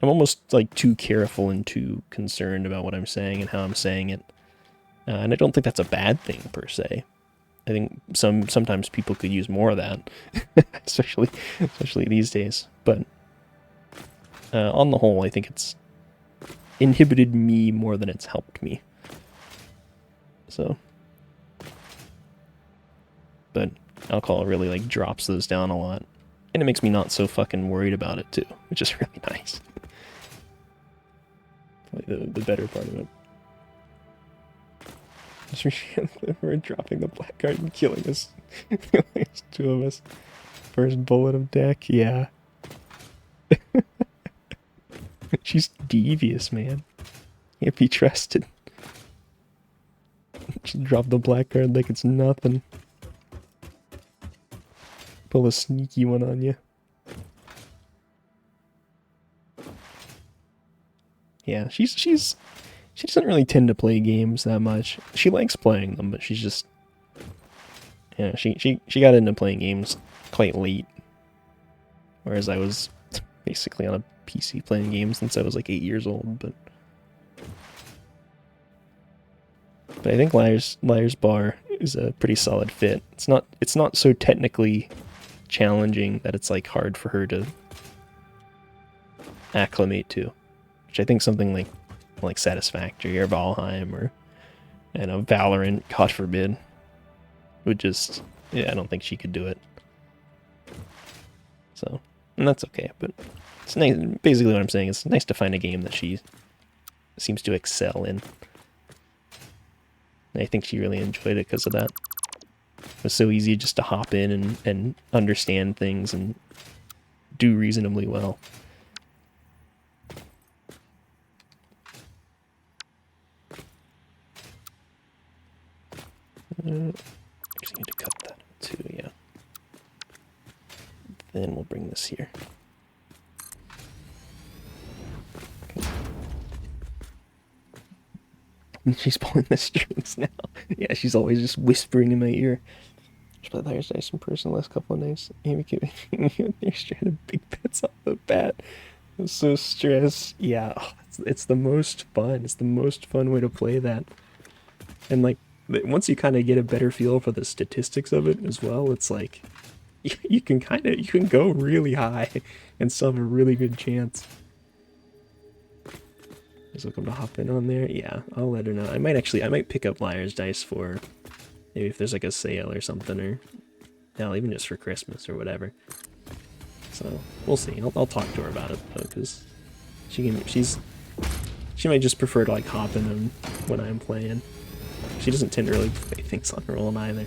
I'm almost like too careful and too concerned about what I'm saying and how I'm saying it. And I don't think that's a bad thing per se. I think sometimes people could use more of that, especially these days. But on the whole, I think it's inhibited me more than it's helped me. So, but alcohol really like drops those down a lot, and it makes me not so fucking worried about it too, which is really nice. Probably the better part of it. We're dropping the black card and killing us. Two of us. First bullet of deck, yeah. She's devious, man. Can't be trusted. She dropped the black card like it's nothing. Pull a sneaky one on you. Yeah, she doesn't really tend to play games that much. She likes playing them, but she's just, you know, she got into playing games quite late. Whereas I was basically on a PC playing games since I was like 8 years old, but I think Liar's Bar is a pretty solid fit. It's not so technically challenging that it's like hard for her to acclimate to, which I think something like Satisfactory or Valheim or, you know, Valorant, God forbid, would just, yeah, I don't think she could do it. So, and that's okay, but it's nice. Basically what I'm saying is it's nice to find a game that she seems to excel in. And I think she really enjoyed it because of that. was so easy just to hop in and understand things and do reasonably well. Just need to cut that too, yeah. Then we'll bring this here. Okay. She's pulling the strings now. Yeah, she's always just whispering in my ear. Just played Liar's Dice in person the last couple of nights. Amy keep you're trying to big bets off the bat. I'm so stressed. Yeah, it's the most fun. It's the most fun way to play that. And like, once you kind of get a better feel for the statistics of it as well, it's like you can go really high and still have a really good chance. Just looking to hop in on there. Yeah, I'll let her know. I might pick up Liar's Dice for maybe if there's like a sale or something, or hell, even just for Christmas or whatever. So we'll see. I'll talk to her about it though, because she might just prefer to like hop in when I'm playing. She doesn't tend to really play things on her own either.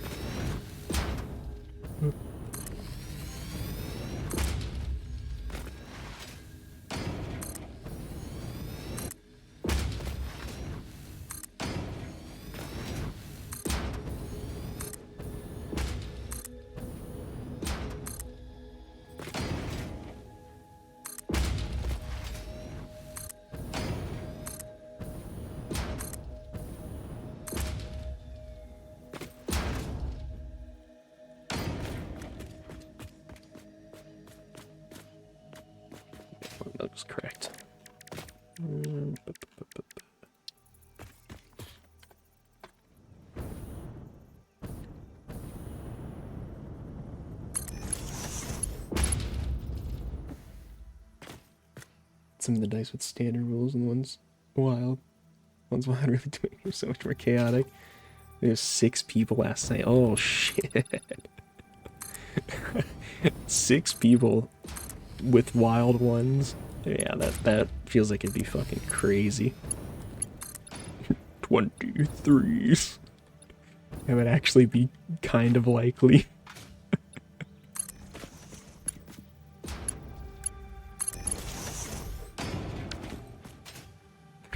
That was correct. Some of the dice with standard rules and one's wild. One's wild really doing so much more chaotic. There's 6 people last night. Oh shit. 6 people with wild ones. Yeah, that feels like it'd be fucking crazy. 23s. That would actually be kind of likely.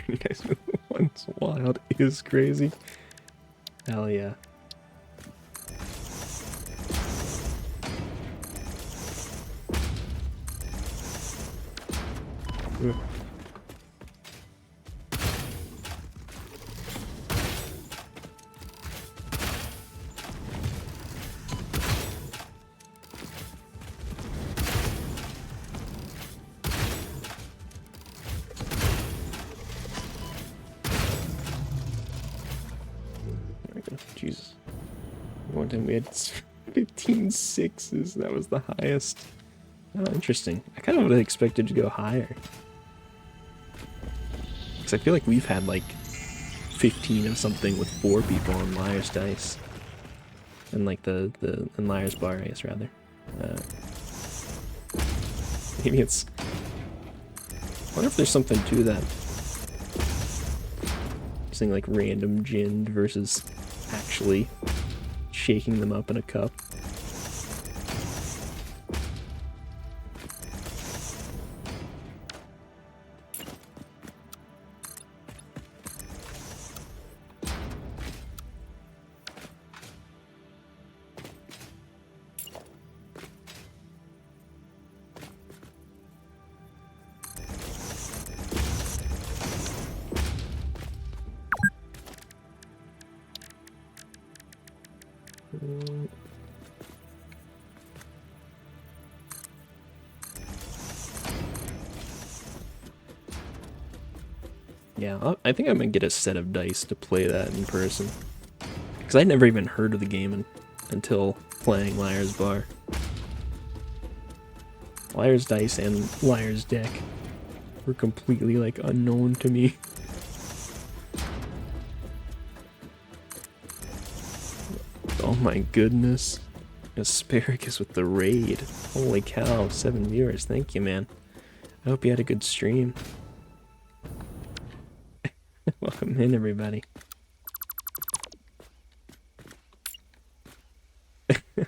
You guys with one's wild is crazy. Hell yeah. Ugh. There we go. Jesus. One time we had 15 6s. That was the highest. Oh, interesting. I kind of would have expected to go higher. Because I feel like we've had like 15 of something with 4 people on Liar's Dice. And like in Liar's Bar, I guess, rather. Maybe it's... I wonder if there's something to that. Using like random gin versus actually shaking them up in a cup. Yeah, I think I'm gonna get a set of dice to play that in person. Because I'd never even heard of the game until playing Liar's Bar. Liar's Dice and Liar's Deck were completely, like, unknown to me. Oh my goodness. Asparagus with the raid. Holy cow, 7 viewers. Thank you, man. I hope you had a good stream. Welcome in, everybody. Oh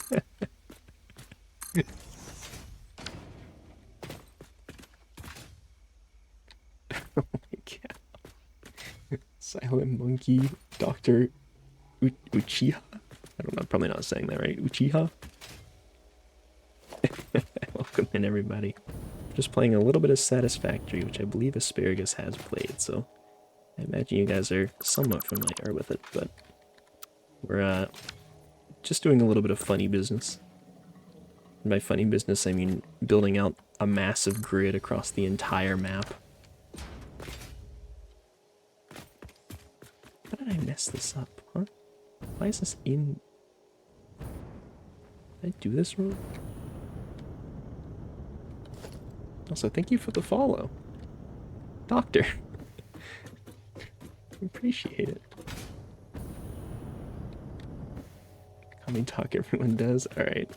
my god. Silent Monkey, Dr. Uchiha? I don't know, I'm probably not saying that right. Uchiha? Welcome in, everybody. Just playing a little bit of Satisfactory, which I believe Asparagus has played, so I imagine you guys are somewhat familiar with it, but we're just doing a little bit of funny business. And by funny business, I mean building out a massive grid across the entire map. How did I mess this up, huh? Why is this in... Did I do this wrong? Also, thank you for the follow. Doctor. Appreciate it. Coming talk everyone does? Alright.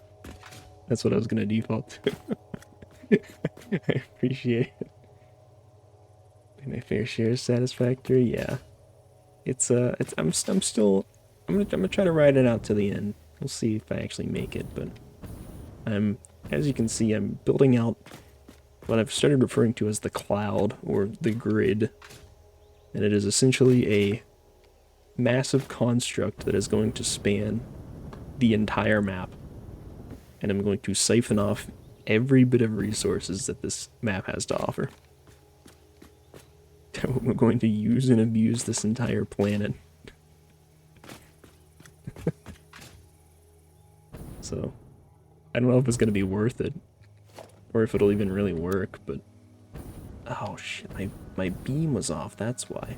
That's what I was gonna default to. I appreciate it. My fair share is Satisfactory, yeah. I'm gonna try to ride it out to the end. We'll see if I actually make it, but as you can see, I'm building out what I've started referring to as the cloud, or the grid. And it is essentially a massive construct that is going to span the entire map. And I'm going to siphon off every bit of resources that this map has to offer. We're going to use and abuse this entire planet. So, I don't know if it's going to be worth it, or if it'll even really work, but... Oh shit, my beam was off, that's why.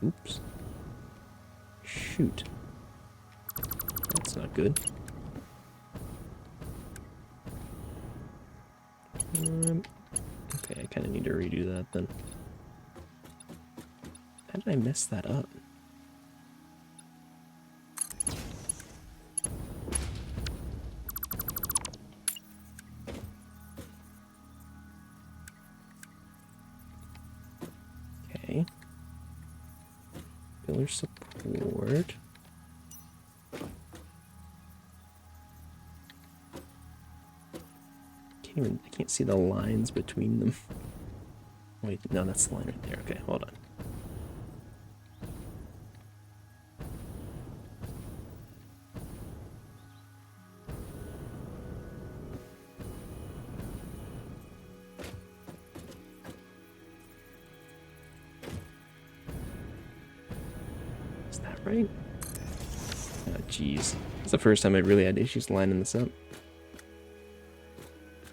Oops. Shoot. That's not good. Okay, I kind of need to redo that then. How did I mess that up? Okay. Pillar support. I can't see the lines between them. Wait, no, that's the line right there. Okay, hold on. Is that right? Oh, jeez. It's the first time I really had issues lining this up.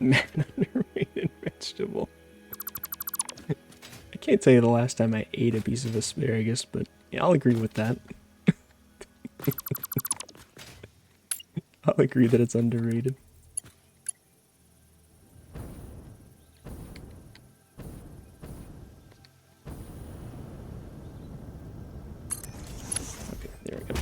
Man, underrated vegetable. I can't tell you the last time I ate a piece of asparagus, but yeah, I'll agree with that. I'll agree that it's underrated. Okay, there we go.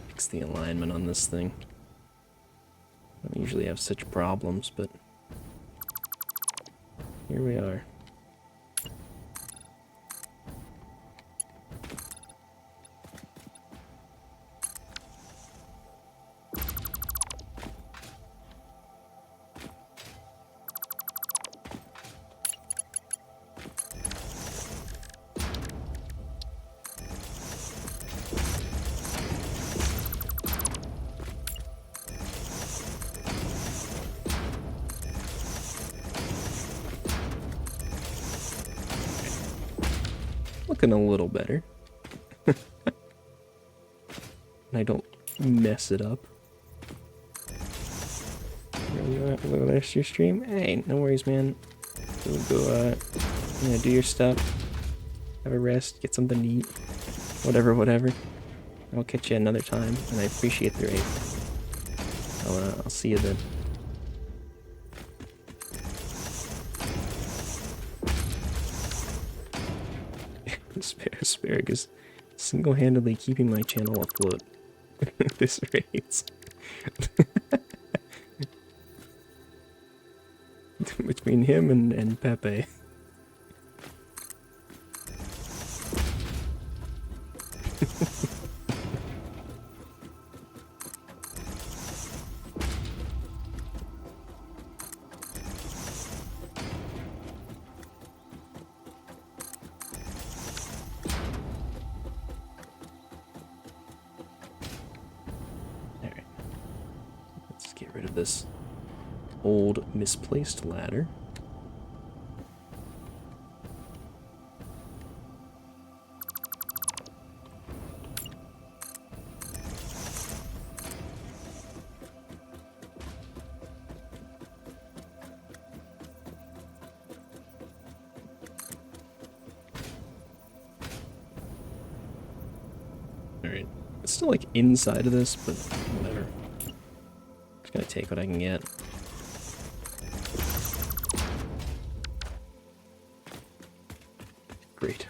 Fix the alignment on this thing. I don't usually have such problems, but here we are. Looking a little better. And I don't mess it up. That's your stream? Hey, no worries, man. Go do your stuff. Have a rest, get something to eat. Whatever. I'll catch you another time, and I appreciate the raid. I'll see you then. Asparagus single-handedly keeping my channel afloat. This rates. between him and Pepe. Alright. Let's get rid of this old misplaced ladder. Alright. It's still like inside of this, but whatever. Just gotta take what I can get. Great.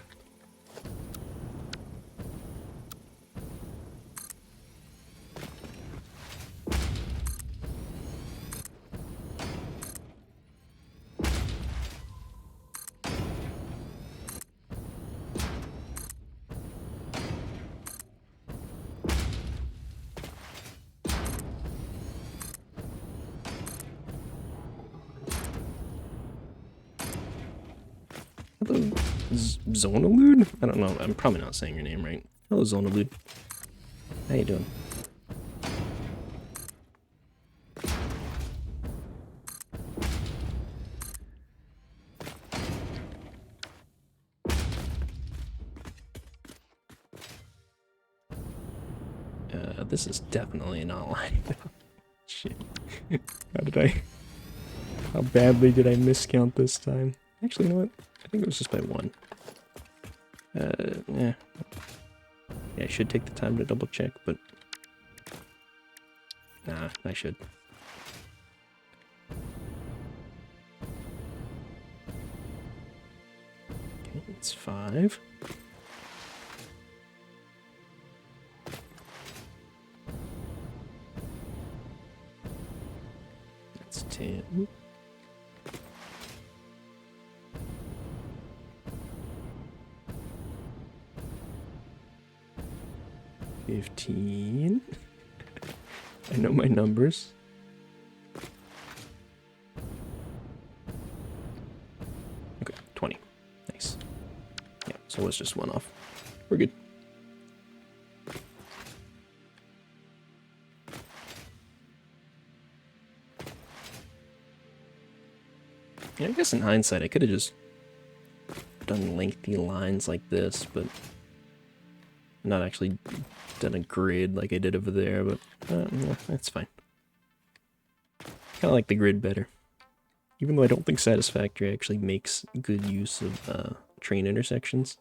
Hello, Zonalude? I don't know. I'm probably not saying your name right. Hello, Zonalude. How you doing? This is definitely not lined up. Shit. How badly did I miscount this time? Actually, you know what? I think it was just by one. Yeah. Yeah, I should take the time to double check, but... Nah, I should. Okay, it's 5. That's 10. $15. I know my numbers. Okay, 20. Nice. Yeah, so it's just one off. We're good. Yeah, I guess in hindsight, I could have just done lengthy lines like this, but not actually done a grid like I did over there, but yeah, that's fine. Kind of like the grid better. Even though I don't think Satisfactory actually makes good use of train intersections.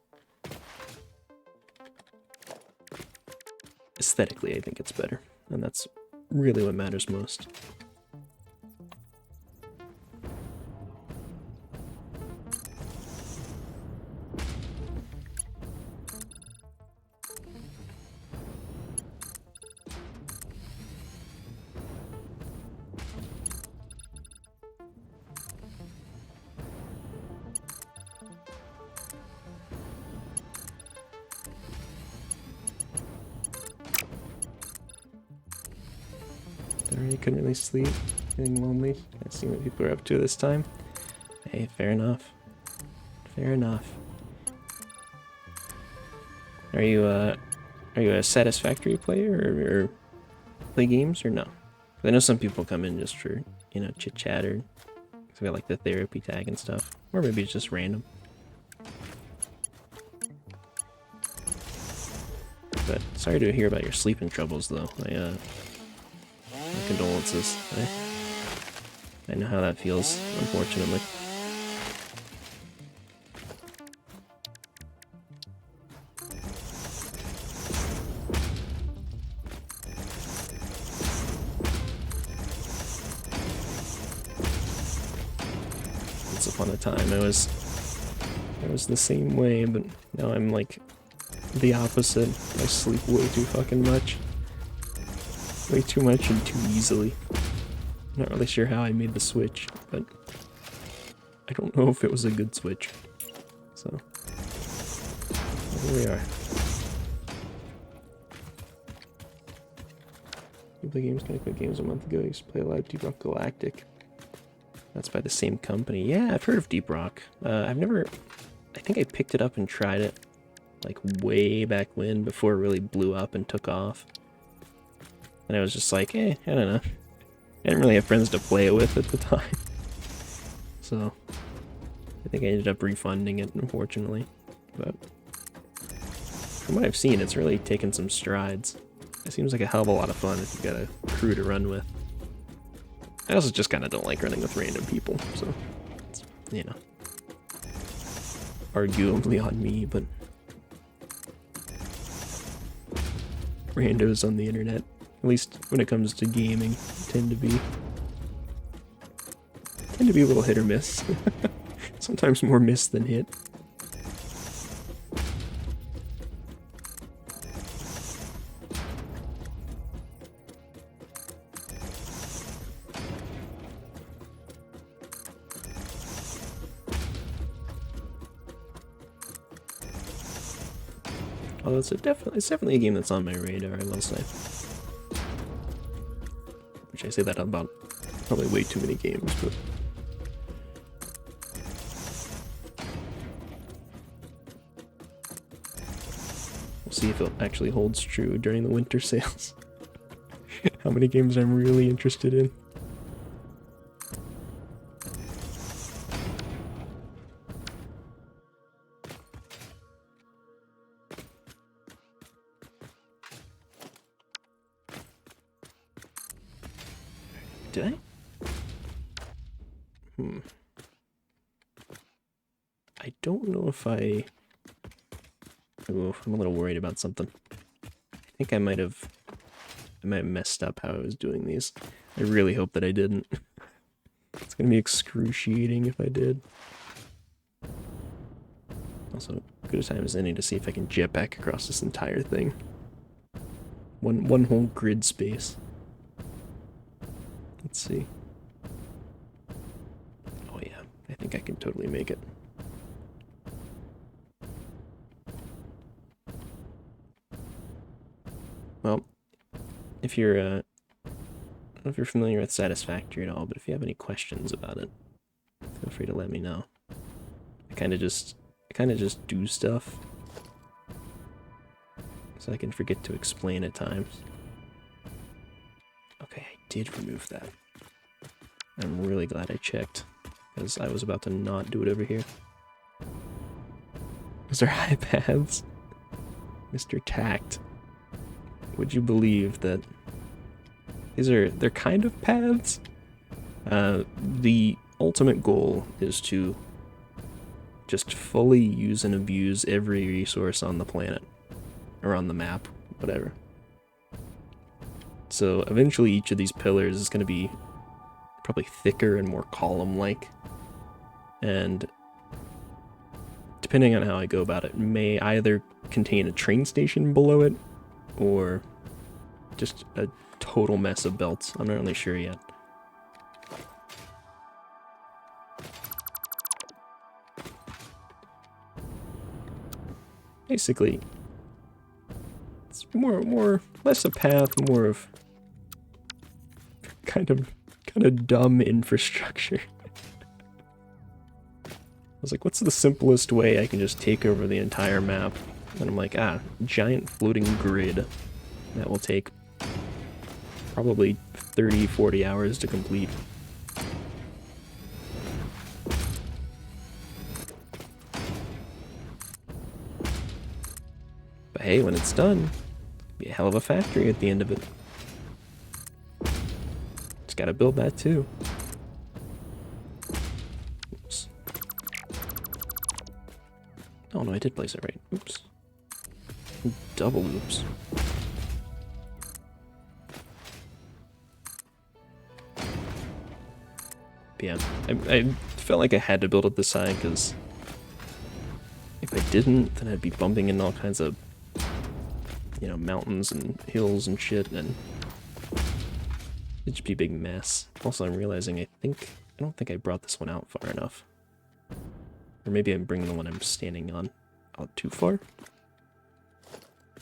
Aesthetically, I think it's better, and that's really what matters most. Alright, couldn't really sleep. Getting lonely. I see what people are up to this time. Hey, fair enough. Fair enough. Are you a Satisfactory player or play games or no? 'Cause I know some people come in just for, you know, chit chat or we got like the therapy tag and stuff, or maybe it's just random. But sorry to hear about your sleeping troubles, though. My condolences. I know how that feels, unfortunately. Once upon a time, I was the same way, but now I'm like the opposite. I sleep way too fucking much. Way too much and too easily. Not really sure how I made the switch, but I don't know if it was a good switch. So, here we are. You play games, kind of quit games a month ago. I used to play a lot of Deep Rock Galactic. That's by the same company. Yeah, I've heard of Deep Rock. I've never... I think I picked it up and tried it, like, way back when, before it really blew up and took off. And I was just like, I don't know. I didn't really have friends to play it with at the time. So, I think I ended up refunding it, unfortunately. But, from what I've seen, it's really taken some strides. It seems like a hell of a lot of fun if you've got a crew to run with. I also just kind of don't like running with random people, so, it's, you know, arguably on me, but randos on the internet, at least when it comes to gaming, tend to be a little hit or miss. Sometimes more miss than hit. Although it's definitely a game that's on my radar, I will say. Which I say that about probably way too many games, but we'll see if it actually holds true during the winter sales. How many games I'm really interested in. Did I? I don't know if I... Oh, I'm a little worried about something. I think I might have messed up how I was doing these. I really hope that I didn't. It's gonna be excruciating if I did. Also, good a time as any to see if I can jet back across this entire thing. One whole grid space. Let's see. Oh yeah, I think I can totally make it. Well, if you're, I don't know if you're familiar with Satisfactory at all, but if you have any questions about it, feel free to let me know. I kind of just do stuff, so I can forget to explain at times. Okay, I did remove that. I'm really glad I checked, because I was about to not do it over here. Those are iPads. Mr. Tact. Would you believe that they're kind of paths? The ultimate goal is to just fully use and abuse every resource on the planet, or on the map, whatever. So eventually each of these pillars is going to be probably thicker and more column-like, and depending on how I go about it, may either contain a train station below it, or just a total mess of belts. I'm not really sure yet. Basically, it's less a path, more of kind of dumb infrastructure. I was like, what's the simplest way I can just take over the entire map? And I'm like, giant floating grid that will take probably 30-40 hours to complete. But hey, when it's done, it'll be a hell of a factory at the end of it. Just gotta build that too. Oops. Oh no, I did place it right. Oops. Double oops. But yeah, I felt like I had to build it this side, because if I didn't, then I'd be bumping into all kinds of, you know, mountains and hills and shit, and it'd just be a big mess. Also, I'm realizing I don't think I brought this one out far enough. Or maybe I'm bringing the one I'm standing on out too far.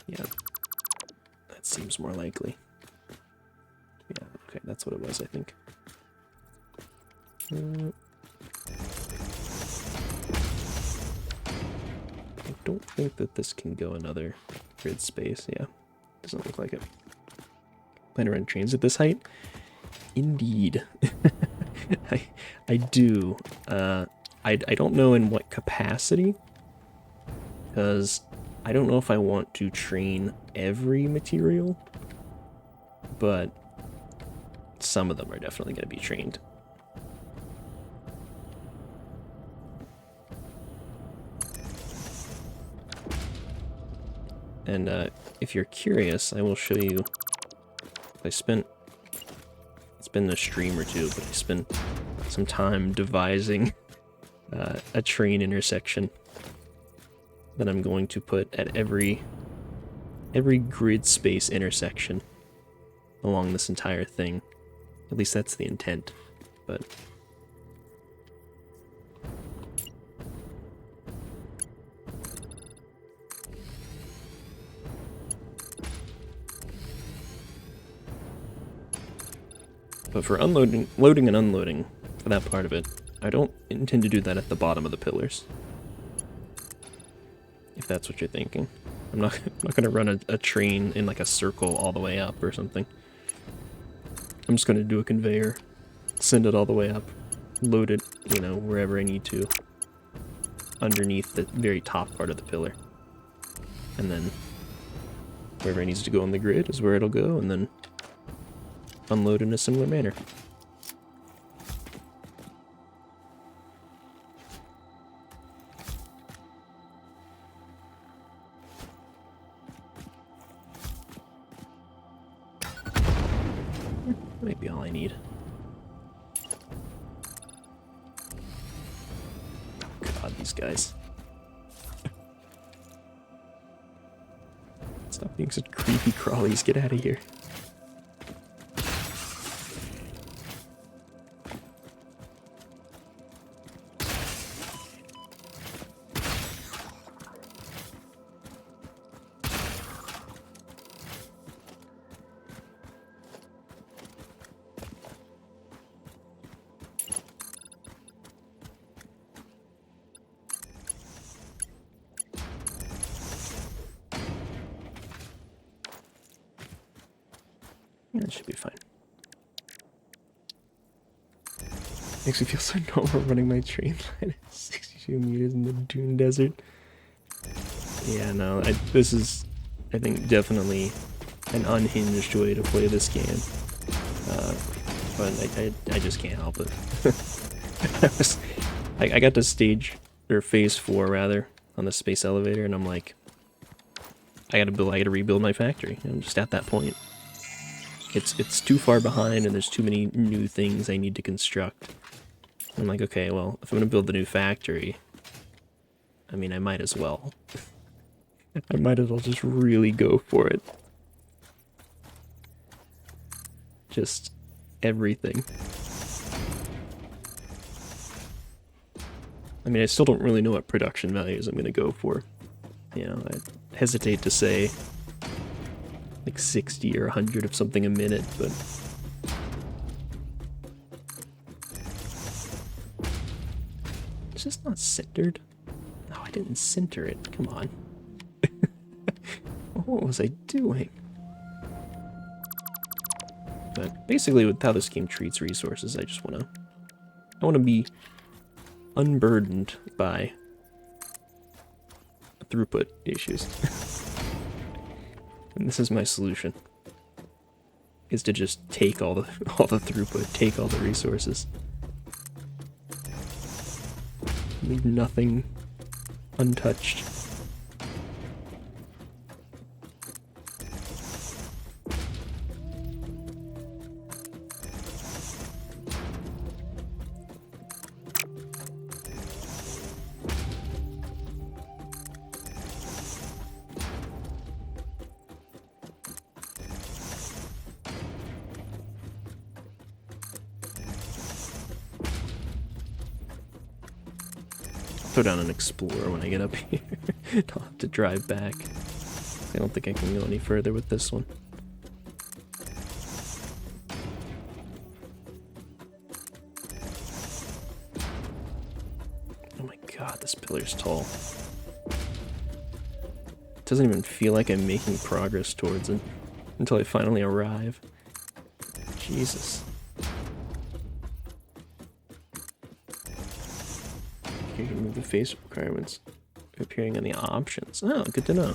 Yeah, that seems more likely. Yeah, okay, that's what it was, I think. I don't think that this can go another grid space. Yeah, doesn't look like it. Plan to run trains at this height? Indeed. I do. I don't know in what capacity, because I don't know if I want to train every material, but some of them are definitely going to be trained. And if you're curious, I will show you. It's been a stream or two, but I spent some time devising a train intersection that I'm going to put at every grid space intersection along this entire thing. At least that's the intent, but for loading and unloading, for that part of it, I don't intend to do that at the bottom of the pillars. If that's what you're thinking. I'm not going to run a train in like a circle all the way up or something. I'm just going to do a conveyor, send it all the way up, load it, you know, wherever I need to, underneath the very top part of the pillar. And then wherever it needs to go on the grid is where it'll go, and then unload in a similar manner. Might be all I need. God, these guys. Stop being such creepy crawlies, get out of here. That should be fine. Makes me feel so normal running my train line at 62 meters in the dune desert. Yeah, no, this is, I think, definitely an unhinged way to play this game. But I just can't help it. I got to phase 4 rather, on the space elevator, and I'm like, I gotta rebuild my factory. I'm just at that point. It's too far behind, and there's too many new things I need to construct. I'm like, okay, well, if I'm gonna build the new factory, I mean, I might as well. I might as well just really go for it. Just everything. I mean, I still don't really know what production values I'm gonna go for. You know, I hesitate to say like 60 or 100 of something a minute, but it's just not centered. No, I didn't center it. Come on. What was I doing? But basically, with how this game treats resources, I just want to be unburdened by throughput issues. And this is my solution, is to just take all the throughput, take all the resources. Leave nothing untouched. throw down an Explorer when I get up here. I'll have to drive back. I don't think I can go any further with this one. Oh my god, this pillar's tall. It doesn't even feel like I'm making progress towards it until I finally arrive. Jesus. You can remove the face requirements appearing on the options. Oh, good to know.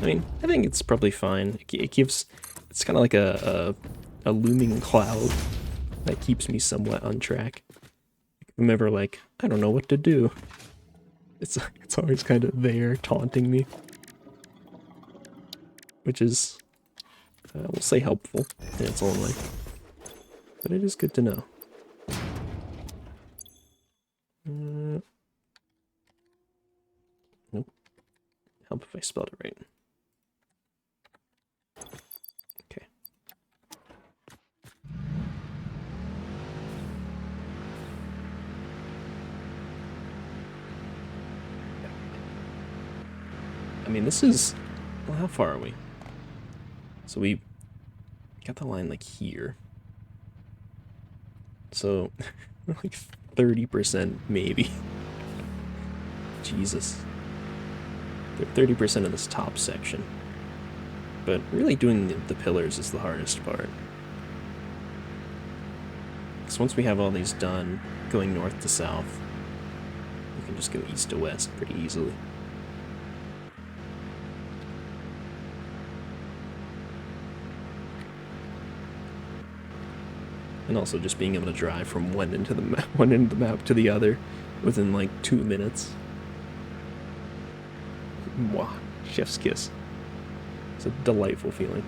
I mean, I think it's probably fine. It gives, it's kind of like a looming cloud that keeps me somewhat on track. If I'm ever like, I don't know what to do. It's always kind of there, taunting me. Which is, we'll say helpful in its own way. But it is good to know. Nope. Help if I spelled it right. Okay. I mean, this is... Well, how far are we? So we got the line like here. So, like 30% maybe. Jesus. 30% of this top section. But really doing the pillars is the hardest part. Because once we have all these done, going north to south, we can just go east to west pretty easily. And also just being able to drive from one end of the map to the other within like 2 minutes. Wow, chef's kiss. It's a delightful feeling.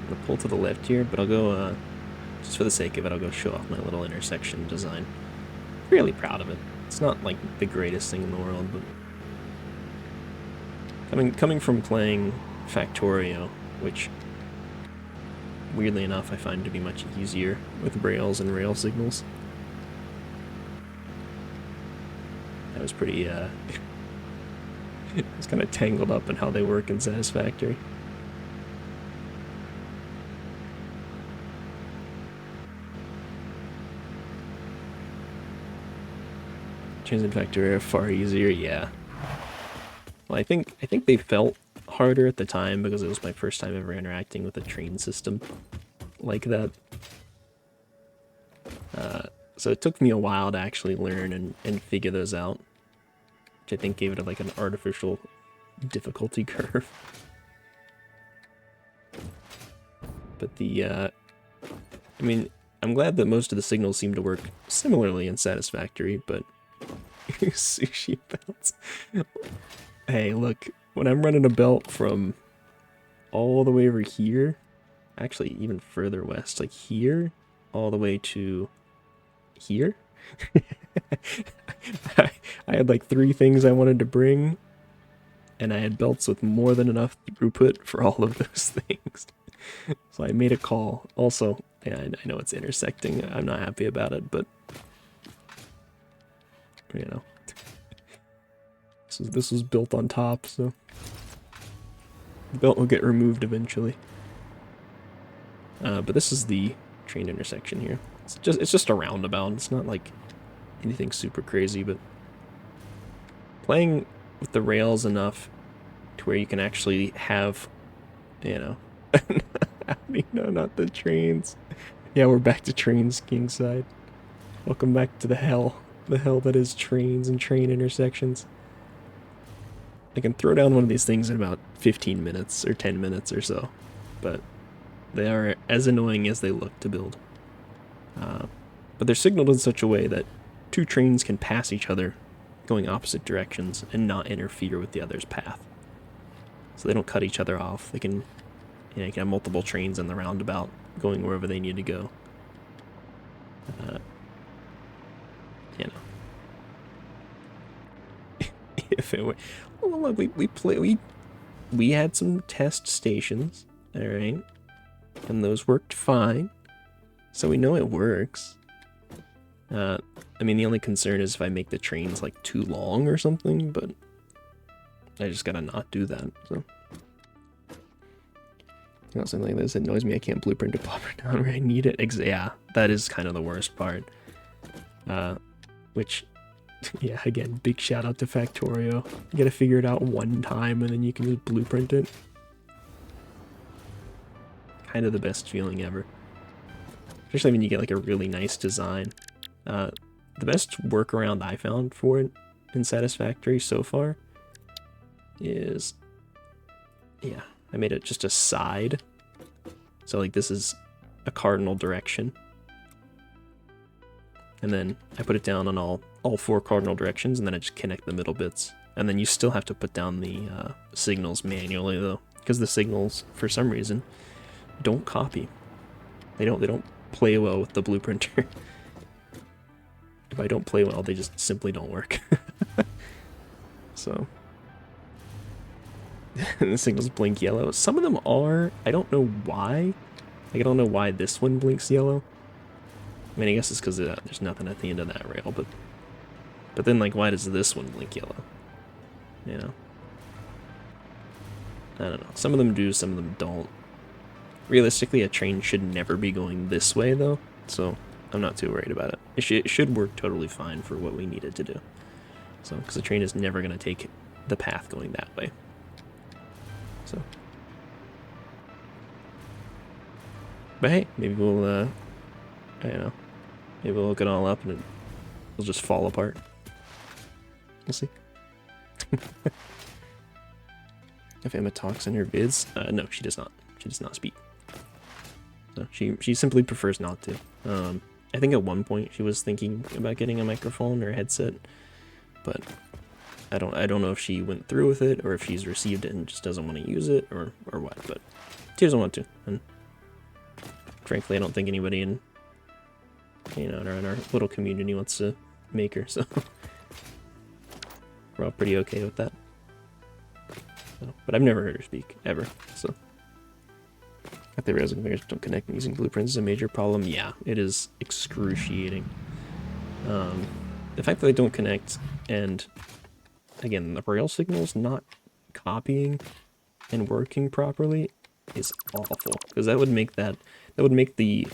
I'm gonna pull to the left here, but I'll go, just for the sake of it, I'll go show off my little intersection design. Really proud of it. It's not like the greatest thing in the world, but coming from playing Factorio, which weirdly enough I find to be much easier with rails and rail signals. I was pretty I was kind of tangled up in how they work in Satisfactory. Trains in Factory are far easier, yeah. Well, I think they felt harder at the time because it was my first time ever interacting with a train system like that. So it took me a while to actually learn and figure those out, which I think gave it like an artificial difficulty curve. But I mean, I'm glad that most of the signals seem to work similarly in Satisfactory, but sushi belts. Hey, look, when I'm running a belt from all the way over here, actually even further west, like here, all the way to here, I had like 3 things I wanted to bring, and I had belts with more than enough throughput for all of those things. So I made a call. Also, yeah, I know it's intersecting. I'm not happy about it, but you know, this was built on top, so the belt will get removed eventually. But this is the train intersection here. It's just a roundabout. It's not like anything super crazy, but playing with the rails enough to where you can actually have, you know, I mean, no, not the trains. Yeah, we're back to trains kingside. Welcome back to the hell that is trains and train intersections. I can throw down one of these things in about 15 minutes or 10 minutes or so, but they are as annoying as they look to build. But they're signaled in such a way that 2 trains can pass each other going opposite directions and not interfere with the other's path. So they don't cut each other off. They can, you know, you can have multiple trains in the roundabout going wherever they need to go. You know, if it were, well, look, we had some test stations, all right, and those worked fine, so we know it works. I mean, the only concern is if I make the trains like too long or something, but I just gotta not do that. So, you know, something like this annoys me. I can't blueprint a popper down where I need it. Yeah, that is kind of the worst part. Which, yeah, again, big shout out to Factorio. You gotta figure it out one time and then you can just blueprint it. Kind of the best feeling ever. Especially when you get like a really nice design. The best workaround I found for it in Satisfactory so far is, yeah, I made it just a side. So like this is a cardinal direction. And then I put it down on all four cardinal directions, and then I just connect the middle bits. And then you still have to put down the signals manually though, because the signals, for some reason, don't copy. They don't play well with the blueprinter. If I don't play well, they just simply don't work. So the signals blink yellow. Some of them are. I don't know why. Like, I don't know why this one blinks yellow. I mean, I guess it's because there's nothing at the end of that rail, but then, like, why does this one blink yellow? You know? I don't know. Some of them do, some of them don't. Realistically, a train should never be going this way, though, so I'm not too worried about it. It should work totally fine for what we need it to do. So, because the train is never going to take the path going that way. So. But hey, maybe we'll, I don't know. Maybe we'll look it all up and it'll just fall apart. We'll see. If Emma talks in her vids, no, she does not. She does not speak. So she simply prefers not to. I think at one point she was thinking about getting a microphone or a headset, but I don't know if she went through with it or if she's received it and just doesn't want to use it or what. But she doesn't want to, and frankly, I don't think anybody in in our little community wants to make her. So we're all pretty okay with that. So, but I've never heard her speak ever. So. If the rails and conveyors don't connect using blueprints is a major problem. Yeah, it is excruciating. The fact that they don't connect, and again, the rail signals not copying and working properly is awful. Because that would make the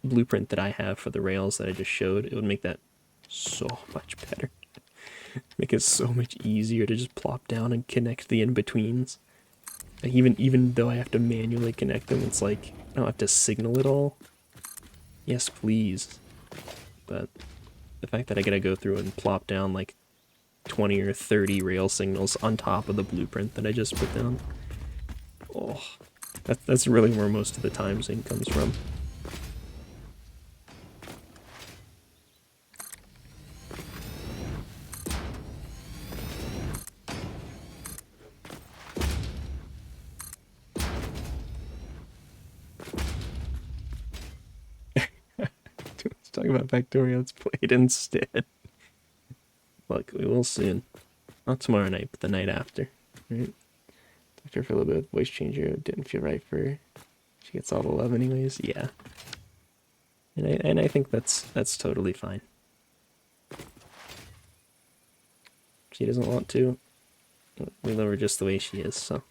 blueprint that I have for the rails that I just showed, it would make that so much better. Make it so much easier to just plop down and connect the in-betweens. Even though I have to manually connect them, it's like, I don't have to signal it all. Yes, please. But the fact that I gotta go through and plop down like 20 or 30 rail signals on top of the blueprint that I just put down. Oh, that's really where most of the time sync comes from. Talk about Factorio, let's play it instead. Look, we will soon. Not tomorrow night, but the night after. Right? Talked to her for a little bit with voice changer. It didn't feel right for her. She gets all the love anyways. Yeah. And I think that's totally fine. She doesn't want to. We love her just the way she is, so.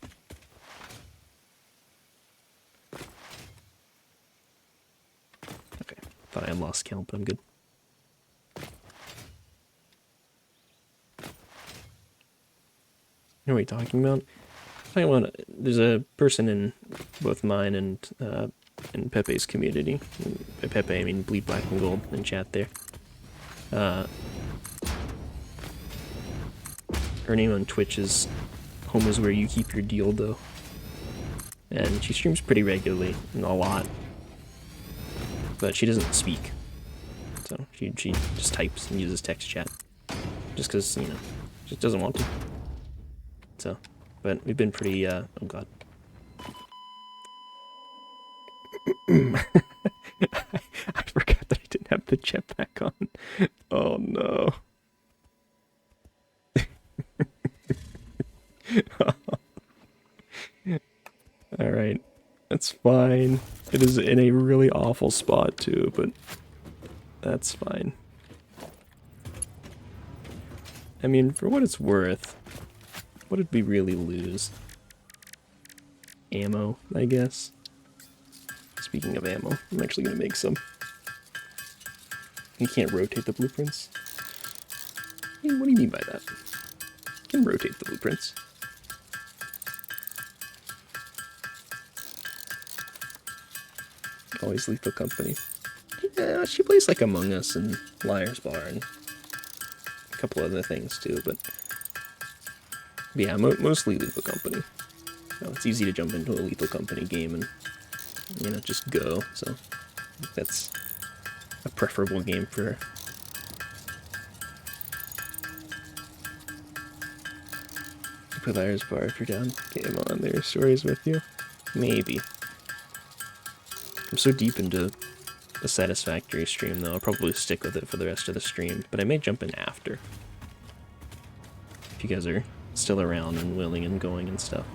Okay. Thought I had lost count, but I'm good. You know what you're talking about? There's a person in both mine and in Pepe's community. By Pepe, I mean Bleed Black and Gold in chat there. Her name on Twitch is Home is Where You Keep Your Dildo. And she streams pretty regularly, and a lot. But she doesn't speak. So she just types and uses text chat. Just because, you know, just doesn't want to. So, but we've been pretty, oh god. I forgot that I didn't have the jetpack on. Oh no. Alright. That's fine. It is in a really awful spot too, but that's fine. I mean, for what it's worth, what did we really lose? Ammo, I guess. Speaking of ammo, I'm actually gonna make some. You can't rotate the blueprints. I mean, what do you mean by that? You can rotate the blueprints. Always Lethal Company. Yeah, she plays like Among Us and Liar's Bar and a couple other things too, but yeah, mostly Lethal Company. So it's easy to jump into a Lethal Company game and, you know, just go, so I think that's a preferable game for her. You play Liar's Bar if you're down. Game on, there are stories with you. Maybe. I'm so deep into the Satisfactory stream though, I'll probably stick with it for the rest of the stream, but I may jump in after. If you guys are still around and willing and going and stuff.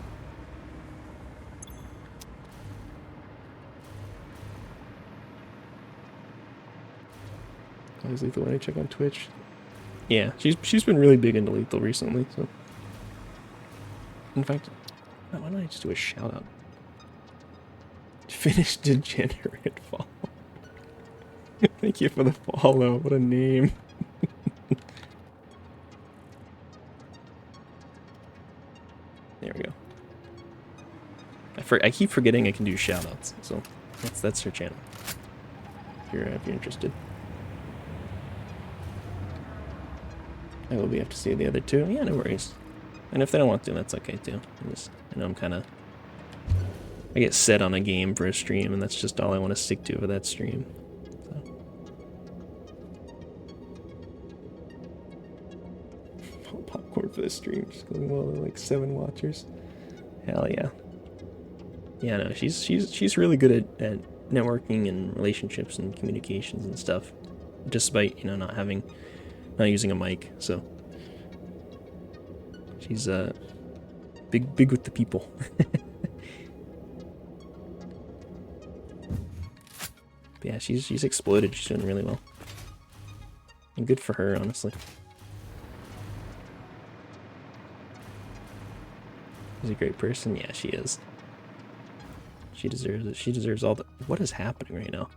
Always Lethal when I check on Twitch. Yeah, she's been really big into Lethal recently, so. In fact, why don't I just do a shout out? Finished Degenerate follow. Thank you for the follow. What a name. There we go. I keep forgetting I can do shout outs, so that's her channel. If you're interested. I will be have to see the other two. Yeah, no worries. And if they don't want to, that's okay too. I know I'm kind of. I get set on a game for a stream, and that's just all I want to stick to for that stream. So. Popcorn for the stream, just going well to like 7 watchers. Hell yeah. Yeah, no, she's really good at networking and relationships and communications and stuff, despite, you know, not using a mic. So she's big with the people. But yeah, she's exploded. She's doing really well. And good for her, honestly. She's a great person. Yeah, she is. She deserves it. She deserves all the... What is happening right now?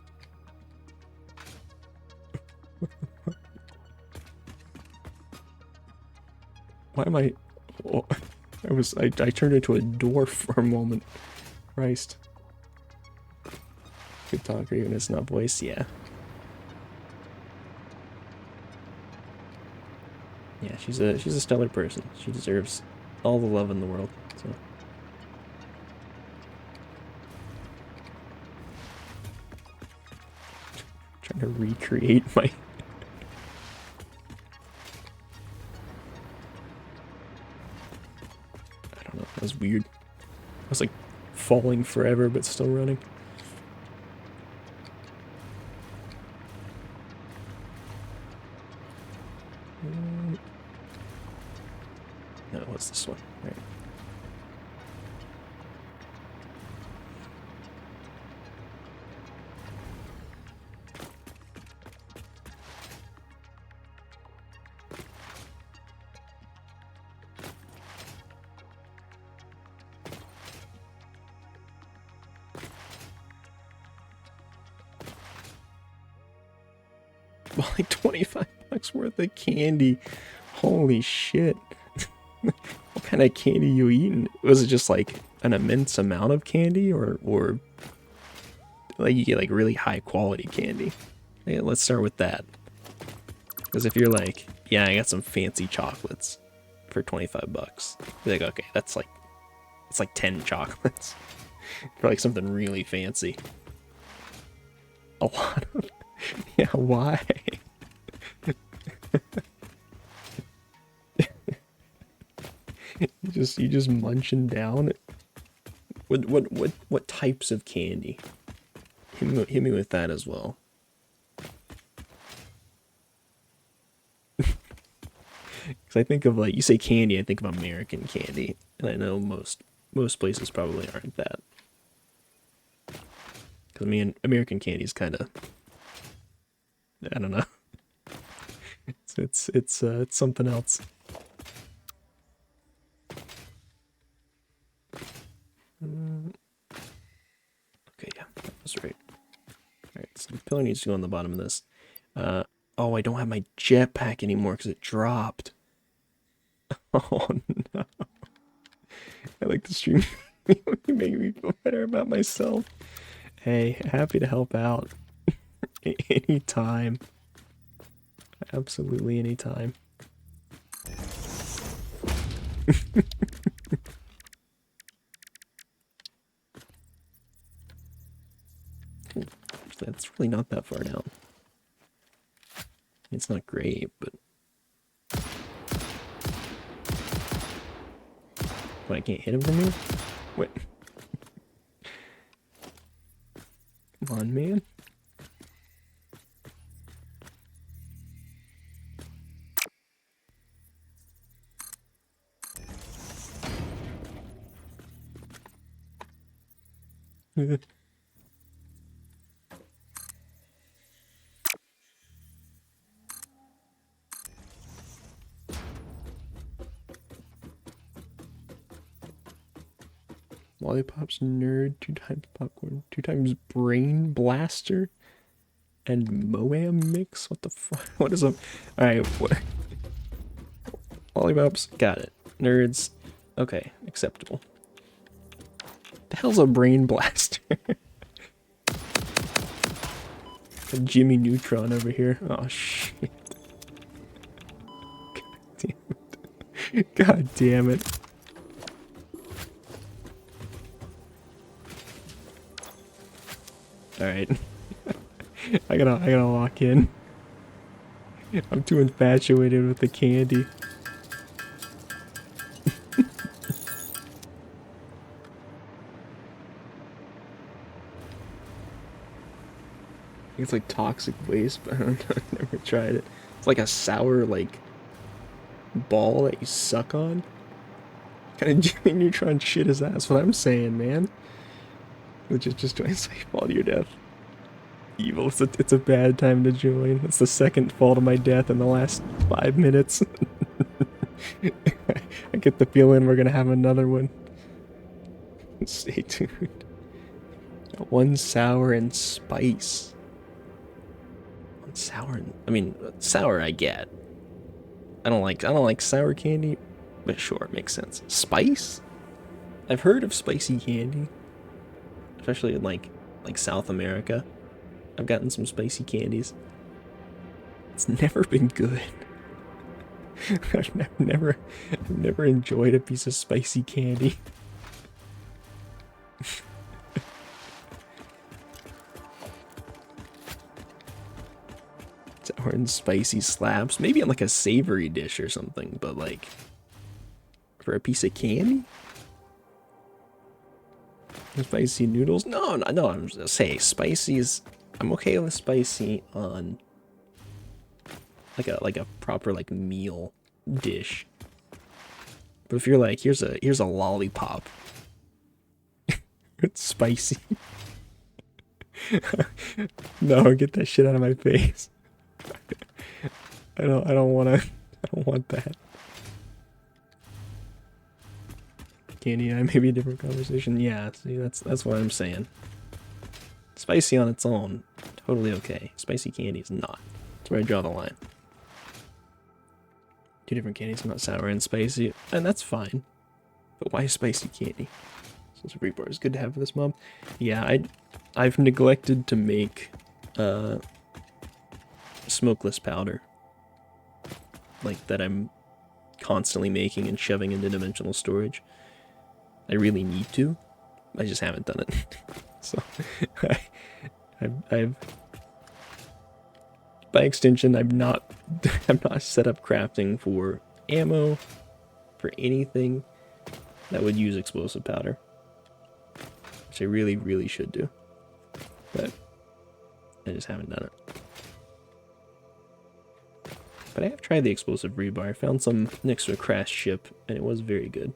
Why am I... Oh, I turned into a dwarf for a moment. Christ. Good talker, even if it's not voice, yeah. Yeah, she's a stellar person. She deserves all the love in the world. So. Trying to recreate my. I don't know. That was weird. I was like falling forever, but still running. No, what's this one? Right. Well, like $25 worth of candy. Holy shit. What kind of candy you eating? Was it just like an immense amount of candy, or like you get like really high quality candy? Yeah, let's start with that. Because if you're like, yeah, I got some fancy chocolates for $25, you're like, okay, it's like 10 chocolates for like something really fancy. A lot of, yeah, why? You just munching down. What types of candy? Hit me with that as well. I think of like, you say candy, I think of American candy, and I know most places probably aren't that. Because I mean, American candy is kind of, I don't know. It's something else. Okay, yeah, that was right. Alright, so the pillar needs to go on the bottom of this. Oh, I don't have my jetpack anymore because it dropped. Oh no. I like the stream. You make me feel better about myself. Hey, happy to help out. Anytime. Absolutely anytime. That's really not that far down. It's not great, but... What, I can't hit him from here? What? Come on, man. Lollipops nerd, 2 times popcorn, 2 times brain blaster, and Moam mix? What the fuck? What is up? Alright, what? Lollipops, got it. Nerds, okay, acceptable. The hell's a brain blaster? A Jimmy Neutron over here. Oh shit. God damn it. God damn it. Alright. I gotta lock in. I'm too infatuated with the candy. It's like toxic waste, but I don't know, I've never tried it. It's like a sour, like, ball that you suck on. What kind of Jimmy Neutron shit is that? That's what I'm saying, man. Which is just trying to fall to your death. Evil, it's a bad time to join. It's the second fall to my death in the last 5 minutes. I get the feeling we're gonna have another one. Stay tuned. One sour and spice. One sour and, I mean, sour I get. I don't like sour candy, but sure, it makes sense. Spice? I've heard of spicy candy, especially in like South America. I've gotten some spicy candies. It's never been good. I've never enjoyed a piece of spicy candy. Sour and spicy slabs. Maybe on like a savory dish or something, but like for a piece of candy? Spicy noodles? No, I'm just say spicy is, I'm okay with spicy on like a proper like meal dish. But if you're like, here's a lollipop. It's spicy. No, get that shit out of my face. I don't want that. Candy and I may be a different conversation. Yeah, see, that's what I'm saying. Spicy on its own, totally okay. Spicy candy is not. That's where I draw the line. 2 different candies, not sour and spicy, and that's fine. But why spicy candy? So it's a free bar. It's good to have for this mob. Yeah, I've neglected to make smokeless powder, like that I'm constantly making and shoving into dimensional storage. I really need to. I just haven't done it. So I've by extension, I'm not set up crafting for ammo, for anything that would use explosive powder, which I really should do, but I just haven't done it. But I have tried the explosive rebar. I found some next to a crashed ship, and it was very good.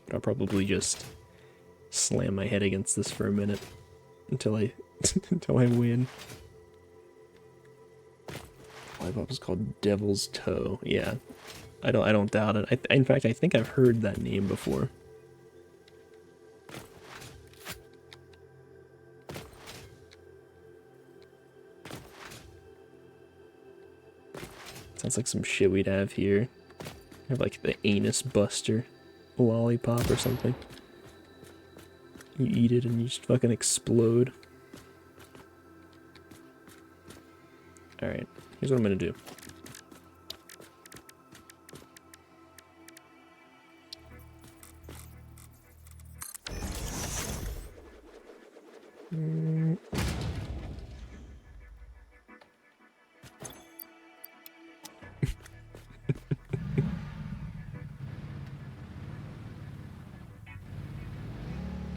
But I'll probably just slam my head against this for a minute until I until I win. Lollipop is called Devil's Toe. Yeah, I don't doubt it. In fact, I think I've heard that name before. Sounds like some shit we'd have here. Have like the anus buster lollipop or something. You eat it and you just fucking explode. Alright, here's what I'm gonna do.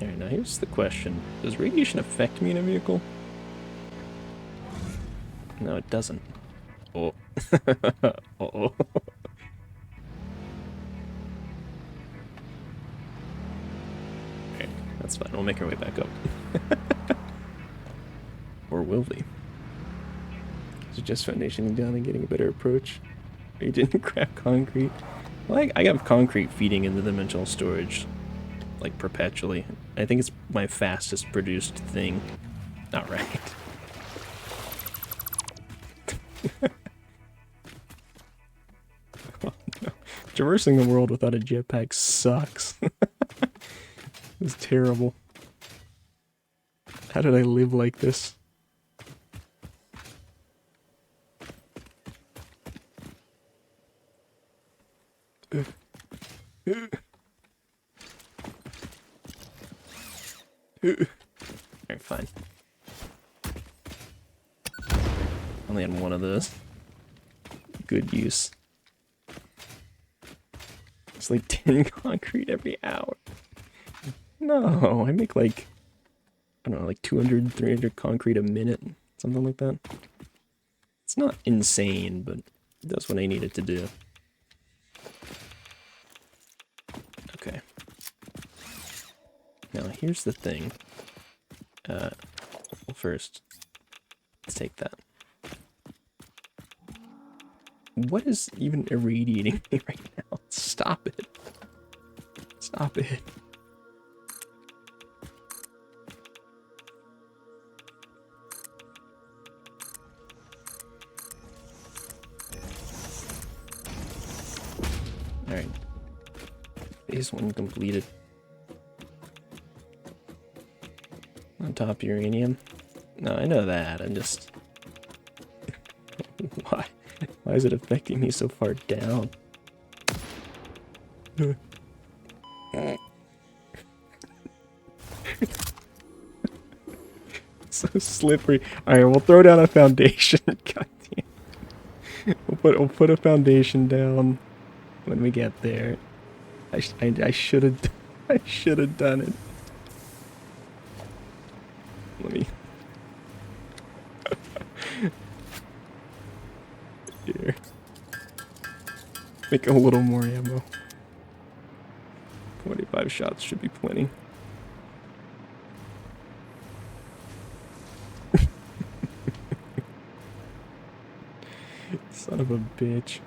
Alright, now here's the question. Does radiation affect me in a vehicle? No, it doesn't. Oh. Uh-oh. Alright, that's fine. We'll make our way back up. Or will we? Is it just foundationing down and getting a better approach? Or you didn't grab concrete? Well, I got concrete feeding into the dimensional storage, like, perpetually. I think it's my fastest produced thing. Alright. Oh, no. Traversing the world without a jetpack sucks. It's terrible. How did I live like this? Alright, fine. Only had one of those. Good use. It's like 10 concrete every hour. No, I make like, I don't know, like 200, 300 concrete a minute. Something like that. It's not insane, but it does what I need it to do. Okay. Now here's the thing. Well, first, let's take that. What is even irradiating me right now? Stop it. Stop it. Alright. Phase 1 completed. On top uranium. No, I know that. I'm just... Why? Why is it affecting me so far down? So slippery. Alright, we'll throw down a foundation. God damn. We'll put a foundation down when we get there. I should have done it. Let me. Here. Make a little more ammo. 45 shots should be plenty. Son of a bitch.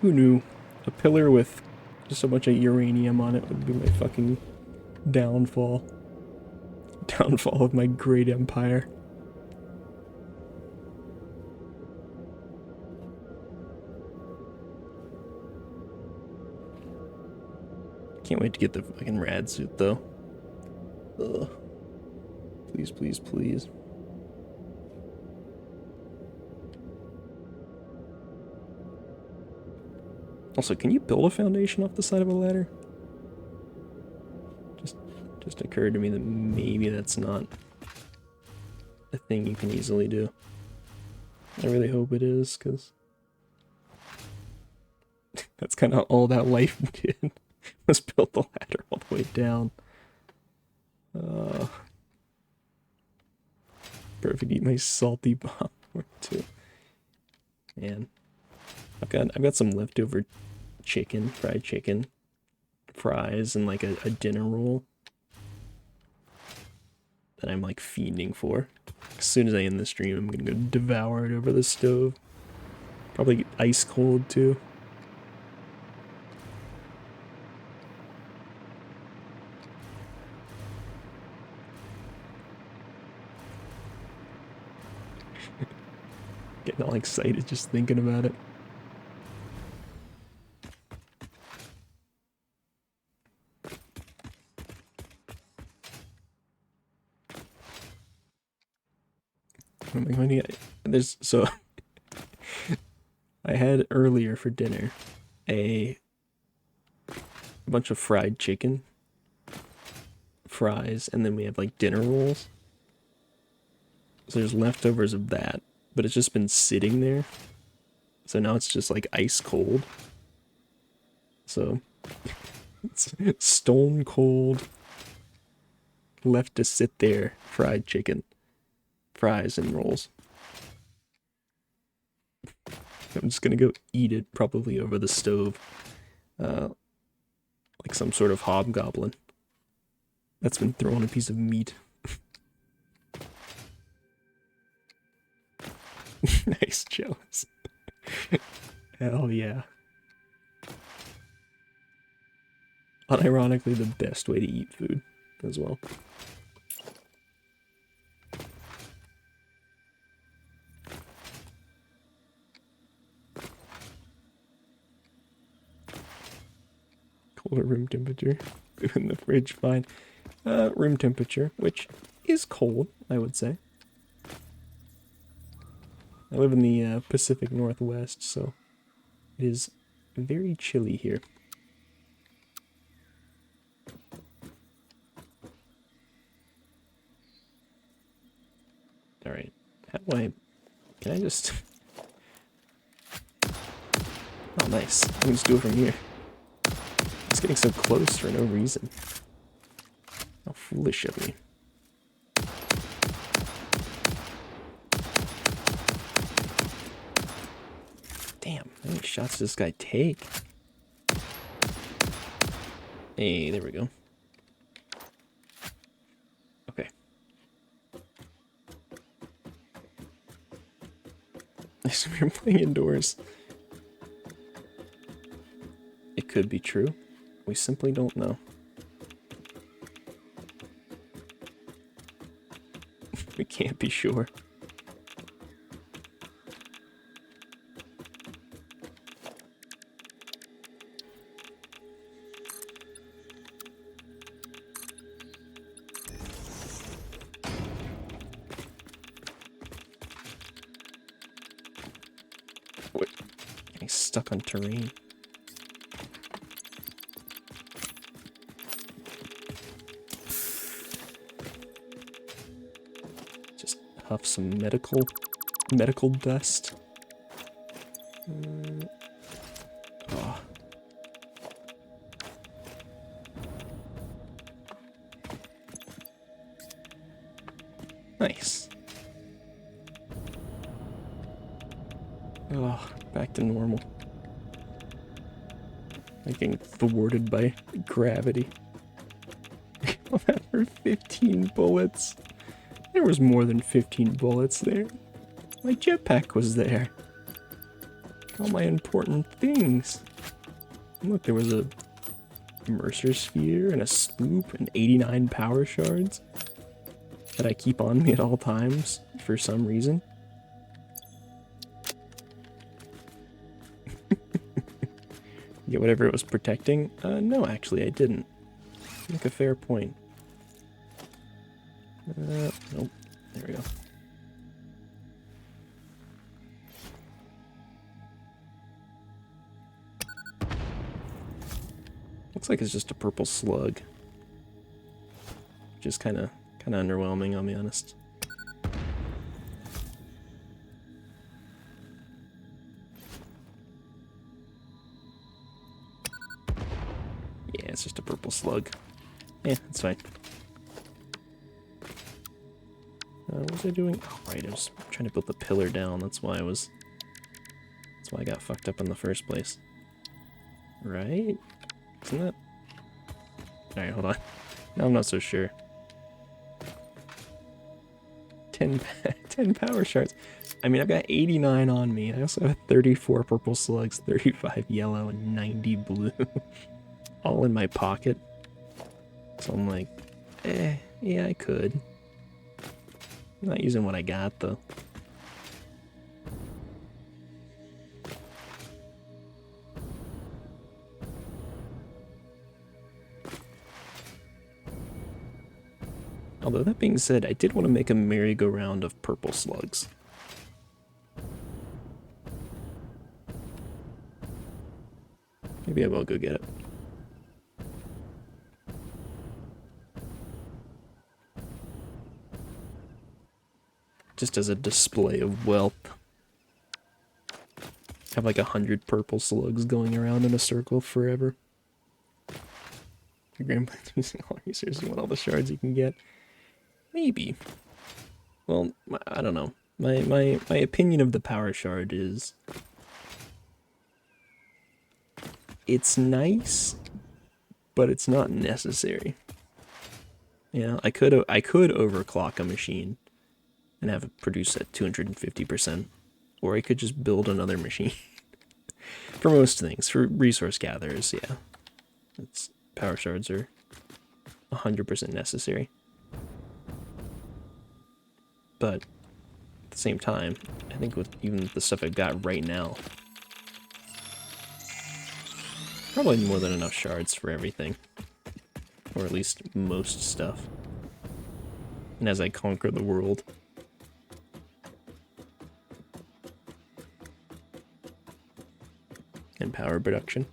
Who knew? A pillar with just a bunch of uranium on it would be my fucking downfall. Downfall of my great empire. Can't wait to get the fucking rad suit though. Ugh. Please, please, please. Also, can you build a foundation off the side of a ladder? Just occurred to me that maybe that's not a thing you can easily do. I really hope it is, because that's kind of all that life did, was build the ladder all the way down. Uh, perfect. Eat my salty popcorn too. Man, I've got some leftover chicken, fried chicken, fries, and like a dinner roll that I'm like fiending for. As soon as I end the stream, I'm gonna go devour it over the stove. Probably ice cold too. Getting all excited just thinking about it. What am I going to get? There's so I had earlier for dinner a bunch of fried chicken, fries, and then we have like dinner rolls. So there's leftovers of that, but it's just been sitting there. So now it's just like ice cold. So it's stone cold, left to sit there, fried chicken, fries, and rolls. I'm just gonna go eat it probably over the stove. Like some sort of hobgoblin that's been throwing a piece of meat. Nice, jealous. Hell yeah. Unironically, the best way to eat food as well. Colder room temperature. In the fridge, fine. Room temperature, which is cold, I would say. I live in the Pacific Northwest, so it is very chilly here. Alright, how do I... Can I just... Oh, nice. I can just do it from here. It's getting so close for no reason. How foolish of me. Damn, how many shots does this guy take? Hey, there we go. Okay. I assume you're playing indoors. It could be true. We simply don't know. We can't be sure. What? Getting stuck on terrain. Just huff some medical dust. Oh. Nice. Oh, back to normal. Like getting thwarted by gravity. All that for 15 bullets. There was more than 15 bullets there. My jetpack was there. All my important things. Look, there was a Mercer sphere and a sloop and 89 power shards that I keep on me at all times for some reason. Get whatever it was protecting? No, actually, I didn't. Make a fair point. Nope. There we go. Looks like it's just a purple slug. Which is kind of underwhelming, I'll be honest. Yeah, it's just a purple slug. Yeah, that's fine. What was I doing? Oh, right, I was trying to build the pillar down. That's why I got fucked up in the first place. Right? Isn't that? Alright, hold on. Now I'm not so sure. 10 power shards. I mean, I've got 89 on me. I also have 34 purple slugs, 35 yellow, and 90 blue. All in my pocket. So I'm like, yeah, I could. I'm not using what I got, though. Although, that being said, I did want to make a merry-go-round of purple slugs. Maybe I will go get it. Just as a display of wealth. Have like 100 purple slugs going around in a circle forever. Your grandpa's using all resources, you want all the shards you can get. Maybe. Well, I don't know. My opinion of the power shard is it's nice, but it's not necessary. You know, I could overclock a machine and have it produce at 250%, or I could just build another machine. For most things, for resource gatherers, yeah, power shards are 100% necessary. But at the same time, I think with even the stuff I've got right now, probably more than enough shards for everything. Or at least most stuff. And as I conquer the world. And power production.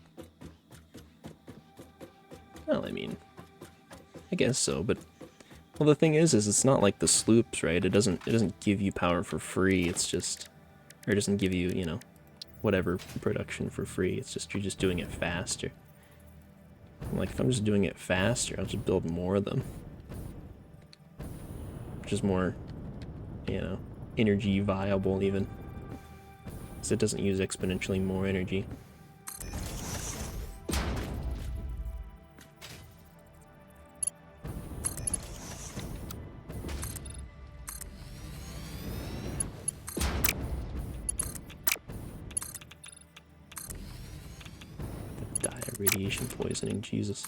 Well, I mean, I guess so, but well, the thing is it's not like the sloops, right? It doesn't give you power for free. It's just, or it doesn't give you, you know, whatever production for free. It's just you're just doing it faster. Like if I'm just doing it faster, I'll just build more of them. Which is more, you know, energy viable even. Because it doesn't use exponentially more energy. Radiation poisoning, Jesus.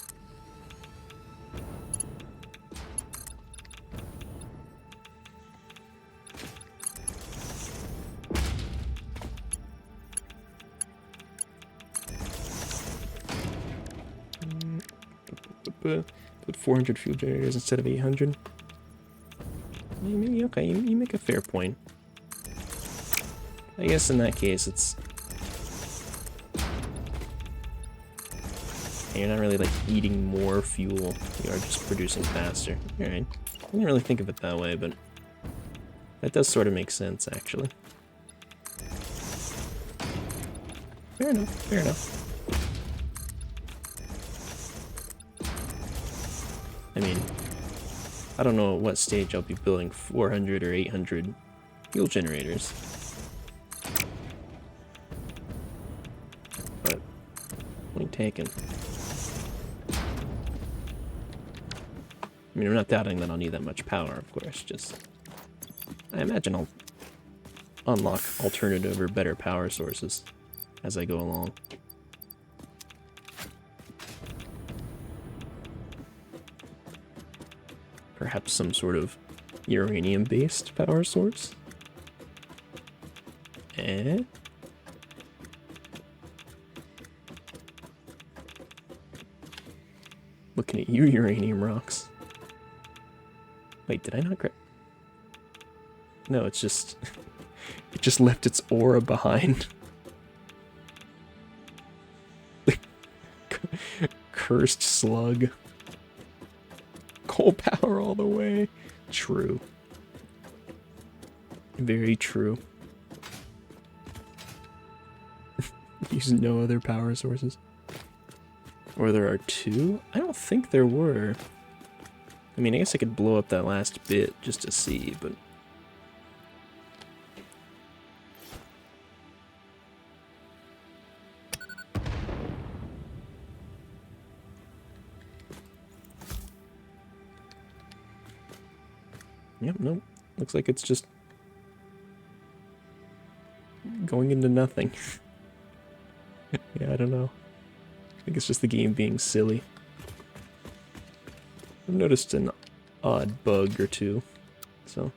Put 400 fuel generators instead of 800. Maybe, okay, you make a fair point. I guess in that case it's... You're not really like eating more fuel, you are just producing faster. Alright, I didn't really think of it that way, but that does sort of make sense actually. Fair enough, fair enough. I mean, I don't know at what stage I'll be building 400 or 800 fuel generators. But, point taken. I mean, I'm not doubting that I'll need that much power, of course, just... I imagine I'll unlock alternative or better power sources as I go along. Perhaps some sort of uranium-based power source? Looking at you, uranium rocks. Wait, did I not grab... No, it's just... it just left its aura behind. Cursed slug. Coal power all the way. True. Very true. Use no other power sources. Or there are two? I don't think there were. I mean, I guess I could blow up that last bit just to see, but Yep, nope. Looks like it's just going into nothing. Yeah, I don't know. I think it's just the game being silly. I've noticed an odd bug or two, so.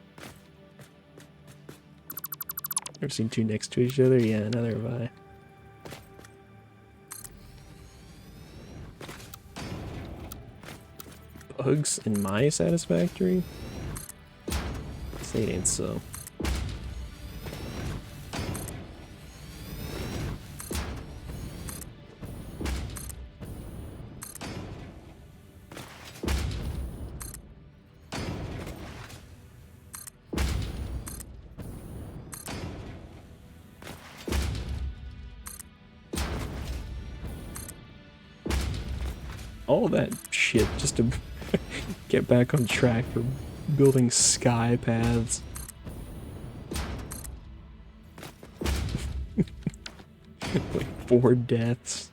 Ever seen two next to each other? Yeah, neither have I. Bugs in my Satisfactory? Say it ain't so. All that shit just to get back on track for building sky paths. Like 4 deaths.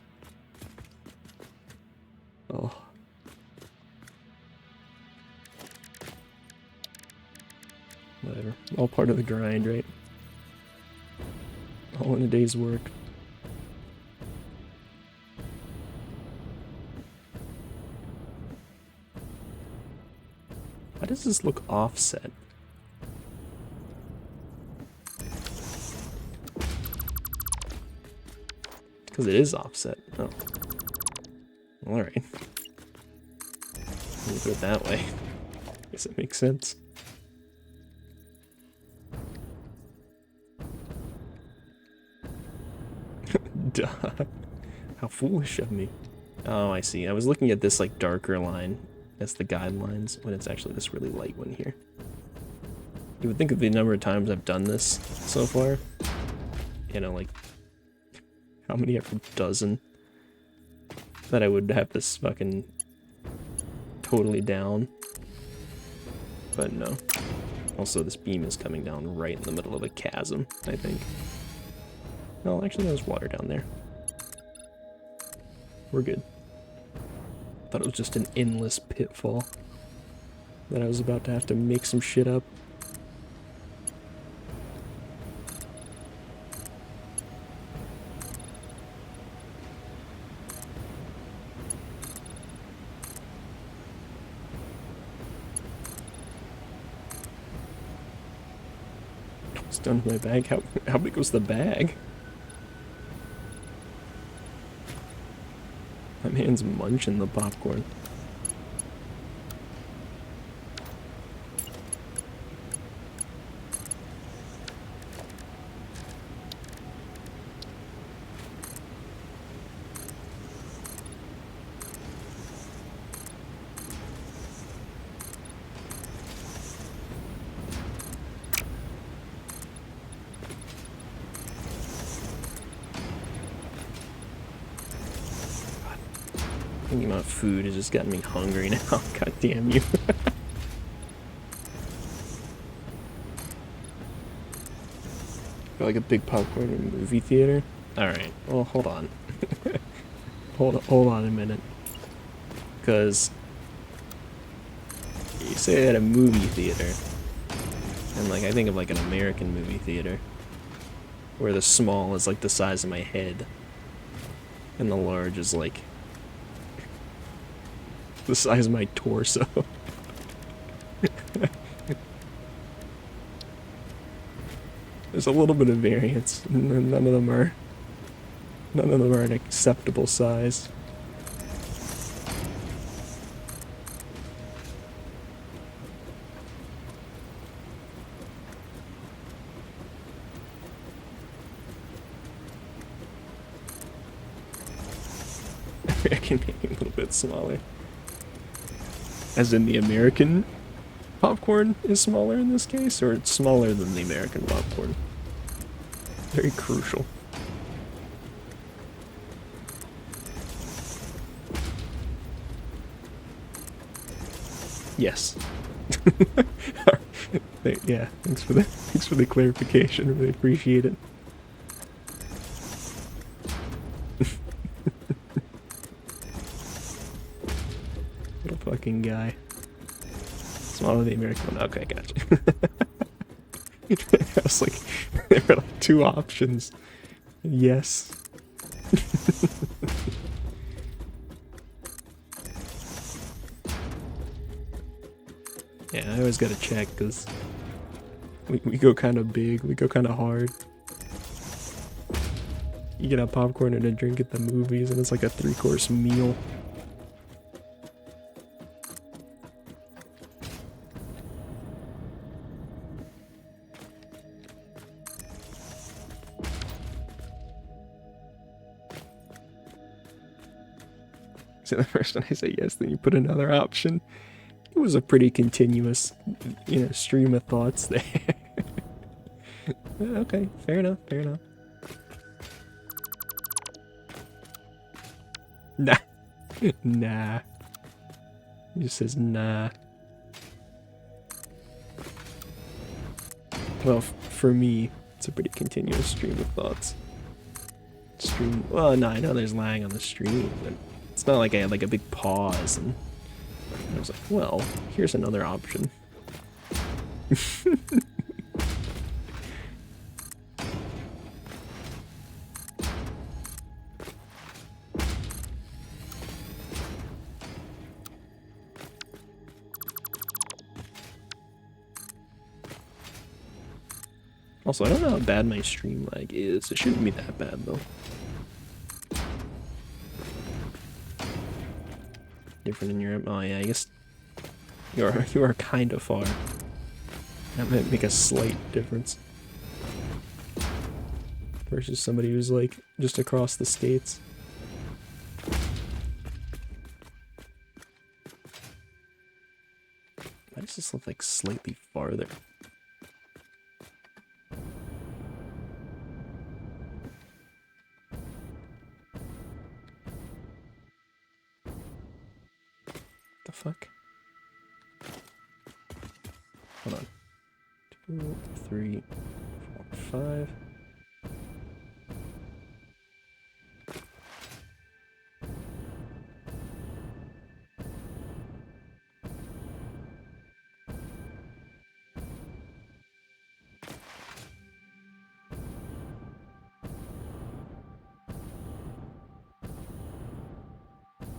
Oh. Whatever. All part of the grind, right? All in a day's work. Why does this look offset? Because it is offset. Oh. Alright. Let me put it that way. Guess it makes sense. Duh. How foolish of me. Oh, I see. I was looking at this like darker line as the guidelines when it's actually this really light one here. You would think of the number of times I've done this so far. You know, like how many ever dozen that I would have this fucking totally down. But no. Also, this beam is coming down right in the middle of a chasm, I think. No, actually there's water down there. We're good. Thought it was just an endless pitfall that I was about to have to make some shit up. It's done with my bag. How big was the bag? My man's munching the popcorn. Thinking about food has just gotten me hungry now. God damn you. Got like a big popcorn in a movie theater? Alright, well, hold on. hold on a minute. Because you say at a movie theater, and like I think of like an American movie theater, where the small is like the size of my head, and the large is like the size of my torso. There's a little bit of variance. None of them are an acceptable size. I can make it a little bit smaller. As in the American popcorn is smaller in this case, or it's smaller than the American popcorn? Very crucial. Yes. Yeah, thanks for the clarification. Really appreciate it. What a fucking guy. Smaller than the American one. Okay, gotcha. I was like, there were like two options. Yes. Yeah, I always gotta check because we go kind of big, we go kind of hard. You get a popcorn and a drink at the movies, and it's like a 3-course meal. So the first one I say yes, then you put another option. It was a pretty continuous, stream of thoughts there. Okay, fair enough, fair enough. Nah. Nah. He just says nah. Well, for me, it's a pretty continuous stream of thoughts. Well, no, I know there's lag on the stream, but it's not like I had like a big pause and I was like, well, here's another option. Also, I don't know how bad my stream lag is. It shouldn't be that bad, though. Different in Europe? Oh, yeah, I guess you are kind of far. That might make a slight difference. Versus somebody who's, like, just across the states. Why does this look like slightly farther? The fuck? Hold on. 2, 3, 4, 5.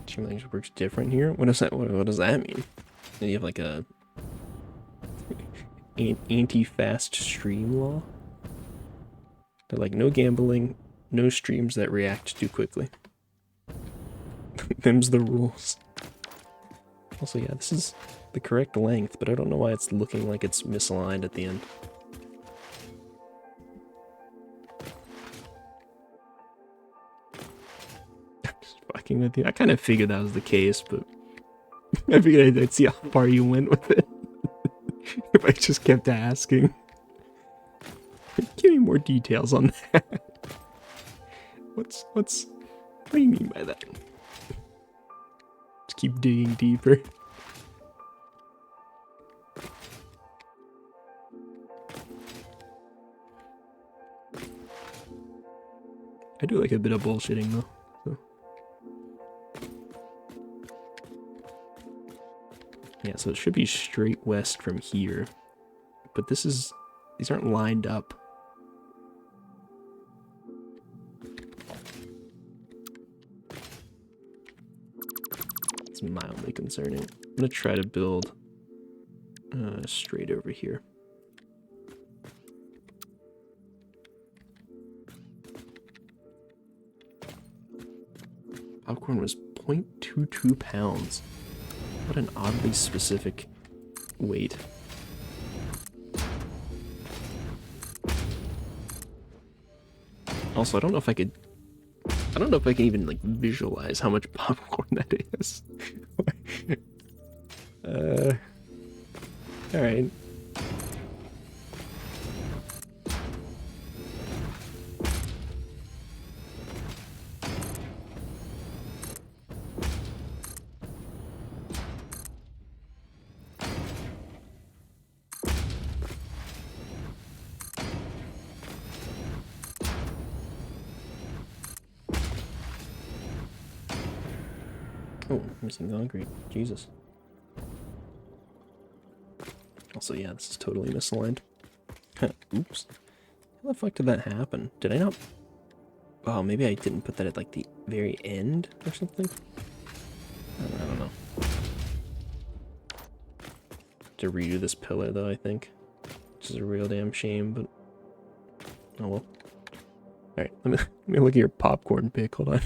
Stream language works different here? What does that mean? Do you have like a anti-fast stream law? They're like, no gambling, no streams that react too quickly. Them's the rules. Also, yeah, this is the correct length, but I don't know why it's looking like it's misaligned at the end. Just fucking with you. I kind of figured that was the case, but I figured I'd see how far you went with it. If I just kept asking. Give me more details on that. What do you mean by that? Just keep digging deeper. I do like a bit of bullshitting though. So. Yeah, so it should be straight west from here. But these aren't lined up. It's mildly concerning. I'm gonna try to build straight over here. Popcorn was 0.22 pounds. What an oddly specific weight. Also, I don't know if I can even like visualize how much popcorn that is. All right. Oh, missing concrete. Jesus. Also, yeah, this is totally misaligned. Oops. How the fuck did that happen? Did I not... Oh, maybe I didn't put that at, like, the very end or something? I don't know. To redo this pillar, though, I think. Which is a real damn shame, but... Oh, well. Alright, let me look at your popcorn pick. Hold on.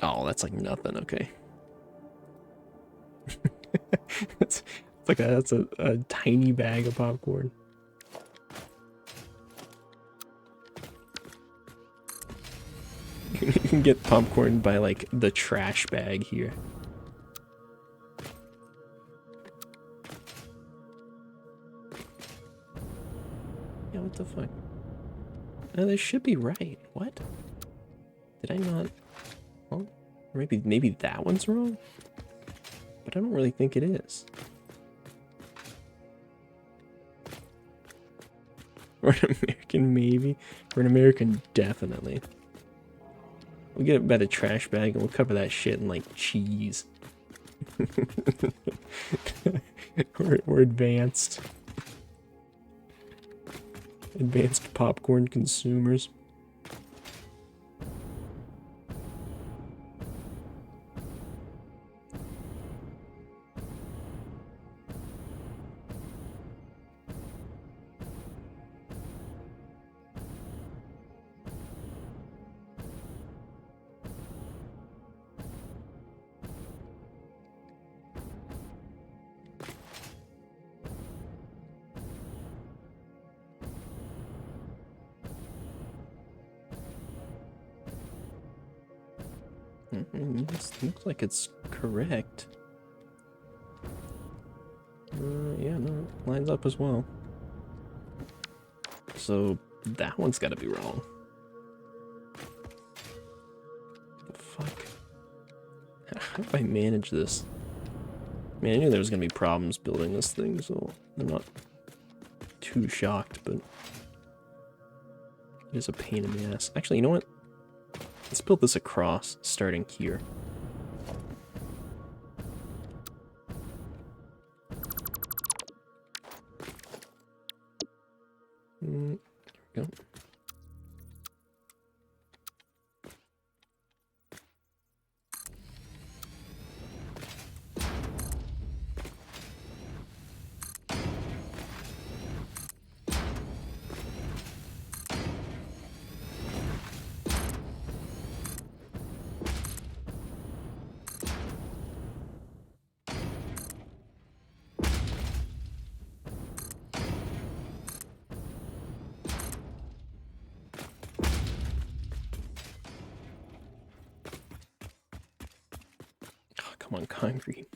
Oh, that's like nothing. Okay. That's a tiny bag of popcorn. You can get popcorn by like the trash bag here. Yeah, what the fuck? No, this should be right. What? Did I not? Well, maybe that one's wrong. But I don't really think it is. Or an American maybe. Or an American definitely. We'll get it by the trash bag and we'll cover that shit in like cheese. we're advanced. Advanced popcorn consumers. This looks like it's correct. Yeah, no, it lines up as well. So that one's got to be wrong. The fuck? How do I manage this? I mean, I knew there was gonna be problems building this thing, so I'm not too shocked, but it is a pain in the ass. Actually, you know what? Let's build this across, starting here. Here we go. Oh, come on, concrete.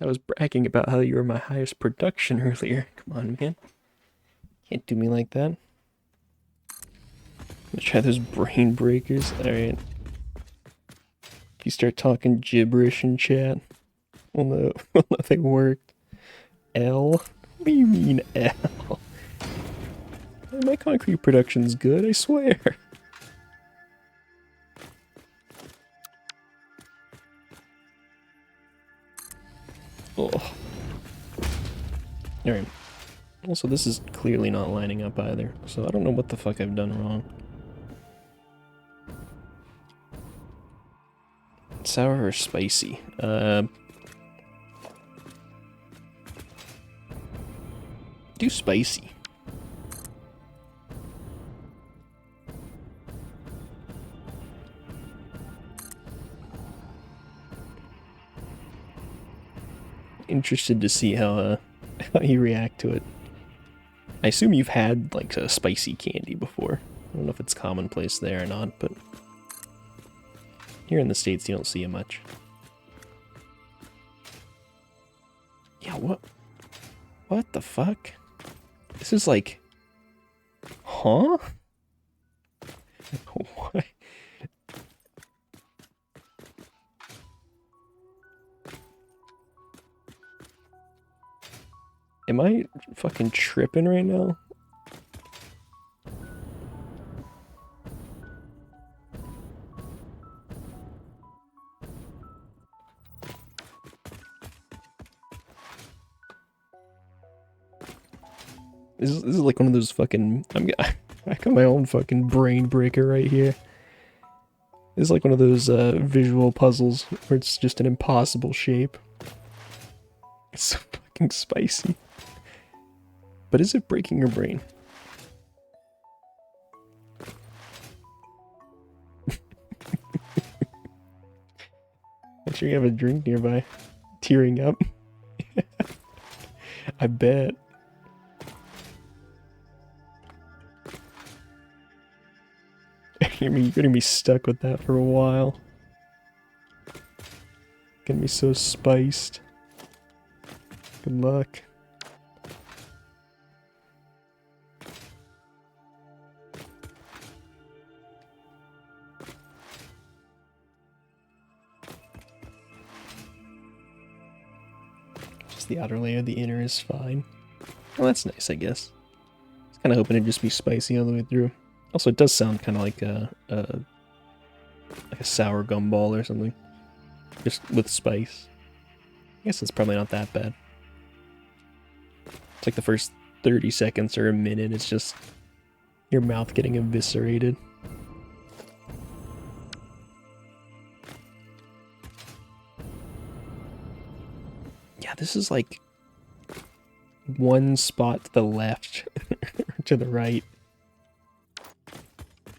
I was bragging about how you were my highest production earlier. Come on, man. Can't do me like that. Let's try those brain breakers. Alright. If you start talking gibberish in chat, we'll know they worked. L? What do you mean L? My concrete production's good, I swear. Oh. Alright. Also, this is clearly not lining up either, so I don't know what the fuck I've done wrong. Sour or spicy? Do spicy. Interested to see how you react to it. I assume you've had like a spicy candy before. I don't know if it's commonplace there or not, but here in the States you don't see it much. Yeah, what? What the fuck? This is like... Huh? What? Am I fucking tripping right now? This is like one of those fucking. I got my own fucking brain breaker right here. This is like one of those visual puzzles where it's just an impossible shape. It's so fucking spicy. But is it breaking your brain? Make sure you have a drink nearby. Tearing up. I bet. You're gonna be stuck with that for a while. Gonna be so spiced. Good luck. Just the outer layer, the inner is fine. Well, that's nice, I guess. I was kind of hoping it'd just be spicy all the way through. Also, it does sound kind of like a sour gumball or something, just with spice. I guess it's probably not that bad. It's like the first 30 seconds or a minute, it's just your mouth getting eviscerated. Yeah, this is like one spot to the left, to the right.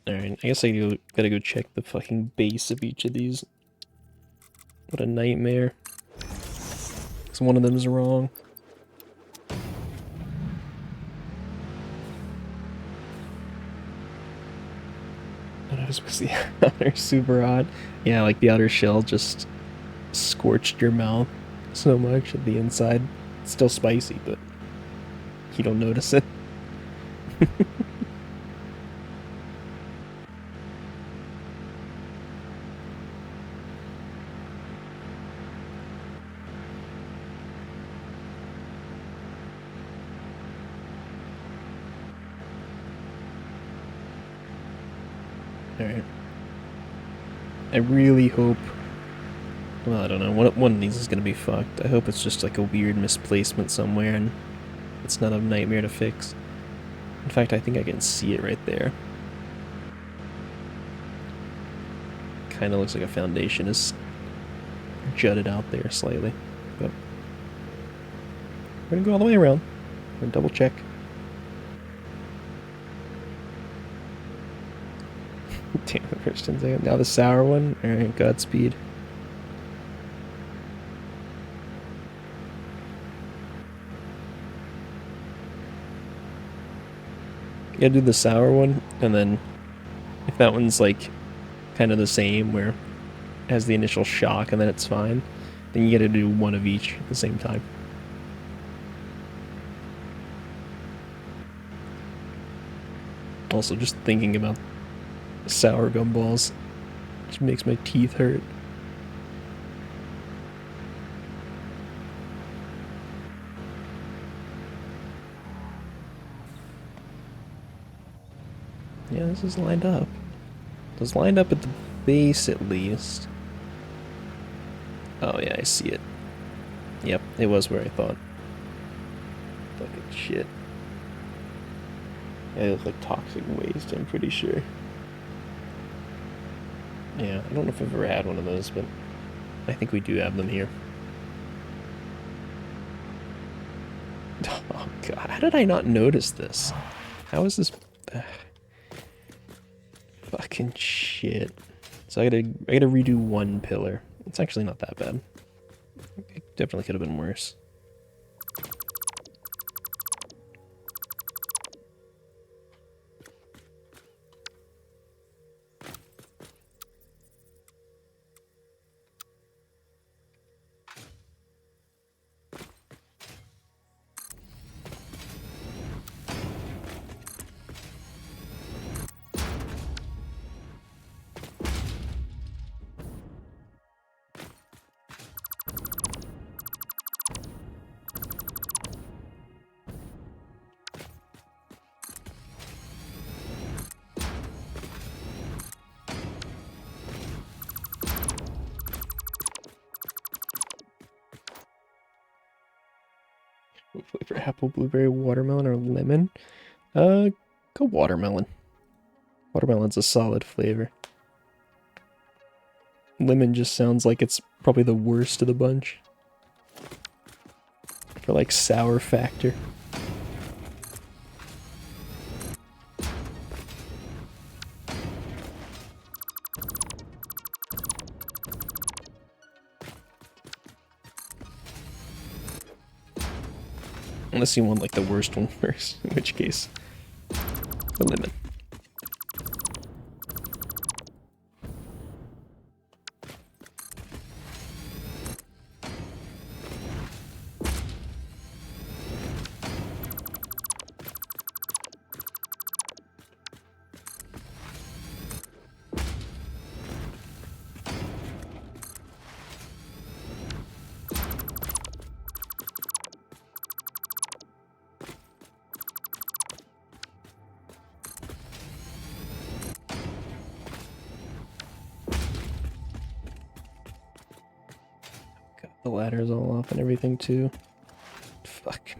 Alright, I guess I gotta go check the fucking base of each of these. What a nightmare. Because one of them is wrong. And I was supposed to the outer super hot. Yeah, like the outer shell just scorched your mouth so much that the inside it's still spicy, but you don't notice it. Alright. I really hope... Well, I don't know. One of these is gonna be fucked. I hope it's just like a weird misplacement somewhere and it's not a nightmare to fix. In fact, I think I can see it right there. Kinda looks like a foundation is jutted out there slightly. But we're gonna go all the way around and double check. Damn, the first 10 seconds. Now the sour one. Alright, Godspeed. You gotta do the sour one, and then if that one's like kind of the same, where it has the initial shock and then it's fine, then you gotta do one of each at the same time. Also, just thinking about sour gumballs just makes my teeth hurt. Yeah, this is lined up. It was lined up at the base at least. Oh yeah, I see it. Yep, it was where I thought. Fucking shit. Yeah, they look like toxic waste, I'm pretty sure. Yeah, I don't know if I've ever had one of those, but I think we do have them here. Oh god, how did I not notice this? How is this... Fucking shit. So I gotta redo one pillar. It's actually not that bad. It definitely could have been worse. What flavor? Apple, blueberry, watermelon, or lemon? Go watermelon. Watermelon's a solid flavor. Lemon just sounds like it's probably the worst of the bunch. For like sour factor. Unless you want like the worst one first, in which case, the lemon. Got the ladders all off and everything too. Fuck.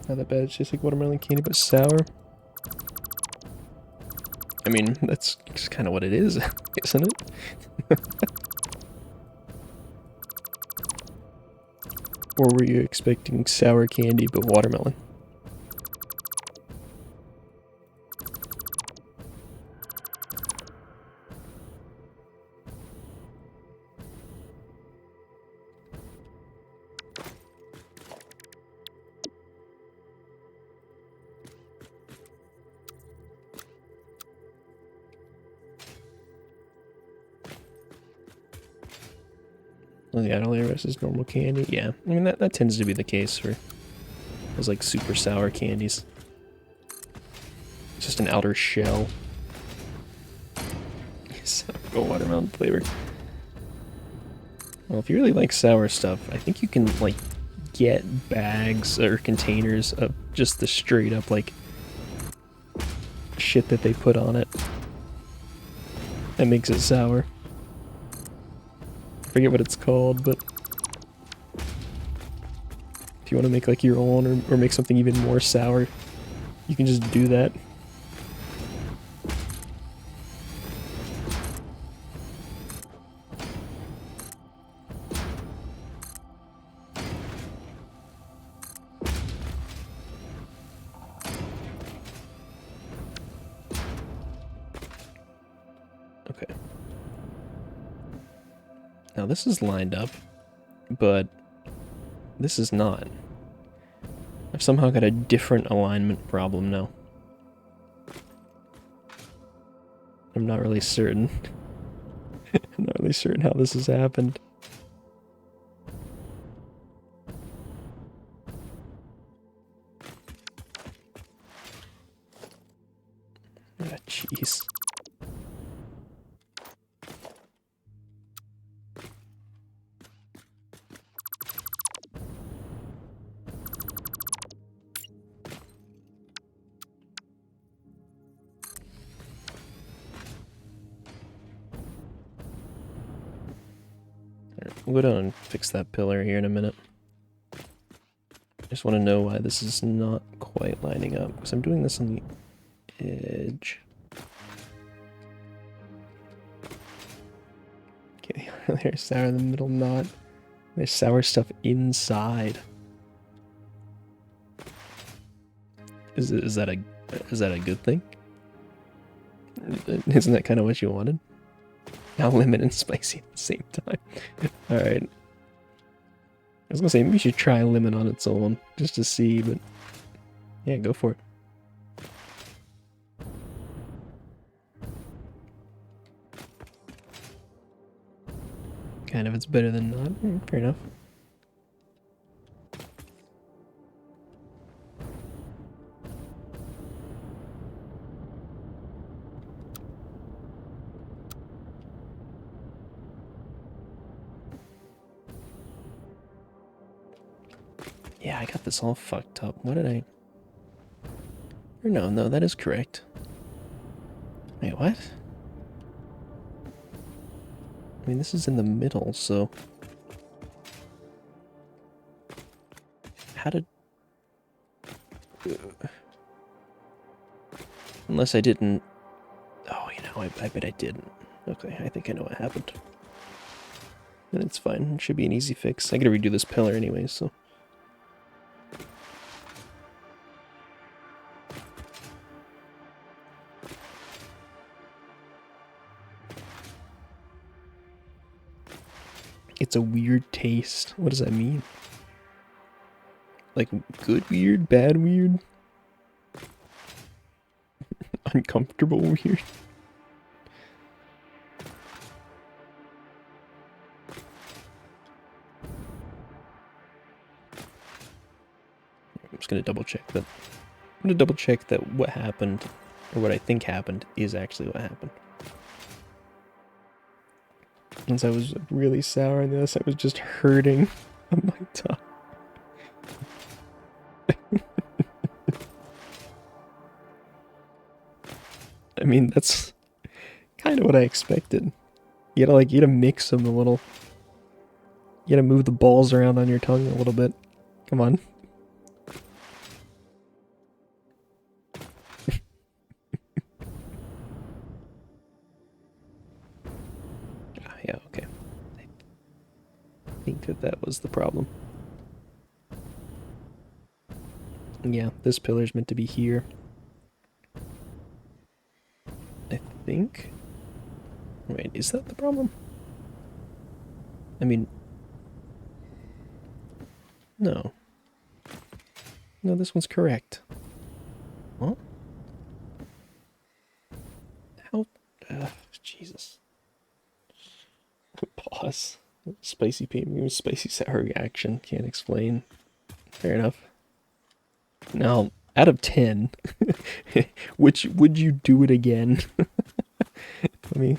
Not that bad, it's just like watermelon candy, but sour. I mean, that's just kind of what it is, isn't it? Or were you expecting sour candy but watermelon? Oh yeah, all the rest is normal candy. Yeah, I mean that tends to be the case for those like super sour candies. It's just an outer shell. Sour watermelon flavor. Well, if you really like sour stuff, I think you can like get bags or containers of just the straight up like shit that they put on it that makes it sour. I forget what it's called, but if you want to make like your own or make something even more sour, you can just do that. Okay. Now this is lined up, but this is not. I've somehow got a different alignment problem now. I'm not really certain. I'm not really certain how this has happened. Ah, jeez. We'll go down and fix that pillar here in a minute. I just want to know why this is not quite lining up, because I'm doing this on the edge. Okay, there's sour in the middle, not. There's sour stuff inside. Is that a good thing? Isn't that kind of what you wanted? Now lemon and spicy at the same time. Alright. I was gonna say, maybe you should try lemon on its own, just to see, but... yeah, go for it. Kind of, it's better than not. Fair enough. Yeah, I got this all fucked up. What did I... Or no, that is correct. Wait, what? I mean, this is in the middle, so... How did... Unless I didn't... Oh, you know, I bet I didn't. Okay, I think I know what happened. And it's fine. It should be an easy fix. I gotta redo this pillar anyway, so... It's a weird taste. What does that mean? Like, good weird? Bad weird? Uncomfortable weird? I'm just gonna double check that. I'm gonna double check that what happened, or what I think happened, is actually what happened. Since I was really sour on this, I was just hurting on my tongue. I mean, that's kind of what I expected. You gotta mix them a little. You gotta move the balls around on your tongue a little bit. Come on. Yeah, okay. I think that was the problem. Yeah, this pillar's meant to be here. I think? Wait, is that the problem? I mean... No. No, this one's correct. What? How... Jesus. Pause. Spicy premium, spicy sour reaction. Can't explain. Fair enough. Now, out of 10, which would you do it again? Let me...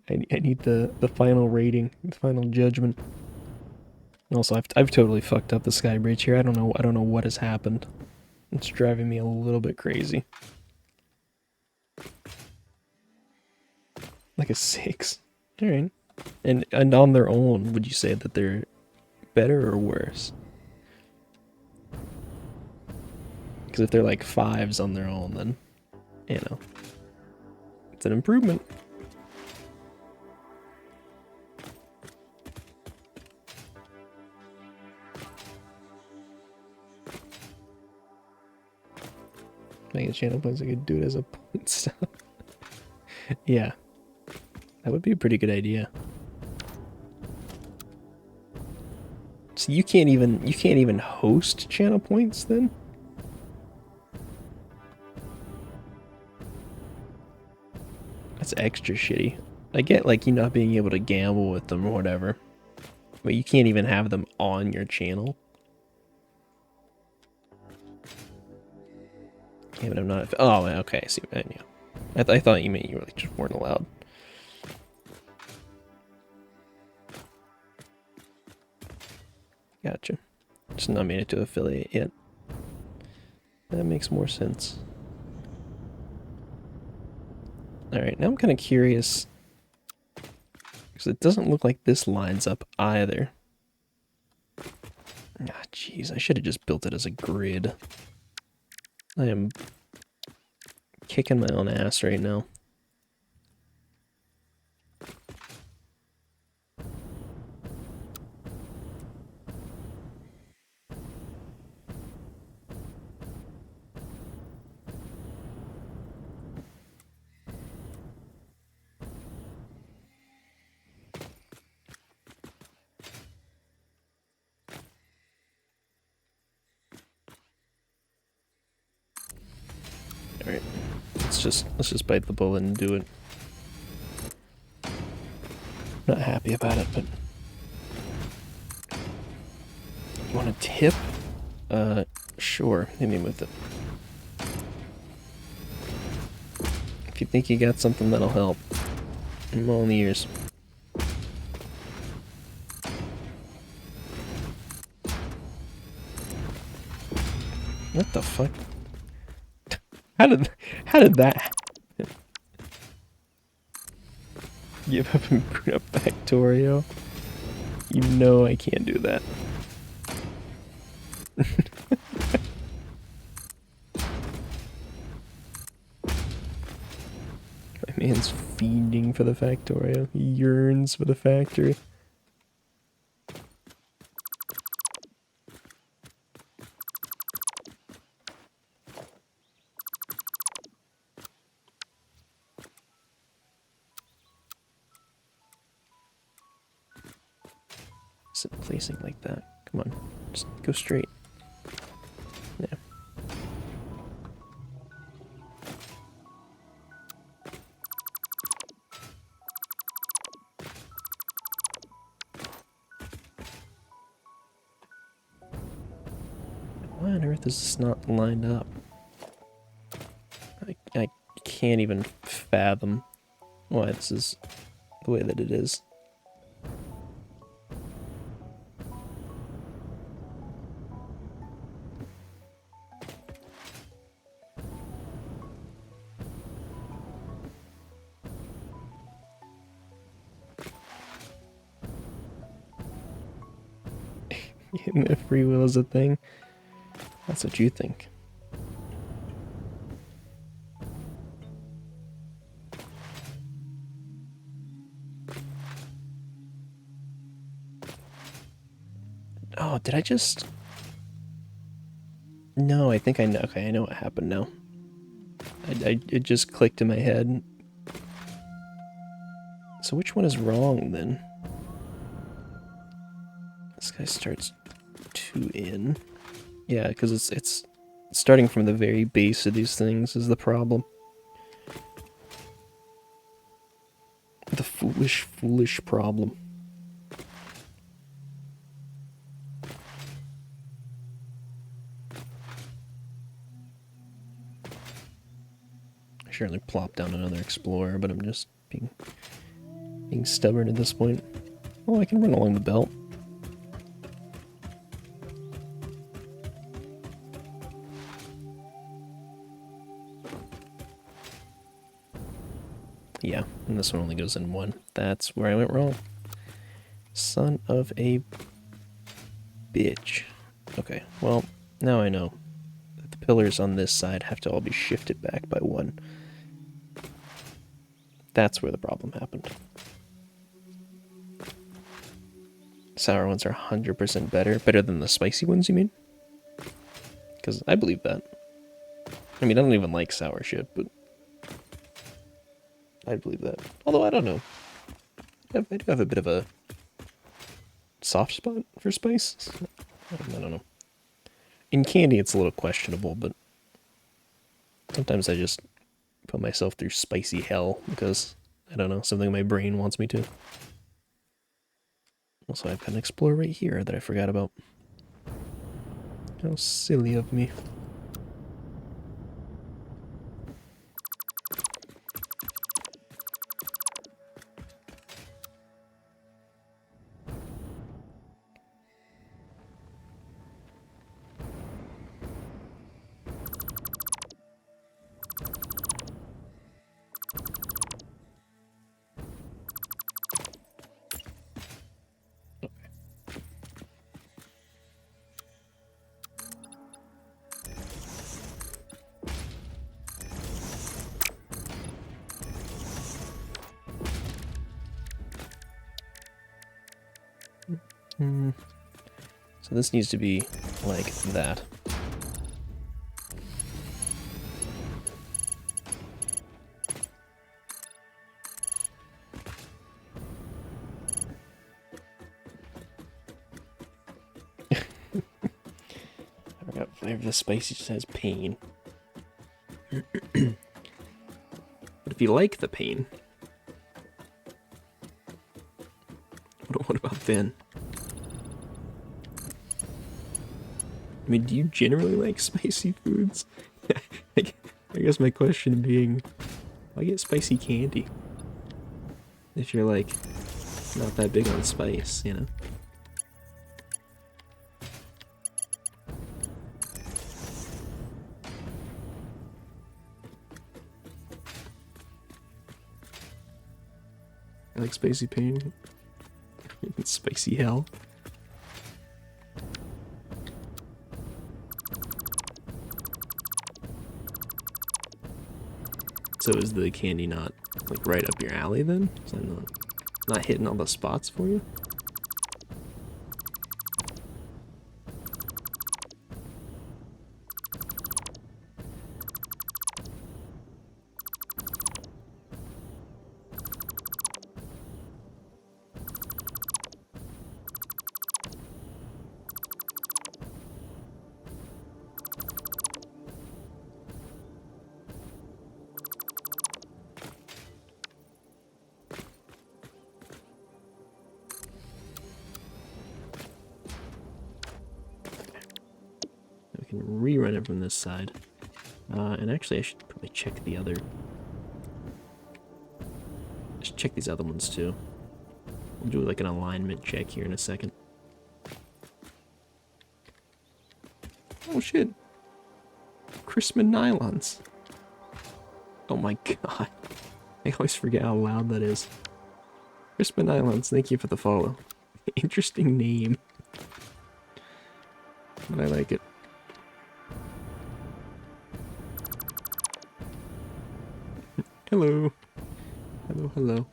I need the final rating, the final judgment. Also, I've totally fucked up the sky bridge here. I don't know what has happened. It's driving me a little bit crazy. Like a 6. All right. And on their own, would you say that they're better or worse? Because if they're like 5s on their own, then, you know, it's an improvement. Make a channel points, I could do it as a point stuff. Yeah. That would be a pretty good idea. So you can't even host channel points then? That's extra shitty. I get like you not being able to gamble with them or whatever, but you can't even have them on your channel. Yeah, but I'm not. Oh, okay. I see. Yeah. I thought you meant you really just weren't allowed. Gotcha. Just not made it to affiliate yet. That makes more sense. Alright, now I'm kind of curious. Because it doesn't look like this lines up either. Ah, jeez, I should have just built it as a grid. I am kicking my own ass right now. Alright. Let's just bite the bullet and do it. Not happy about it, but you want a tip? Sure. Hit me with it. If you think you got something that'll help, I'm all ears. What the fuck? How did that give up and boot up Factorio? You know I can't do that. My man's fiending for the Factorio. He yearns for the factory. Isn't placing like that. Come on, just go straight. Yeah. Why on earth is this not lined up? I can't even fathom why this is the way that it is. If free will is a thing, that's what you think. Oh, did I just... No, I think I know. Okay, I know what happened now. It just clicked in my head. So which one is wrong then? This guy starts 2 in. Yeah, because it's starting from the very base of these things is the problem. The foolish, foolish problem. I surely plop down another explorer, but I'm just being stubborn at this point. Oh, I can run along the belt. Yeah, and this one only goes in 1. That's where I went wrong. Son of a bitch. Okay, well, now I know that the pillars on this side have to all be shifted back by 1. That's where the problem happened. Sour ones are 100% better than the spicy ones, you mean? Because I believe that. I mean, I don't even like sour shit, but I believe that. Although, I don't know. I do have a bit of a soft spot for spice. I don't know. In candy, it's a little questionable, but sometimes I just put myself through spicy hell because, I don't know, something my brain wants me to. Also, I've got an explorer right here that I forgot about. How silly of me. So this needs to be like that. I forgot flavor the spicy just has pain. But if you like the pain, what about then? I mean, do you generally like spicy foods? I guess my question being, why get spicy candy? If you're like, not that big on spice, you know? I like spicy pain. Spicy hell. So is the candy not like right up your alley then? Is that not hitting all the spots for you? We can rerun it from this side. And actually I should probably check the other... I should check these other ones too. We'll do like an alignment check here in a second. Oh shit! Crispin nylons! Oh my god. I always forget how loud that is. Crispin nylons, thank you for the follow. Interesting name. But I like it. Hello. Hello, hello.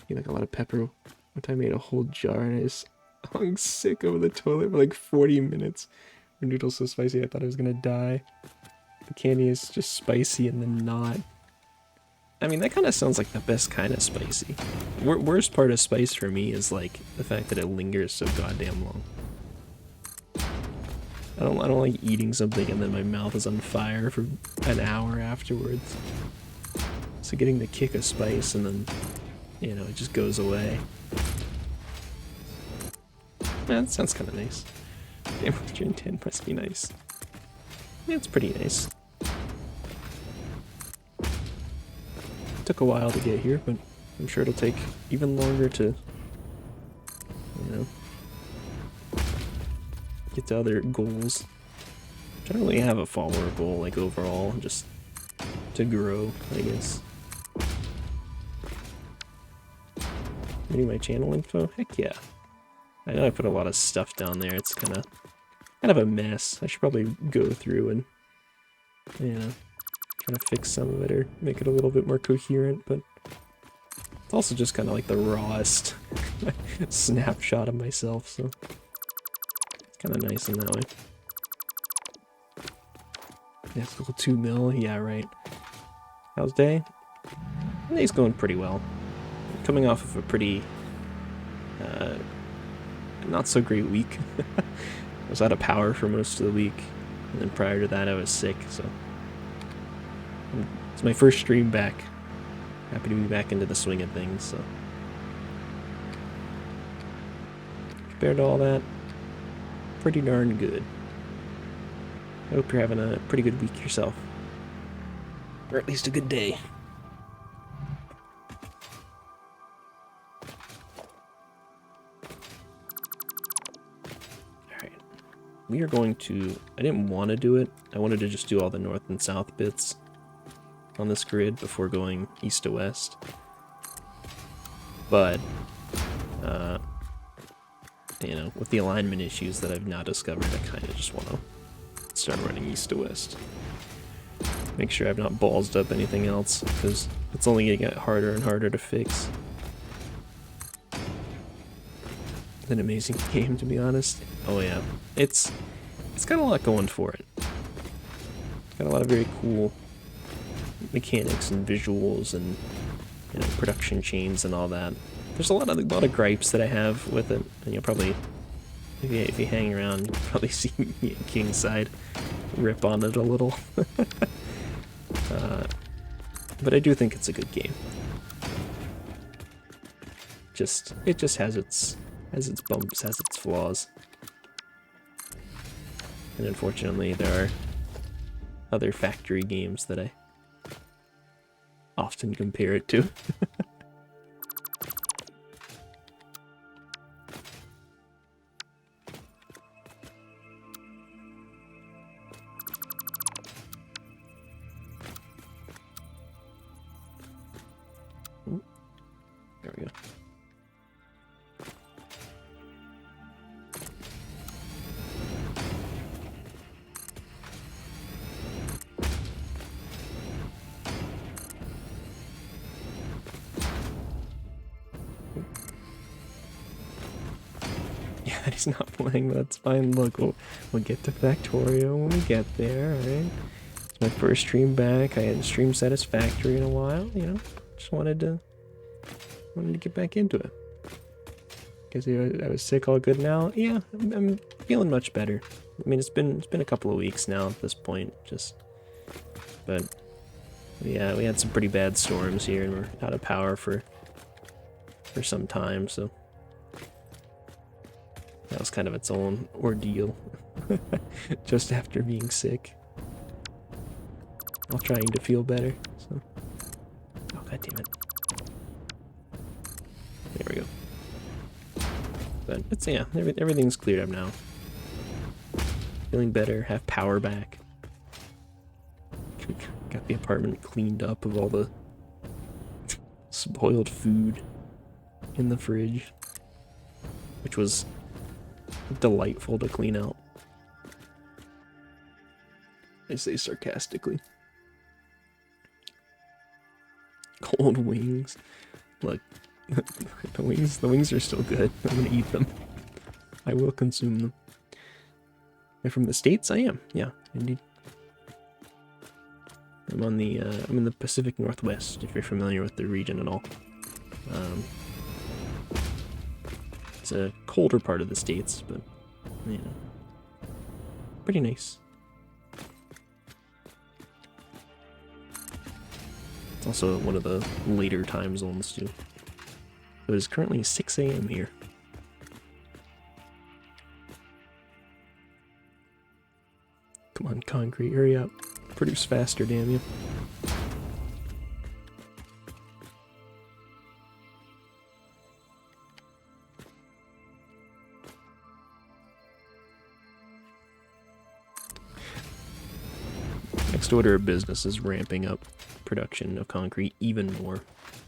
You like a lot of pepper. One time I made a whole jar and I just hung sick over the toilet for like 40 minutes. The noodle's so spicy I thought I was gonna die. The candy is just spicy and then not. I mean, that kind of sounds like the best kind of spicy. Worst part of spice for me is like the fact that it lingers so goddamn long. I don't like eating something and then my mouth is on fire for an hour afterwards. So getting the kick of spice and then, you know, it just goes away. Yeah, that sounds kind of nice. Damn, 110 must be nice. Yeah, it's pretty nice. Took a while to get here, but I'm sure it'll take even longer to, you know, get to other goals. I don't really have a follower goal, like, overall, just to grow, I guess. Reading my channel info? Heck yeah. I know I put a lot of stuff down there, it's kind of a mess. I should probably go through and, you know, try to fix some of it or make it a little bit more coherent, but it's also just kind of like the rawest snapshot of myself, so it's kind of nice in that way. Yeah, it's a 2 mil, yeah, right. How's day? Day's going pretty well. I'm coming off of a pretty, not so great week. I was out of power for most of the week, and then prior to that I was sick, so it's my first stream back. Happy to be back into the swing of things, so compared to all that, pretty darn good. I hope you're having a pretty good week yourself, or at least a good day. We are going to, I didn't want to do it, I wanted to just do all the north and south bits on this grid before going east to west. But, you know, with the alignment issues that I've now discovered, I kind of just want to start running east to west. Make sure I've not ballsed up anything else, because it's only going to get harder and harder to fix. It's an amazing game, to be honest. Oh yeah, it's got a lot going for it. It's got a lot of very cool mechanics and visuals and, you know, production chains and all that. There's a lot of gripes that I have with it, and you'll probably, if you hang around, you'll probably see me and Kingside rip on it a little. But I do think it's a good game. It just has its bumps, has its flaws. And unfortunately, there are other factory games that I often compare it to. Maddie's not playing, but that's fine. Look, we'll get to Factorio when we get there, alright? It's my first stream back. I hadn't streamed Satisfactory in a while, you know? Just wanted to get back into it. Because I was sick, all good now. Yeah, I'm feeling much better. I mean, it's been a couple of weeks now at this point, but yeah, we had some pretty bad storms here, and we're out of power for some time, so that was kind of its own ordeal. Just after being sick, while trying to feel better. So, oh god damn it! There we go. But it's yeah, everything's cleared up now. Feeling better, have power back. Got the apartment cleaned up of all the spoiled food in the fridge, which was delightful to clean out. I say sarcastically. Cold wings. Look, the wings are still good. I'm gonna eat them. I will consume them. They're from the States? I am. Yeah, indeed. I'm in the Pacific Northwest, if you're familiar with the region at all. It's a colder part of the States, but, you know, pretty nice. It's also one of the later time zones, too. It is currently 6 a.m. here. Come on, concrete, hurry up. Produce faster, damn you. Next order of business is ramping up production of concrete even more.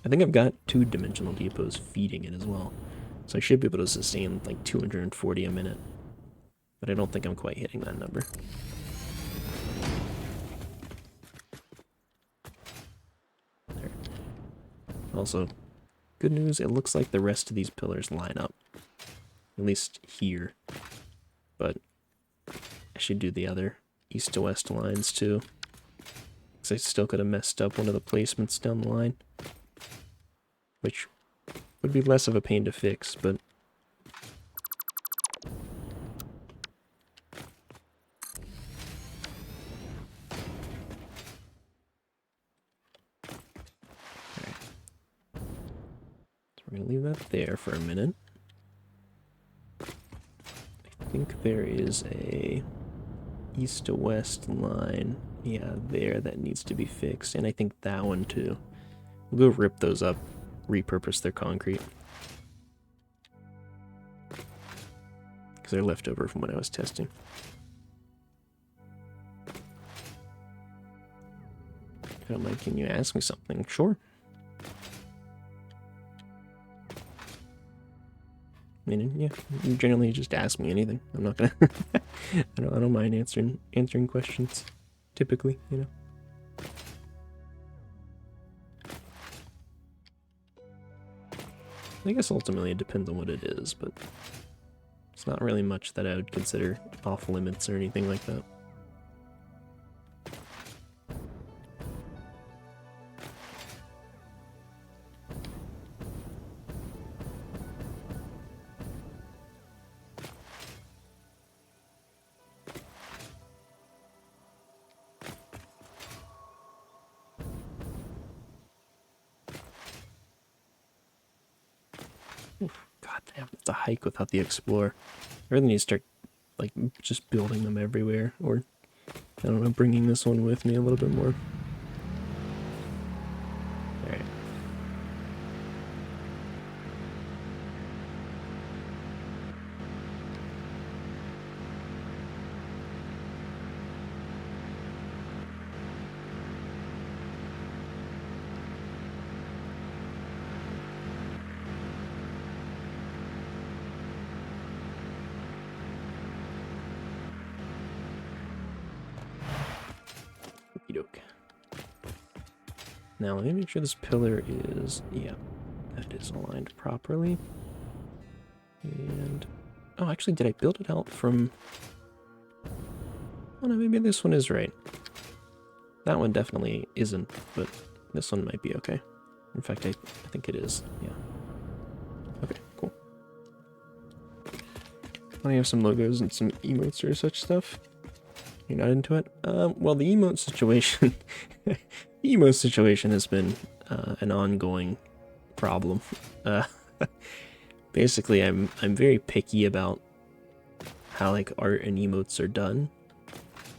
I think I've got 2-dimensional depots feeding it as well, so I should be able to sustain like 240 a minute, but I don't think I'm quite hitting that number. There. Also, good news, it looks like the rest of these pillars line up, at least here, but I should do the other east to west lines too. I still could have messed up one of the placements down the line, which would be less of a pain to fix, but alright. So we're gonna leave that there for a minute. I think there is a east to west line, yeah, there, that needs to be fixed, and I think that one too. We'll go rip those up, repurpose their concrete, because they're left over from when I was testing. If you don't mind, can you ask me something? Sure. I mean, yeah, you generally just ask me anything. I'm not gonna. I don't mind answering questions. Typically, you know. I guess ultimately it depends on what it is, but it's not really much that I would consider off limits or anything like that. God damn, it's a hike without the Explorer. I really need to start, like, just building them everywhere, or, I don't know, bringing this one with me a little bit more. Alright. Now, let me make sure this pillar is, yeah, that is aligned properly. And Oh, actually, did I build it out from... Oh no, maybe this one is right. That one definitely isn't, but this one might be okay. In fact, I think it is, yeah. Okay, cool. I have some logos and some emotes or such stuff. You're not into it? Well, the emote situation... the emote situation has been an ongoing problem. Basically, I'm very picky about how, like, art and emotes are done.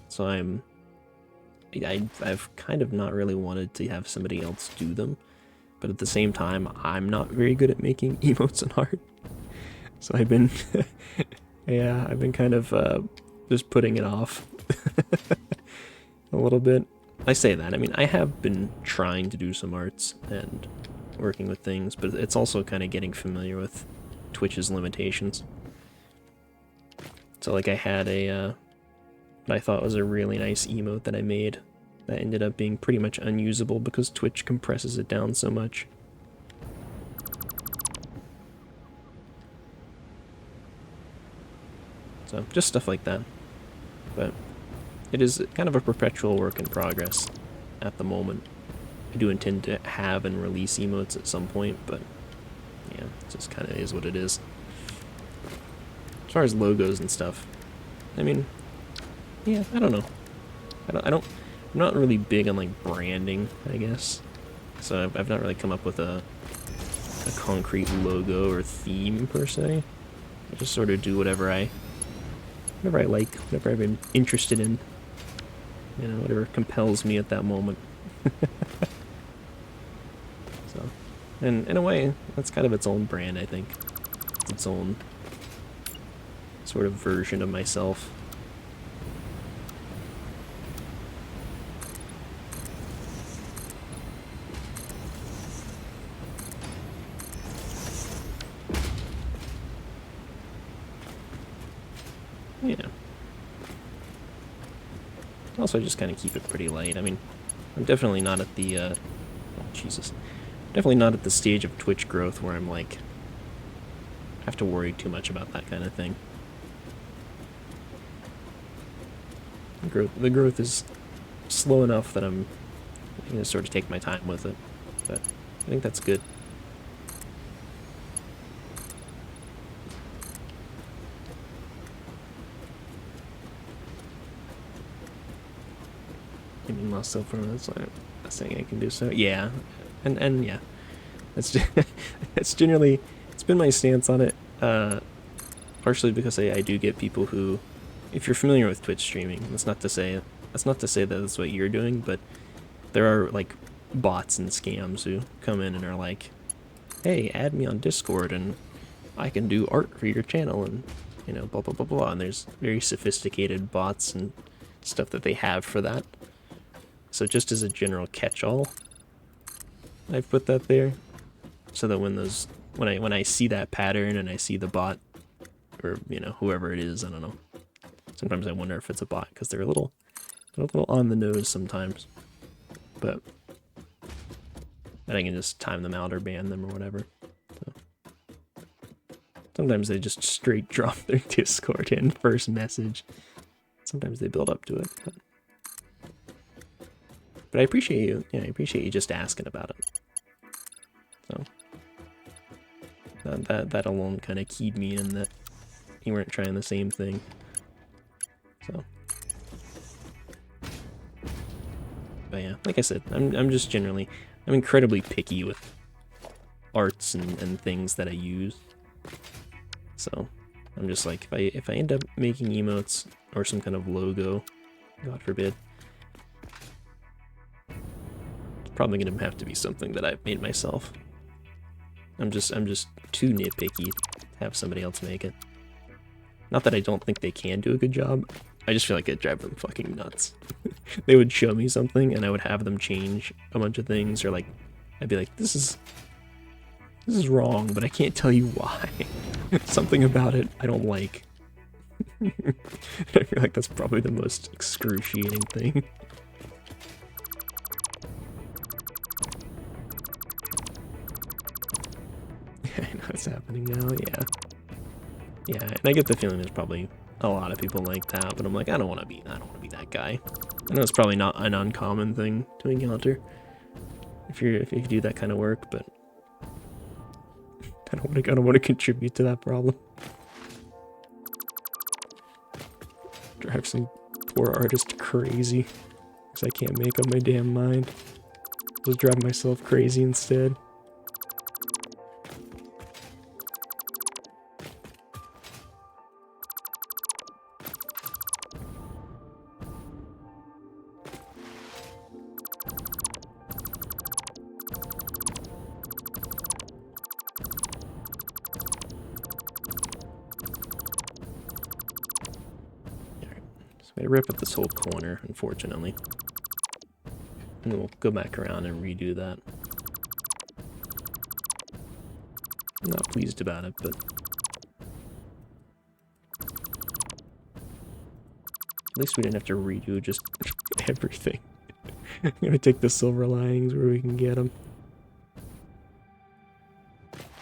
So I've kind of not really wanted to have somebody else do them, but at the same time, I'm not very good at making emotes and art. So I've been, yeah, I've been kind of just putting it off a little bit. I say that, I mean, I have been trying to do some arts and working with things, but it's also kind of getting familiar with Twitch's limitations. So, like, I had a, what I thought was a really nice emote that I made that ended up being pretty much unusable because Twitch compresses it down so much. So, just stuff like that. But it is kind of a perpetual work in progress at the moment. I do intend to have and release emotes at some point, but yeah, it just kind of is what it is. As far as logos and stuff, I mean, yeah, I don't know. I'm not really big on, like, branding, I guess. So I've not really come up with a concrete logo or theme per se. I just sort of do whatever I like, whatever I've been interested in. You know, whatever compels me at that moment. So, and in a way, that's kind of its own brand, I think. It's its own sort of version of myself. Yeah. Also, I just kind of keep it pretty light. I mean, I'm definitely not at the, oh, Jesus. Definitely not at the stage of Twitch growth where I'm, like, have to worry too much about that kind of thing. The growth is slow enough that I'm going to sort of take my time with it. But I think that's good. Giving myself from that's like a thing I can do so. Yeah, and yeah, that's that's generally it's been my stance on it. Partially because I do get people who, if you're familiar with Twitch streaming, that's not to say that that's what you're doing, but there are, like, bots and scams who come in and are like, hey, add me on Discord and I can do art for your channel, and, you know, blah blah blah blah, and there's very sophisticated bots and stuff that they have for that. So just as a general catch-all, I've put that there, so that when I see that pattern and I see the bot, or, you know, whoever it is, I don't know. Sometimes I wonder if it's a bot because they're a little on the nose sometimes, but then I can just time them out or ban them or whatever. So sometimes they just straight drop their Discord in first message. Sometimes they build up to it. But I appreciate you. Yeah, I appreciate you just asking about it. So that alone kind of keyed me in that you weren't trying the same thing. So, but yeah, like I said, I'm just generally, I'm incredibly picky with arts and things that I use. So I'm just like, if I end up making emotes or some kind of logo, God forbid, it's probably gonna have to be something that I've made myself. I'm just too nitpicky to have somebody else make it. Not that I don't think they can do a good job, I just feel like it'd drive them fucking nuts. They would show me something and I would have them change a bunch of things, or, like, I'd be like, this is wrong, but I can't tell you why. Something about it I don't like. I feel like that's probably the most excruciating thing. I know it's happening now, yeah. Yeah, and I get the feeling there's probably a lot of people like that, but I'm like, I don't want to be that guy. I know it's probably not an uncommon thing to encounter if you do that kind of work, but I don't want to contribute to that problem. Drive some poor artist crazy because I can't make up my damn mind. Just drive myself crazy instead. I rip up this whole corner, unfortunately. And we'll go back around and redo that. I'm not pleased about it, but at least we didn't have to redo just everything. I'm gonna take the silver linings where we can get them.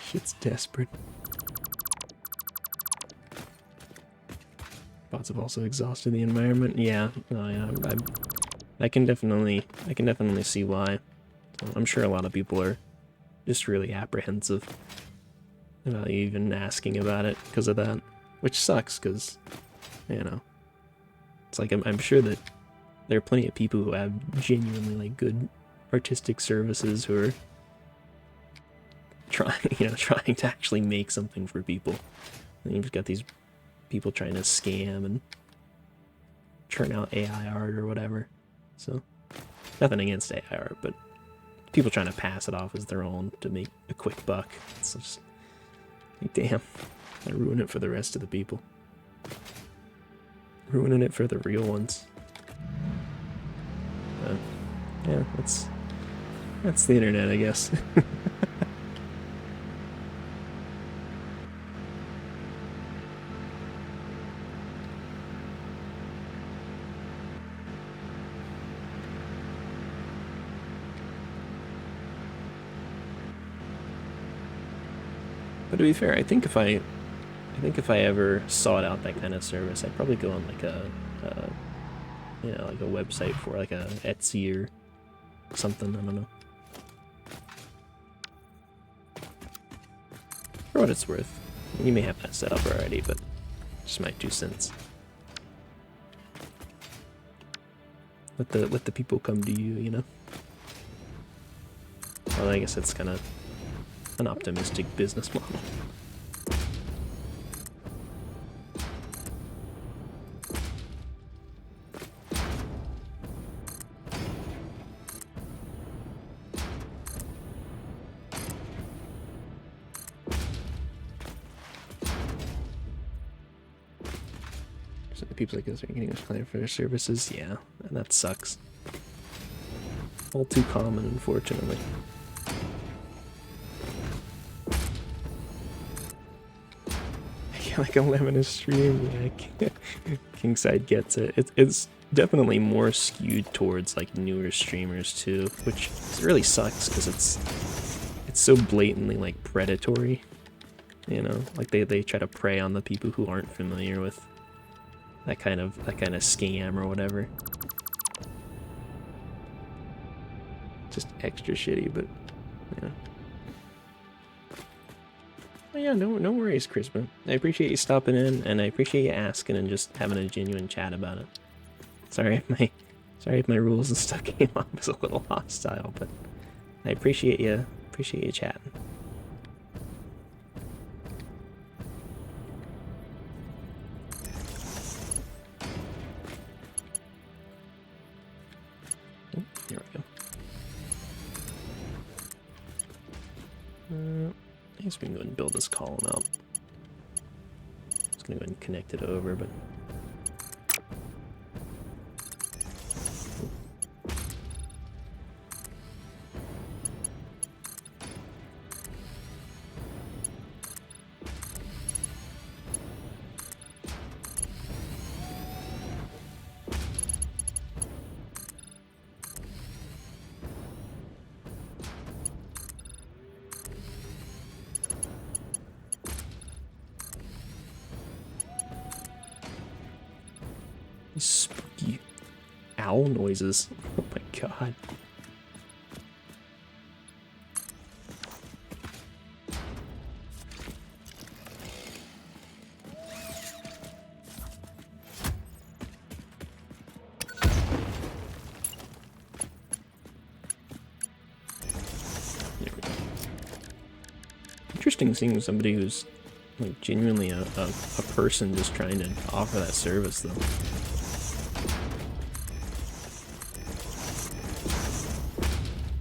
Shit's desperate. Bots have also exhausted the environment. Yeah, oh yeah, I can definitely see why. I'm sure a lot of people are just really apprehensive about even asking about it because of that, which sucks because, you know, it's like I'm sure that there are plenty of people who have genuinely like good artistic services who are trying to actually make something for people. And you've got these people trying to scam and churn out AI art or whatever. So, nothing against AI art, but people trying to pass it off as their own to make a quick buck. It's just like, damn, I ruin it for the rest of the people. Ruining it for the real ones. Yeah, that's the internet, I guess. But to be fair, I think if I ever sought out that kind of service, I'd probably go on like like a website for like a Etsy or something. I don't know. For what it's worth, you may have that set up already, but just my 2 cents. Let the people come to you, you know. Well, I guess that's kind of an optimistic business model. So the people like this are getting declined for their services, yeah, and that sucks. All too common, unfortunately. Like a lemon stream, yeah. Kingside gets it. It's definitely more skewed towards like newer streamers too, which really sucks because it's so blatantly like predatory, you know. Like they try to prey on the people who aren't familiar with that kind of scam or whatever. Just extra shitty, but yeah. Yeah, no worries, Christmas. I appreciate you stopping in, and I appreciate you asking and just having a genuine chat about it. Sorry if my rules and stuff came off as a little hostile, but I appreciate you chatting. Oh, here we go. I guess we can go ahead and build this column out. Just gonna go ahead and connect it over, but These spooky owl noises. Oh my god. There we go. Interesting seeing somebody who's like genuinely a person just trying to offer that service though.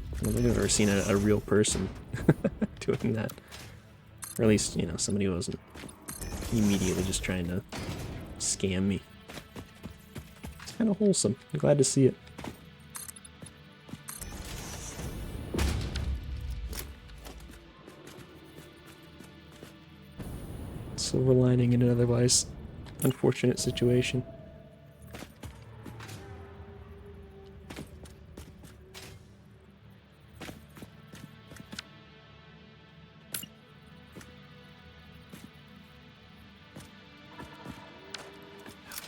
I don't think I've ever seen a real person doing that. Or at least, you know, somebody who wasn't immediately just trying to scam me. It's kind of wholesome. I'm glad to see it. Silver lining in an otherwise unfortunate situation.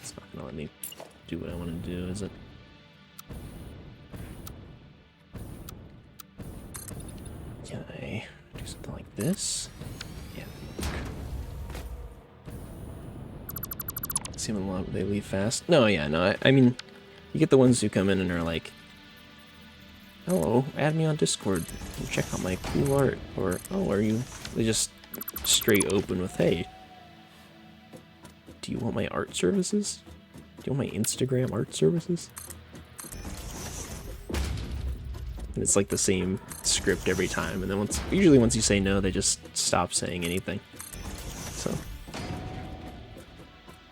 It's not gonna let me do what I want to do, is it? Can I do something like this? Yeah. See them they leave fast. No, yeah, no. I mean, you get the ones who come in and are like, "Hello, add me on Discord and check out my cool art," or "Oh, are you?" They just straight open with, "Hey, do you want my art services? Do you want my Instagram art services?" And it's like the same script every time, and then usually once you say no, they just stop saying anything. So,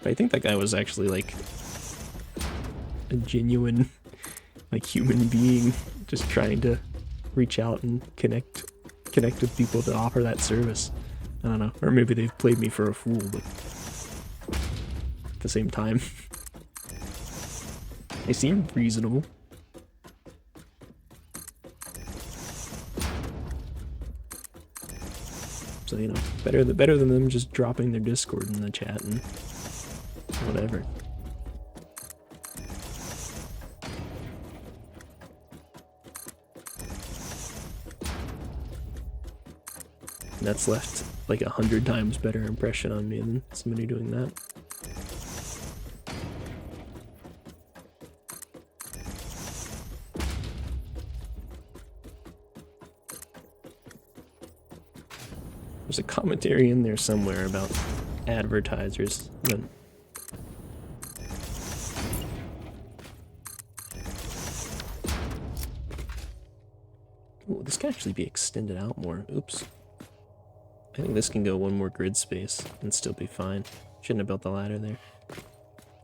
but I think that guy was actually like a genuine, like, human being, just trying to reach out and connect with people to offer that service. I don't know, or maybe they've played me for a fool, but at the same time, they seem reasonable. So, you know, better than them just dropping their Discord in the chat and whatever. And that's left like 100 times better impression on me than somebody doing that. There's a commentary in there somewhere about advertisers. Then ooh, this can actually be extended out more. Oops. I think this can go one more grid space and still be fine. Shouldn't have built the ladder there.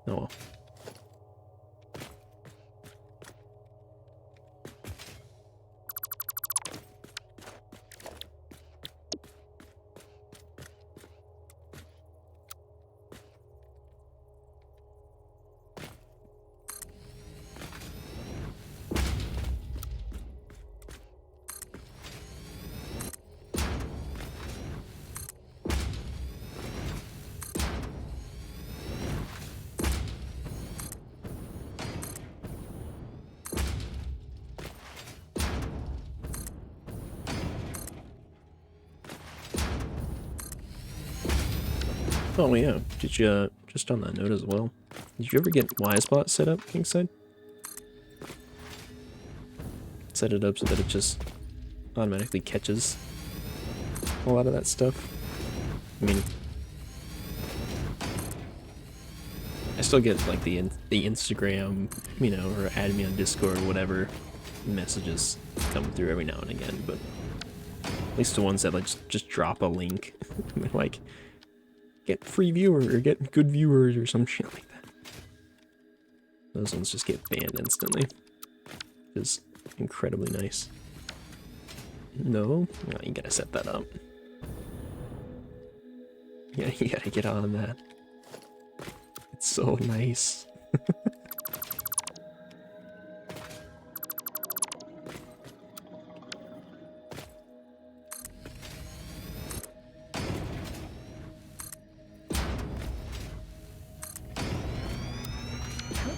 Oh well. Oh yeah, did you, just on that note as well, did you ever get Wisebot set up, Kingside? Set it up so that it just automatically catches a lot of that stuff. I mean, I still get like the Instagram, you know, or add me on Discord or whatever messages come through every now and again, but at least the ones that like just drop a link, like, get free viewer or get good viewers or some shit like that. Those ones just get banned instantly. Which is incredibly nice. No? No, you gotta set that up. Yeah, you gotta get on that. It's so nice.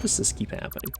does this keep happening?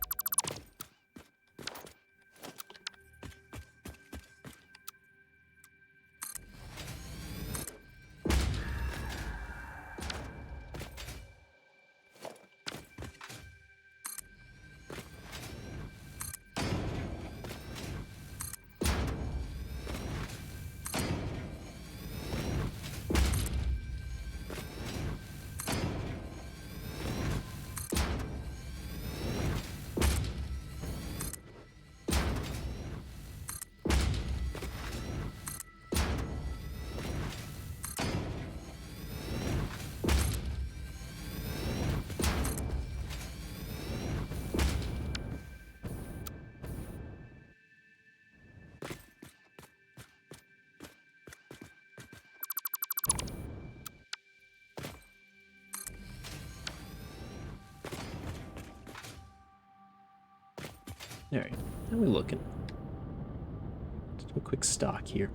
Alright, how are we looking? Let's do a quick stock here.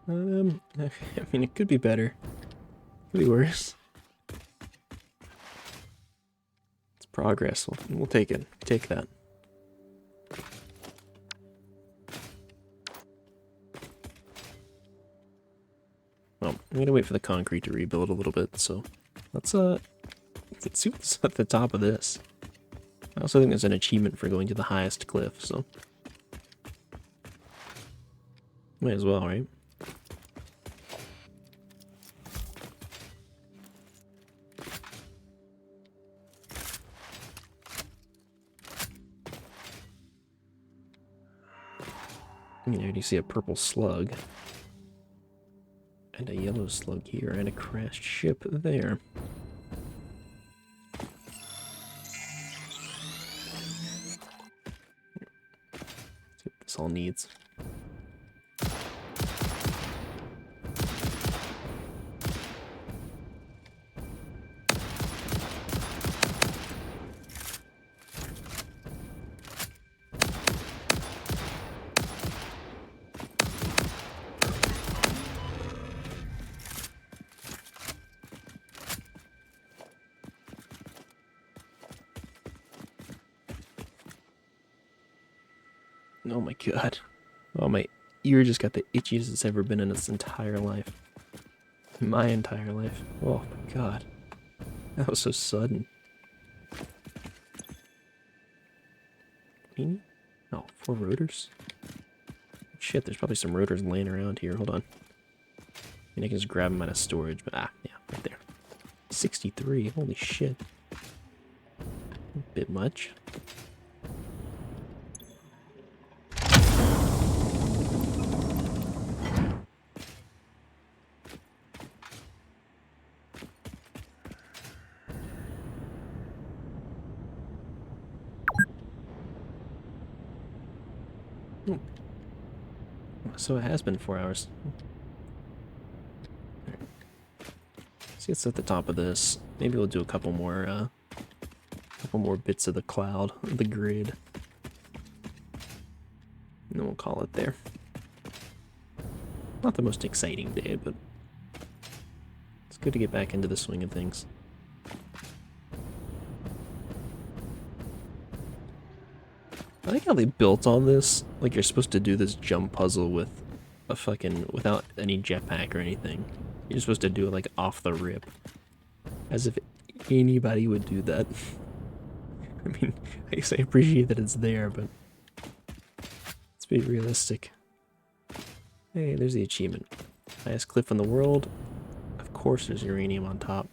I mean, it could be better. Could be worse. It's progress. We'll take it. Take that. Well, I'm gonna wait for the concrete to rebuild a little bit, so let's see what's at the top of this. I also think there's an achievement for going to the highest cliff, so might as well, right? You know, you see a purple slug and a yellow slug here and a crashed ship there. See what this all needs. Oh my god. Oh, my ear just got the itchiest it's ever been in its entire life. My entire life. Oh my god. That was so sudden. Oh, 4 rotors? Shit, there's probably some rotors laying around here. Hold on. I mean, I can just grab them out of storage, but yeah, right there. 63, holy shit. A bit much. So it has been 4 hours. Right. See, it's at the top of this. Maybe we'll do a couple more bits of the cloud, the grid. And then we'll call it there. Not the most exciting day, but it's good to get back into the swing of things. I like how they built all this. Like, you're supposed to do this jump puzzle with a without any jetpack or anything. You're supposed to do it like off the rip. As if anybody would do that. I mean, I guess I appreciate that it's there, but let's be realistic. Hey, there's the achievement. Highest cliff in the world. Of course there's uranium on top.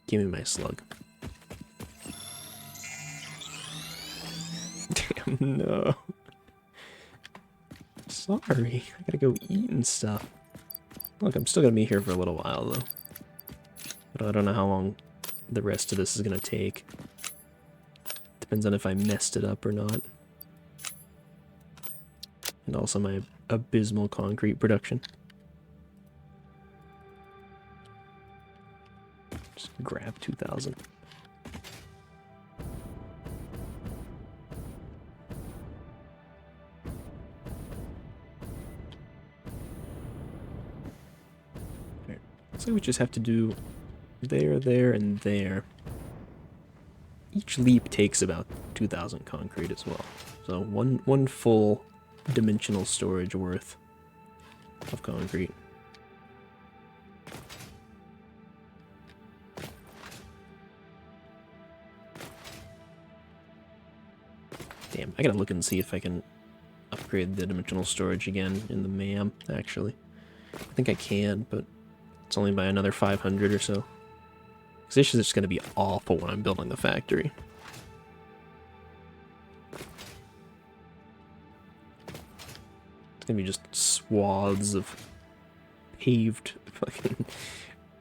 Give me my slug. Damn, no. Sorry, I gotta go eat and stuff. Look, I'm still gonna be here for a little while, though. But I don't know how long the rest of this is gonna take. Depends on if I messed it up or not. And also my abysmal concrete production. Just grab 2,000. So we just have to do there, and there. Each leap takes about 2,000 concrete as well. So one full dimensional storage worth of concrete. Damn, I gotta look and see if I can upgrade the dimensional storage again in the MAM, actually. I think I can, but it's only by another 500 or so. Because this is just gonna be awful when I'm building the factory. It's gonna be just swaths of paved fucking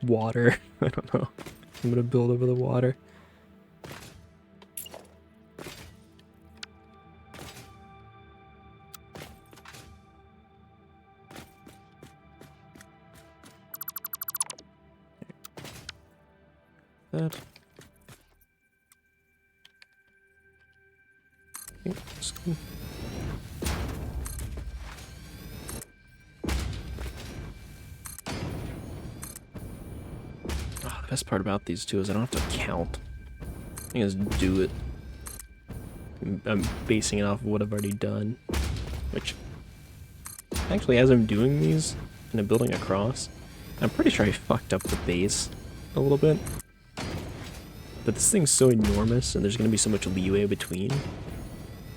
water. I don't know. I'm gonna build over the water. That. Okay, that's cool. Oh, the best part about these two is I don't have to count. I can just do it. I'm basing it off of what I've already done. Which, actually, as I'm doing these and I'm building across, I'm pretty sure I fucked up the base a little bit. But this thing's so enormous and there's going to be so much leeway between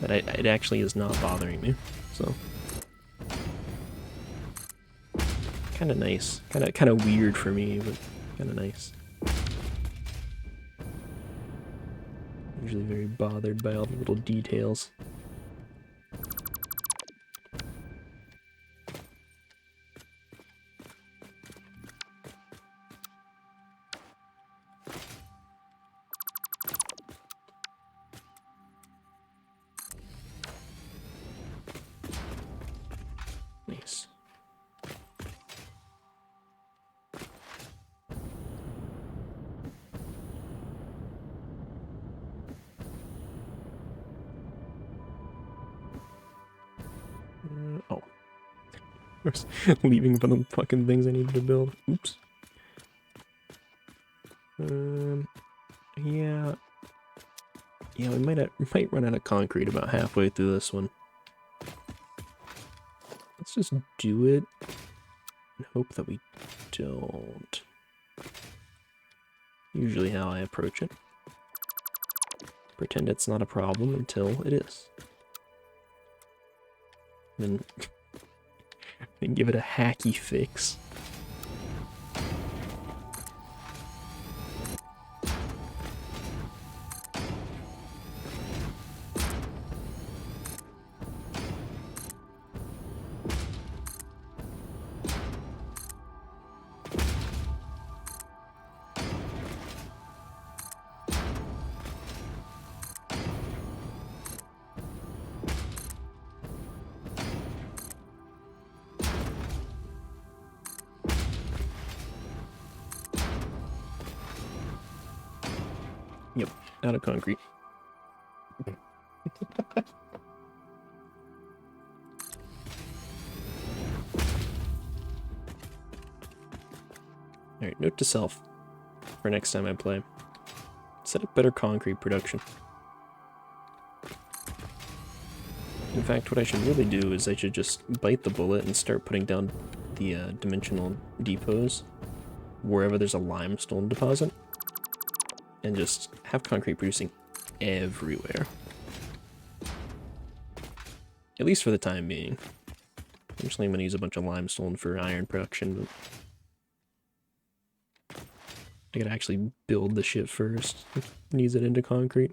that it actually is not bothering me. So, kind of nice. Kind of weird for me, but kind of nice. Usually very bothered by all the little details. Nice. Oh. I was leaving for the fucking things I needed to build. Oops. Yeah. Yeah, we might run out of concrete about halfway through this one. Let's just do it and hope that we don't. Usually how I approach it. Pretend it's not a problem until it is. Then give it a hacky fix. Yep, out of concrete. Alright, note to self for next time I play. Set up better concrete production. In fact, what I should really do is I should just bite the bullet and start putting down the dimensional depots wherever there's a limestone deposit. And just have concrete producing everywhere. At least for the time being. Eventually I'm going to use a bunch of limestone for iron production, but I gotta actually build the shit first. Needs it into concrete.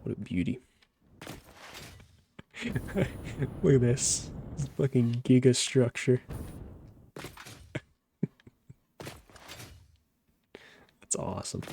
What a beauty. Look at this. This fucking giga structure. That's awesome.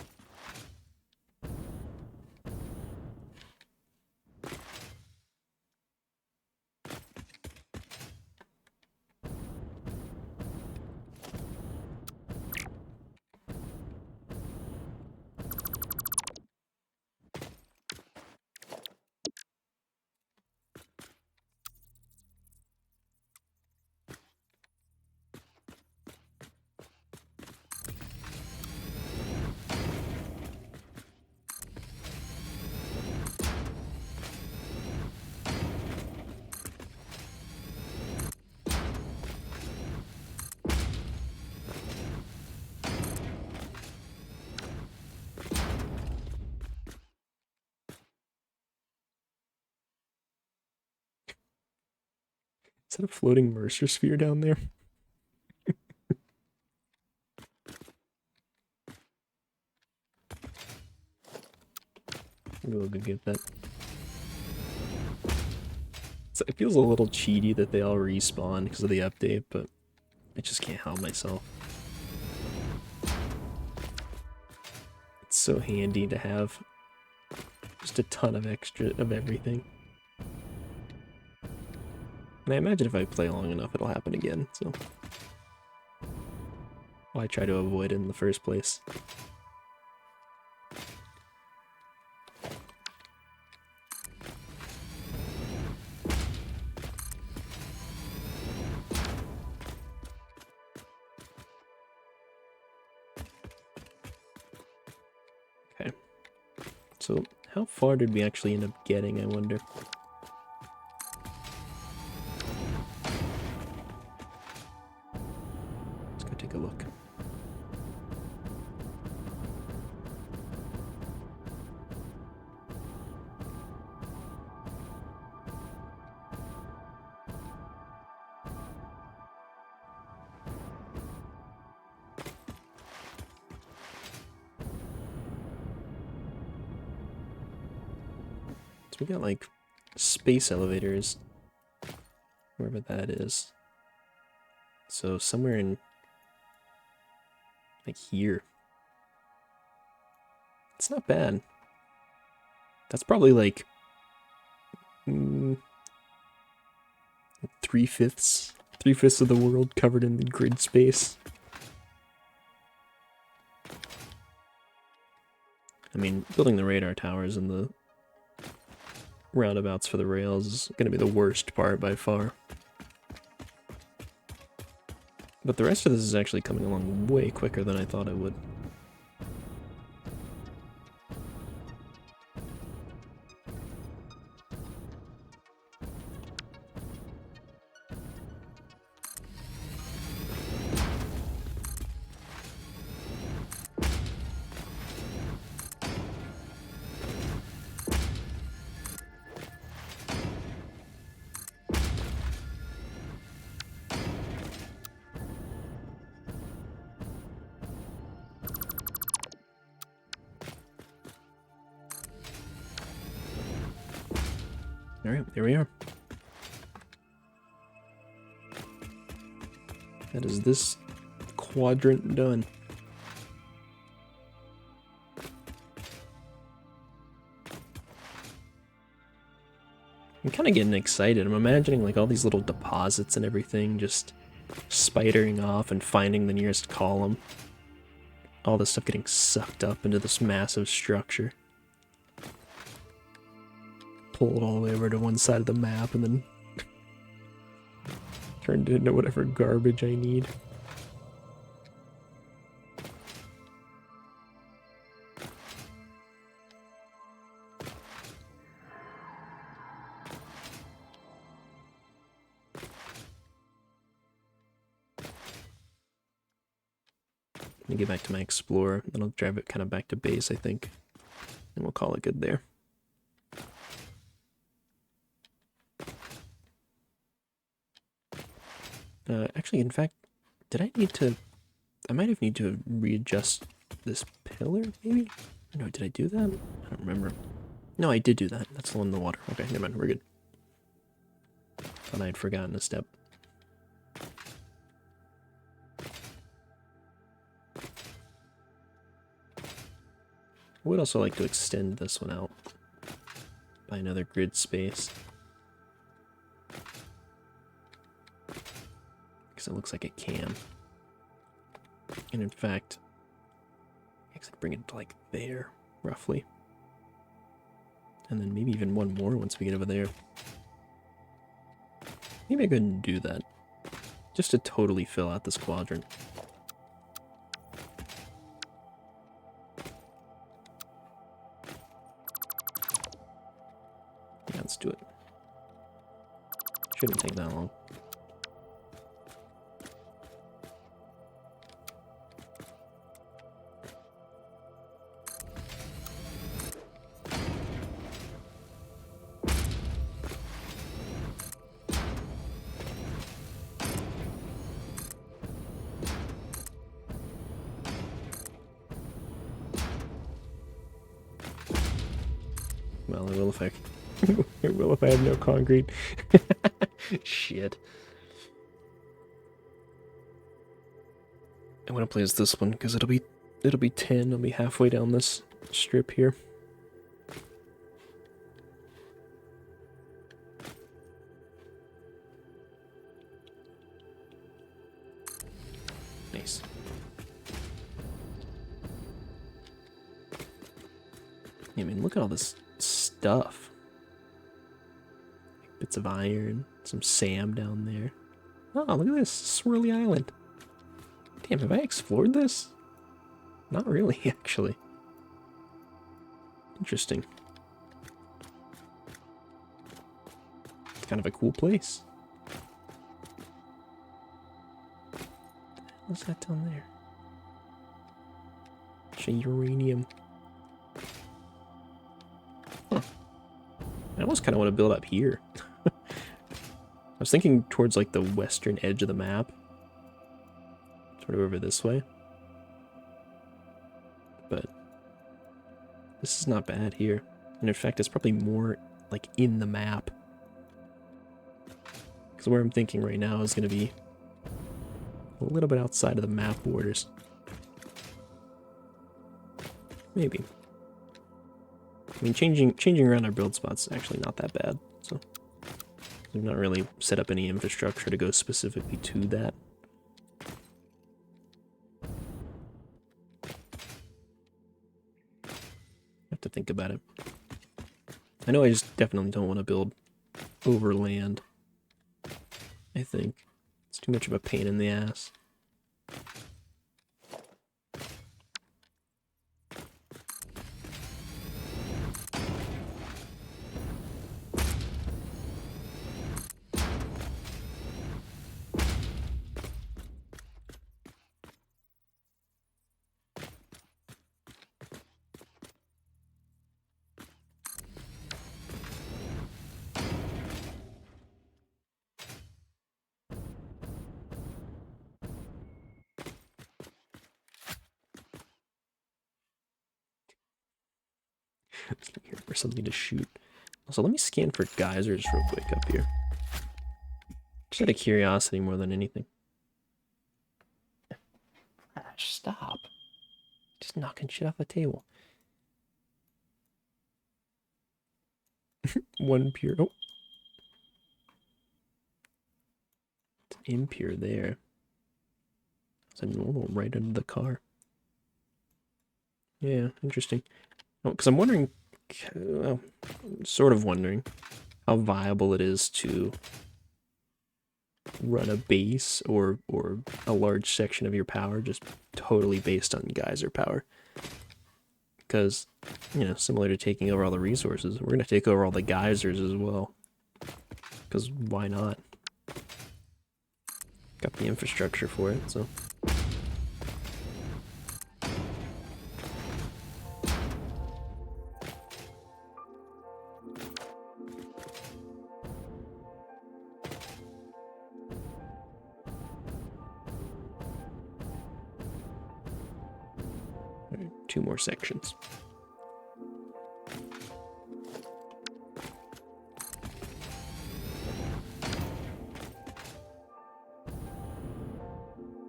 Is that a floating Mercer sphere down there? Maybe we'll go get that. It feels a little cheaty that they all respawn because of the update, but I just can't help myself. It's so handy to have just a ton of extra of everything. And I imagine if I play long enough, it'll happen again, so why try to avoid it in the first place? Okay. So, how far did we actually end up getting, I wonder? Let's go take a look. So we got like space elevators, wherever that is. So somewhere in like here. It's not bad. That's probably like 3/5 of the world covered in the grid space. I mean, building the radar towers and the roundabouts for the rails is going to be the worst part by far. But the rest of this is actually coming along way quicker than I thought it would. Alright, there we are. That is this quadrant done. I'm kind of getting excited. I'm imagining like all these little deposits and everything just spidering off and finding the nearest column. All this stuff getting sucked up into this massive structure. Pulled all the way over to one side of the map and then turned it into whatever garbage I need. Let me get back to my Explorer, then I'll drive it kind of back to base, I think. And we'll call it good there. Actually, in fact, did I need to... I might have need to readjust this pillar, maybe? No, did I do that? I don't remember. No, I did do that. That's the one in the water. Okay, never mind, we're good. Thought I had forgotten a step. I would also like to extend this one out by another grid space. Because it looks like it can. And in fact, I could bring it to like there, roughly. And then maybe even one more once we get over there. Maybe I couldn't do that. Just to totally fill out this quadrant. Yeah, let's do it. Shouldn't take that long. Well, it will if I... it will if I have no concrete. Shit. I want to play as this one, because it'll be 10. I'll be halfway down this strip here. Nice. Yeah, I mean, look at all this stuff. Bits of iron, some sand down there. Oh, look at this swirly island. Damn, have I explored this? Not really, actually. Interesting. It's kind of a cool place. What's that down there? It's a uranium. Huh. I almost kind of want to build up here. I was thinking towards like the western edge of the map. Sort of over this way. But this is not bad here. And in fact, it's probably more like in the map. Because where I'm thinking right now is going to be a little bit outside of the map borders. Maybe. I mean, changing around our build spots is actually not that bad. So we've not really set up any infrastructure to go specifically to that. Have to think about it. I know I just definitely don't want to build over land. I think it's too much of a pain in the ass. Just looking for something to shoot. Also, let me scan for geysers real quick up here. Just out of curiosity more than anything. Stop. Just knocking shit off the table. One pure. Oh. It's impure there. It's a normal right under the car. Yeah, interesting. Oh, because I'm wondering, well, sort of wondering how viable it is to run a base or a large section of your power just totally based on geyser power. Because, you know, similar to taking over all the resources, we're going to take over all the geysers as well. Because why not? Got the infrastructure for it, so... Two more sections.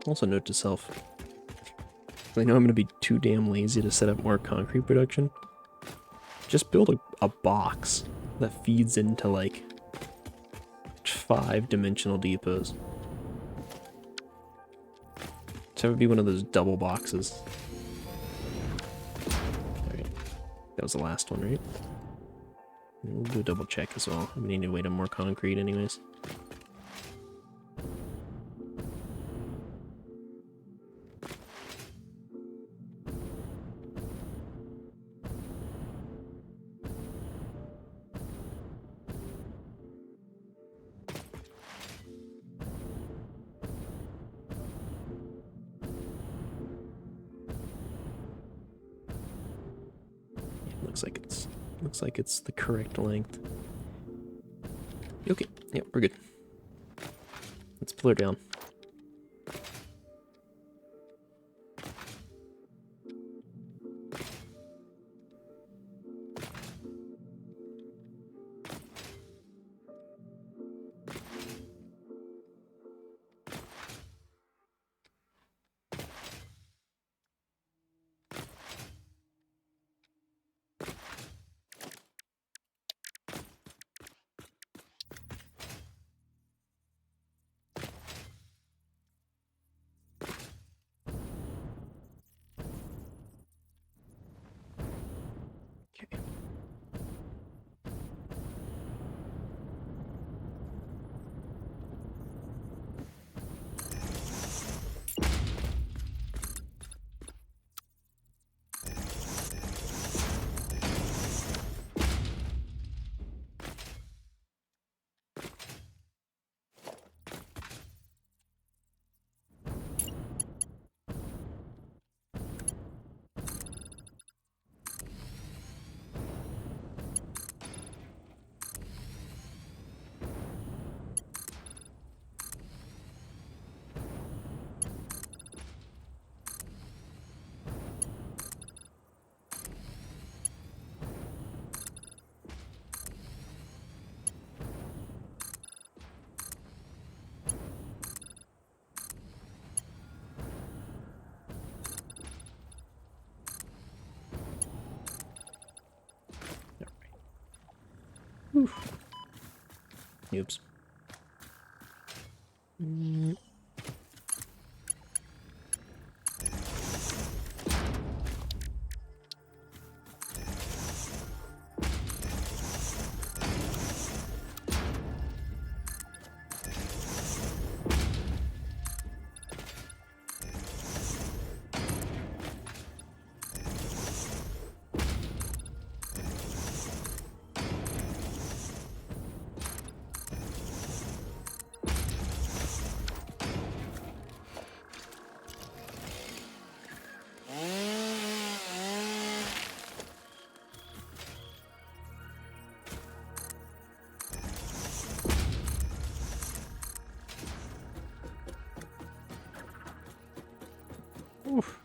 Also note to self, I know I'm going to be too damn lazy to set up more concrete production. Just build a box that feeds into like 5-dimensional depots. So it would be one of those double boxes. Alright, that was the last one, right? We'll do a double check as well. We need to wait on more concrete anyways. Looks like it's the correct length. Okay, yep, we're good. Let's pull her down. Oops. Oof.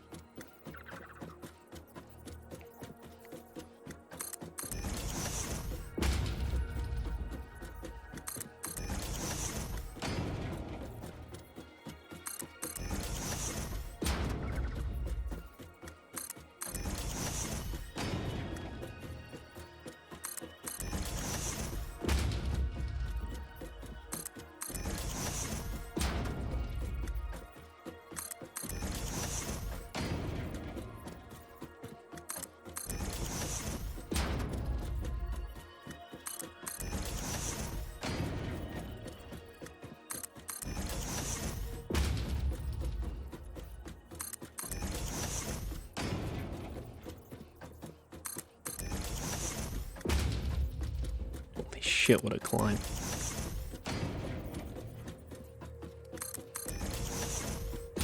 Holy shit, what a climb.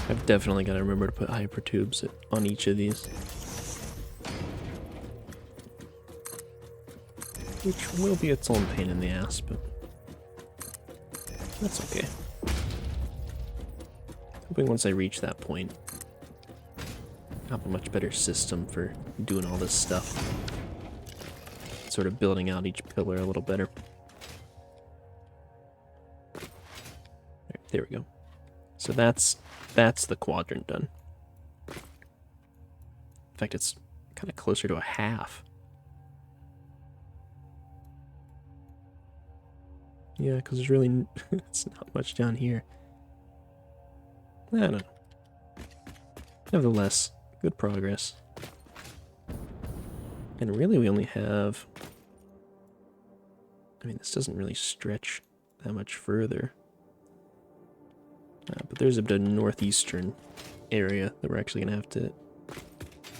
I've definitely got to remember to put hyper tubes on each of these. Which will be its own pain in the ass, but that's okay. Hoping once I reach that point, I'll have a much better system for doing all this stuff. Sort of building out each pillar a little better. Right, there we go. So that's the quadrant done. In fact, it's kind of closer to a half. Yeah, because there's really it's not much down here. I don't know. Nevertheless, good progress. And really we only have... I mean, this doesn't really stretch that much further. But there's a bit of northeastern area that we're actually going to have to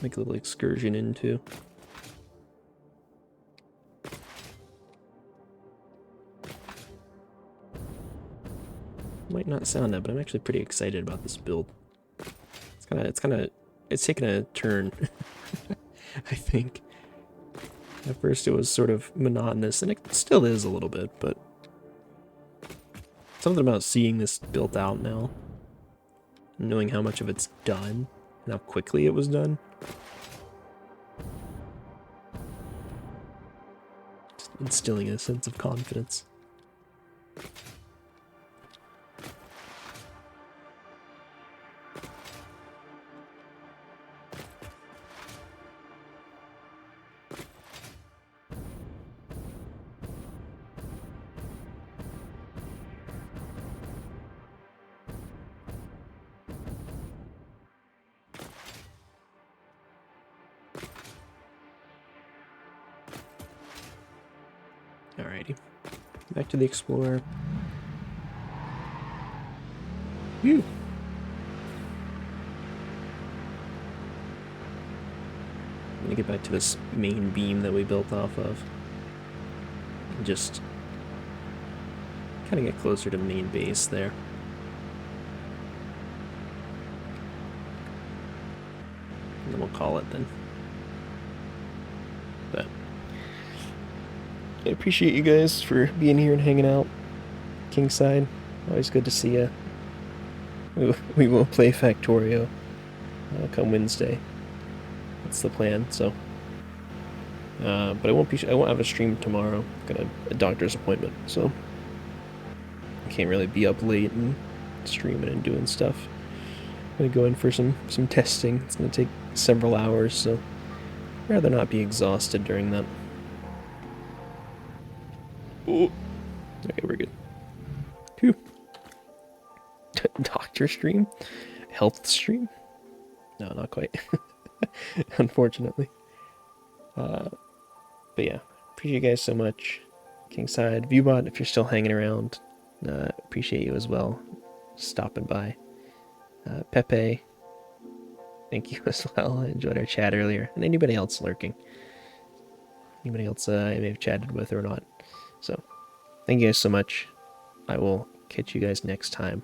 make a little excursion into. Might not sound that, but I'm actually pretty excited about this build. It's taken a turn, I think. At first it was sort of monotonous, and it still is a little bit, but something about seeing this built out now, knowing how much of it's done, and how quickly it was done. Just instilling a sense of confidence. Alrighty, back to the Explorer. Whew. I'm gonna get back to this main beam that we built off of. And just kind of get closer to main base there. And then we'll call it then. But I appreciate you guys for being here and hanging out. Kingside, always good to see you. We will play Factorio come Wednesday. That's the plan. So, but I won't have a stream tomorrow. Got a doctor's appointment, so I can't really be up late and streaming and doing stuff. I'm gonna go in for some testing. It's gonna take several hours, so I'd rather not be exhausted during that. Ooh. Okay, we're good. doctor stream, health stream. No, not quite. Unfortunately. But yeah, appreciate you guys so much. Kingside, Viewbot, if you're still hanging around, appreciate you as well. Stopping by. Pepe, thank you as well. I enjoyed our chat earlier. And anybody else lurking. Anybody else I may have chatted with or not. So, thank you guys so much. I will catch you guys next time